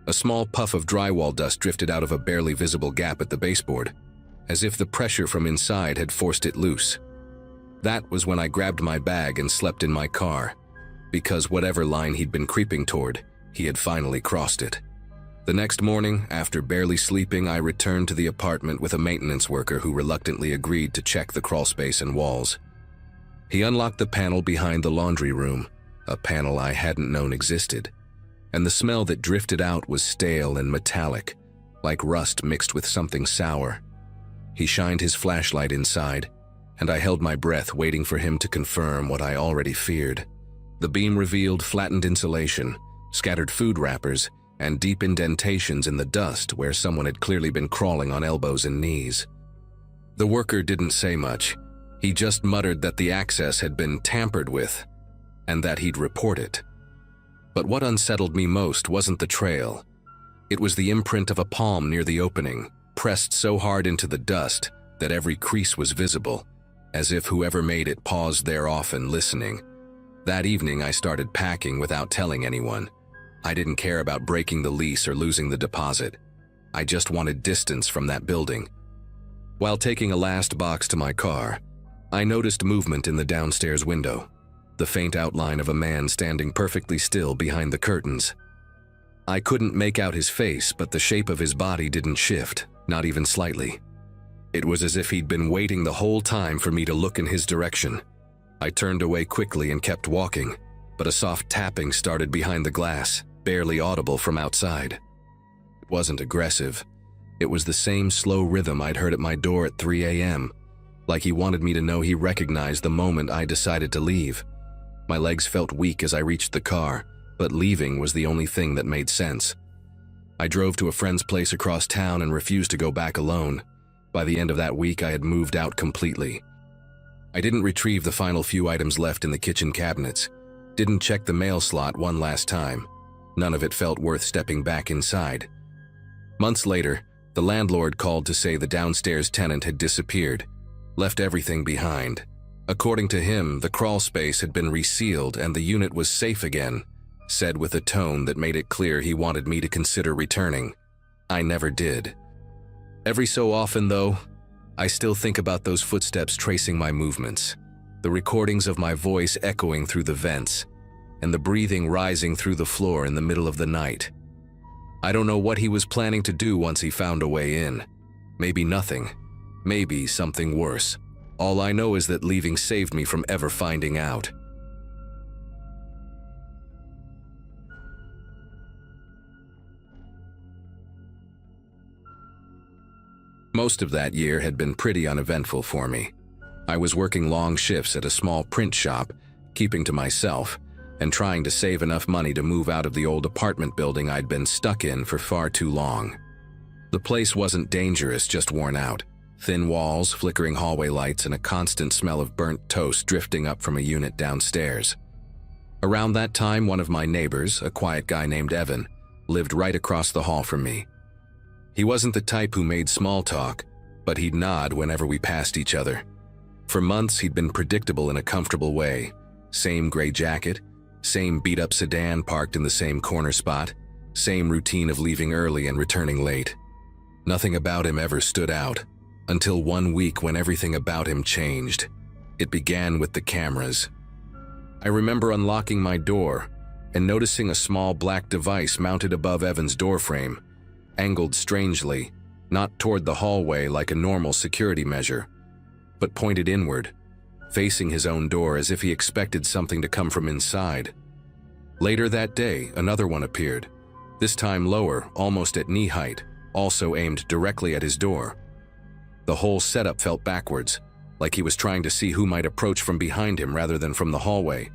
A small puff of drywall dust drifted out of a barely visible gap at the baseboard, as if the pressure from inside had forced it loose. That was when I grabbed my bag and slept in my car, because whatever line he'd been creeping toward, he had finally crossed it. The next morning, after barely sleeping, I returned to the apartment with a maintenance worker who reluctantly agreed to check the crawlspace and walls. He unlocked the panel behind the laundry room, a panel I hadn't known existed, and the smell that drifted out was stale and metallic, like rust mixed with something sour. He shined his flashlight inside, and I held my breath waiting for him to confirm what I already feared. The beam revealed flattened insulation, scattered food wrappers, and deep indentations in the dust where someone had clearly been crawling on elbows and knees. The worker didn't say much. He just muttered that the access had been tampered with, and that he'd report it. But what unsettled me most wasn't the trail. It was the imprint of a palm near the opening, pressed so hard into the dust that every crease was visible, as if whoever made it paused there often listening. That evening I started packing without telling anyone. I didn't care about breaking the lease or losing the deposit. I just wanted distance from that building. While taking a last box to my car, I noticed movement in the downstairs window, the faint outline of a man standing perfectly still behind the curtains. I couldn't make out his face, but the shape of his body didn't shift, not even slightly. It was as if he'd been waiting the whole time for me to look in his direction. I turned away quickly and kept walking, but a soft tapping started behind the glass, barely audible from outside. It wasn't aggressive. It was the same slow rhythm I'd heard at my door at 3 a.m., like he wanted me to know he recognized the moment I decided to leave. My legs felt weak as I reached the car, but leaving was the only thing that made sense. I drove to a friend's place across town and refused to go back alone. By the end of that week, I had moved out completely. I didn't retrieve the final few items left in the kitchen cabinets, didn't check the mail slot one last time. None of it felt worth stepping back inside. Months later, the landlord called to say the downstairs tenant had disappeared, left everything behind. According to him, the crawl space had been resealed and the unit was safe again, said with a tone that made it clear he wanted me to consider returning. I never did. Every so often, though, I still think about those footsteps tracing my movements, the recordings of my voice echoing through the vents, and the breathing rising through the floor in the middle of the night. I don't know what he was planning to do once he found a way in. Maybe nothing. Maybe something worse. All I know is that leaving saved me from ever finding out. Most of that year had been pretty uneventful for me. I was working long shifts at a small print shop, keeping to myself, and trying to save enough money to move out of the old apartment building I'd been stuck in for far too long. The place wasn't dangerous, just worn out. Thin walls, flickering hallway lights, and a constant smell of burnt toast drifting up from a unit downstairs. Around that time, one of my neighbors, a quiet guy named Evan, lived right across the hall from me. He wasn't the type who made small talk, but he'd nod whenever we passed each other. For months, he'd been predictable in a comfortable way. Same gray jacket, same beat-up sedan parked in the same corner spot, same routine of leaving early and returning late. Nothing about him ever stood out, until one week when everything about him changed. It began with the cameras. I remember unlocking my door and noticing a small black device mounted above Evan's doorframe, angled strangely, not toward the hallway like a normal security measure, but pointed inward, facing his own door as if he expected something to come from inside. Later that day, another one appeared, this time lower, almost at knee height, also aimed directly at his door. The whole setup felt backwards, like he was trying to see who might approach from behind him rather than from the hallway.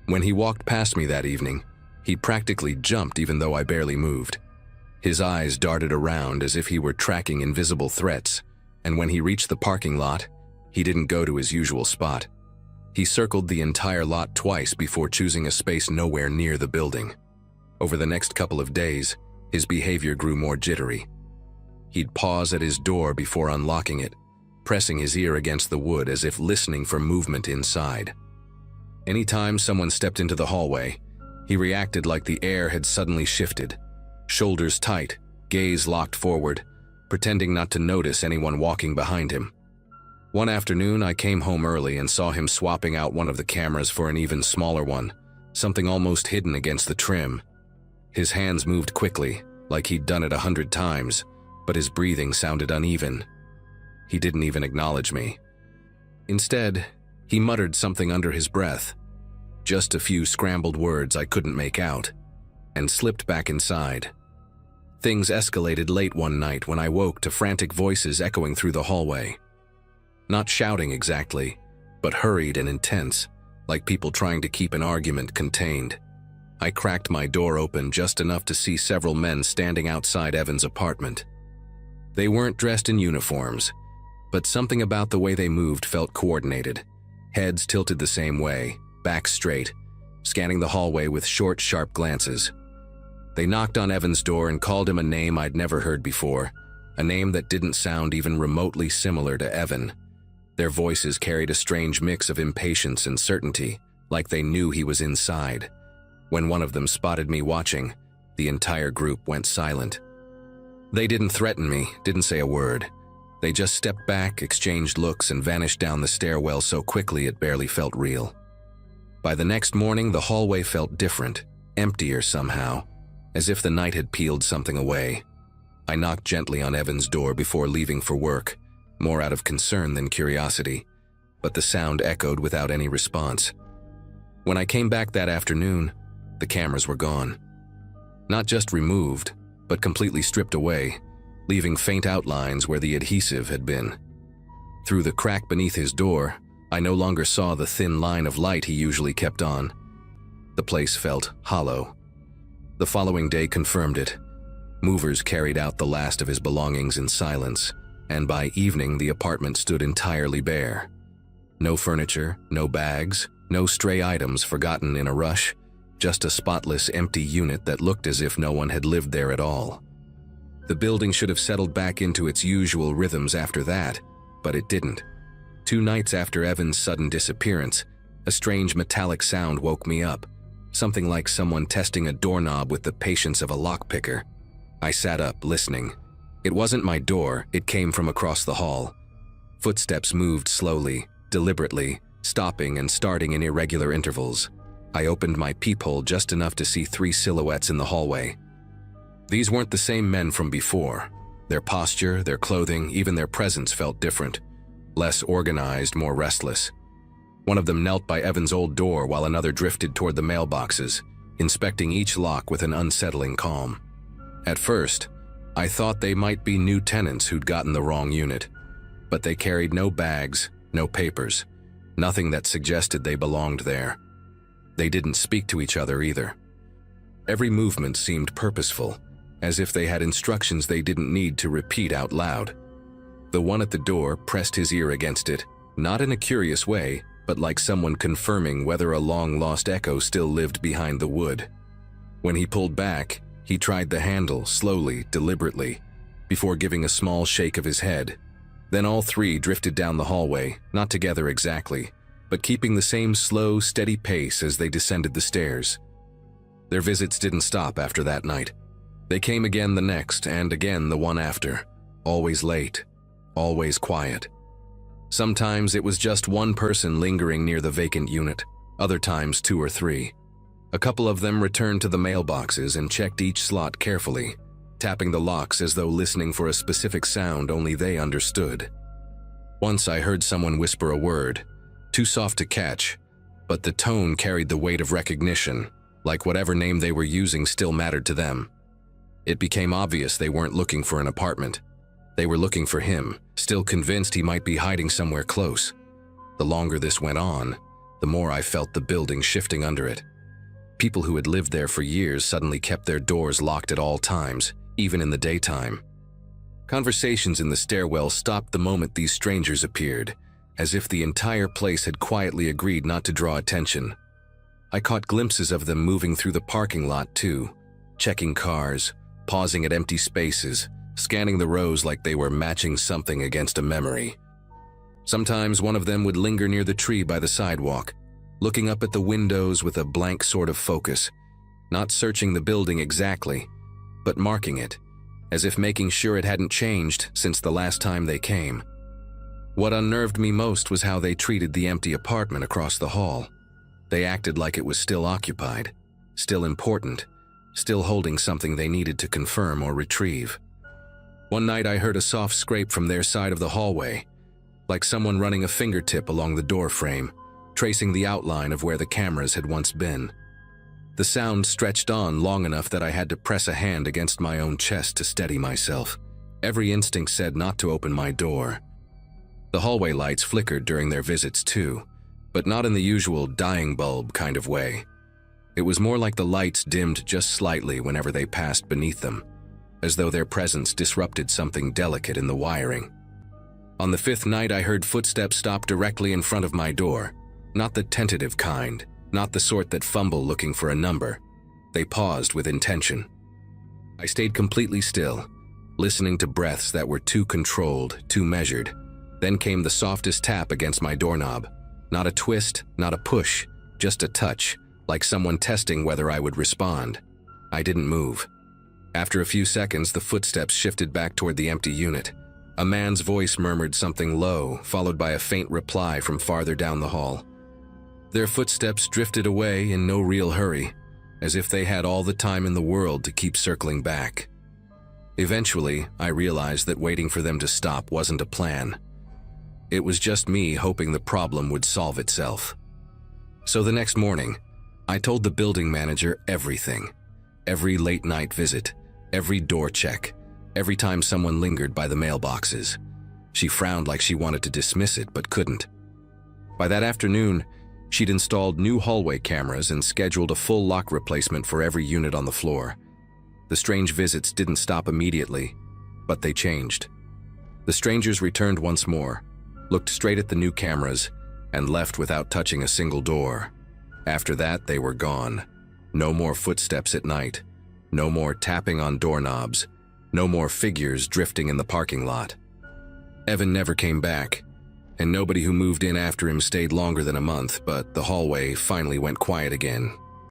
When he walked past me that evening, he practically jumped even though I barely moved. His eyes darted around as if he were tracking invisible threats, and when he reached the parking lot, he didn't go to his usual spot. He circled the entire lot twice before choosing a space nowhere near the building. Over the next couple of days, his behavior grew more jittery. He'd pause at his door before unlocking it, pressing his ear against the wood as if listening for movement inside. Anytime someone stepped into the hallway, he reacted like the air had suddenly shifted. Shoulders tight, gaze locked forward, pretending not to notice anyone walking behind him. One afternoon, I came home early and saw him swapping out one of the cameras for an even smaller one, something almost hidden against the trim. His hands moved quickly, like he'd done it 100 times, but his breathing sounded uneven. He didn't even acknowledge me. Instead, he muttered something under his breath, just a few scrambled words I couldn't make out, and slipped back inside. Things escalated late one night when I woke to frantic voices echoing through the hallway. Not shouting exactly, but hurried and intense, like people trying to keep an argument contained. I cracked my door open just enough to see several men standing outside Evan's apartment. They weren't dressed in uniforms, but something about the way they moved felt coordinated. Heads tilted the same way, backs straight, scanning the hallway with short, sharp glances. They knocked on Evan's door and called him a name I'd never heard before, a name that didn't sound even remotely similar to Evan. Their voices carried a strange mix of impatience and certainty, like they knew he was inside. When one of them spotted me watching, the entire group went silent. They didn't threaten me, didn't say a word. They just stepped back, exchanged looks, and vanished down the stairwell so quickly it barely felt real. By the next morning, the hallway felt different, emptier somehow, as if the night had peeled something away. I knocked gently on Evan's door before leaving for work, more out of concern than curiosity, but the sound echoed without any response. When I came back that afternoon, the cameras were gone. Not just removed, but completely stripped away, leaving faint outlines where the adhesive had been. Through the crack beneath his door, I no longer saw the thin line of light he usually kept on. The place felt hollow. The following day confirmed it. Movers carried out the last of his belongings in silence, and by evening the apartment stood entirely bare. No furniture, no bags, no stray items forgotten in a rush, just a spotless, empty unit that looked as if no one had lived there at all. The building should have settled back into its usual rhythms after that, but it didn't. 2 nights after Evan's sudden disappearance, a strange metallic sound woke me up, something like someone testing a doorknob with the patience of a lockpicker. I sat up, listening. It wasn't my door, it came from across the hall. Footsteps moved slowly, deliberately, stopping and starting in irregular intervals. I opened my peephole just enough to see 3 silhouettes in the hallway. These weren't the same men from before. Their posture, their clothing, even their presence felt different. Less organized, more restless. One of them knelt by Evan's old door while another drifted toward the mailboxes, inspecting each lock with an unsettling calm. At first, I thought they might be new tenants who'd gotten the wrong unit, but they carried no bags, no papers, nothing that suggested they belonged there. They didn't speak to each other either. Every movement seemed purposeful, as if they had instructions they didn't need to repeat out loud. The one at the door pressed his ear against it, not in a curious way, but like someone confirming whether a long-lost echo still lived behind the wood. When he pulled back, he tried the handle slowly, deliberately, before giving a small shake of his head. Then all 3 drifted down the hallway, not together exactly, but keeping the same slow, steady pace as they descended the stairs. Their visits didn't stop after that night. They came again the next, and again the one after. Always late, always quiet. Sometimes it was just one person lingering near the vacant unit, other times 2 or 3. A couple of them returned to the mailboxes and checked each slot carefully, tapping the locks as though listening for a specific sound only they understood. Once I heard someone whisper a word, too soft to catch, but the tone carried the weight of recognition, like whatever name they were using still mattered to them. It became obvious they weren't looking for an apartment. They were looking for him, still convinced he might be hiding somewhere close. The longer this went on, the more I felt the building shifting under it. People who had lived there for years suddenly kept their doors locked at all times, even in the daytime. Conversations in the stairwell stopped the moment these strangers appeared, as if the entire place had quietly agreed not to draw attention. I caught glimpses of them moving through the parking lot too, checking cars, pausing at empty spaces, scanning the rows like they were matching something against a memory. Sometimes one of them would linger near the tree by the sidewalk, looking up at the windows with a blank sort of focus, not searching the building exactly, but marking it, as if making sure it hadn't changed since the last time they came. What unnerved me most was how they treated the empty apartment across the hall. They acted like it was still occupied, still important, still holding something they needed to confirm or retrieve. One night I heard a soft scrape from their side of the hallway, like someone running a fingertip along the door frame, tracing the outline of where the cameras had once been. The sound stretched on long enough that I had to press a hand against my own chest to steady myself. Every instinct said not to open my door. The hallway lights flickered during their visits too, but not in the usual dying bulb kind of way. It was more like the lights dimmed just slightly whenever they passed beneath them, as though their presence disrupted something delicate in the wiring. On the fifth night, I heard footsteps stop directly in front of my door. Not the tentative kind, not the sort that fumble looking for a number. They paused with intention. I stayed completely still, listening to breaths that were too controlled, too measured. Then came the softest tap against my doorknob. Not a twist, not a push, just a touch, like someone testing whether I would respond. I didn't move. After a few seconds, the footsteps shifted back toward the empty unit. A man's voice murmured something low, followed by a faint reply from farther down the hall. Their footsteps drifted away in no real hurry, as if they had all the time in the world to keep circling back. Eventually, I realized that waiting for them to stop wasn't a plan. It was just me hoping the problem would solve itself. So the next morning, I told the building manager everything. Every late-night visit, every door check, every time someone lingered by the mailboxes. She frowned like she wanted to dismiss it, but couldn't. By that afternoon, she'd installed new hallway cameras and scheduled a full lock replacement for every unit on the floor. The strange visits didn't stop immediately, but they changed. The strangers returned once more, looked straight at the new cameras, and left without touching a single door. After that, they were gone. No more footsteps at night. No more tapping on doorknobs. No more figures drifting in the parking lot. Evan never came back, and nobody who moved in after him stayed longer than a month, but the hallway finally went quiet again,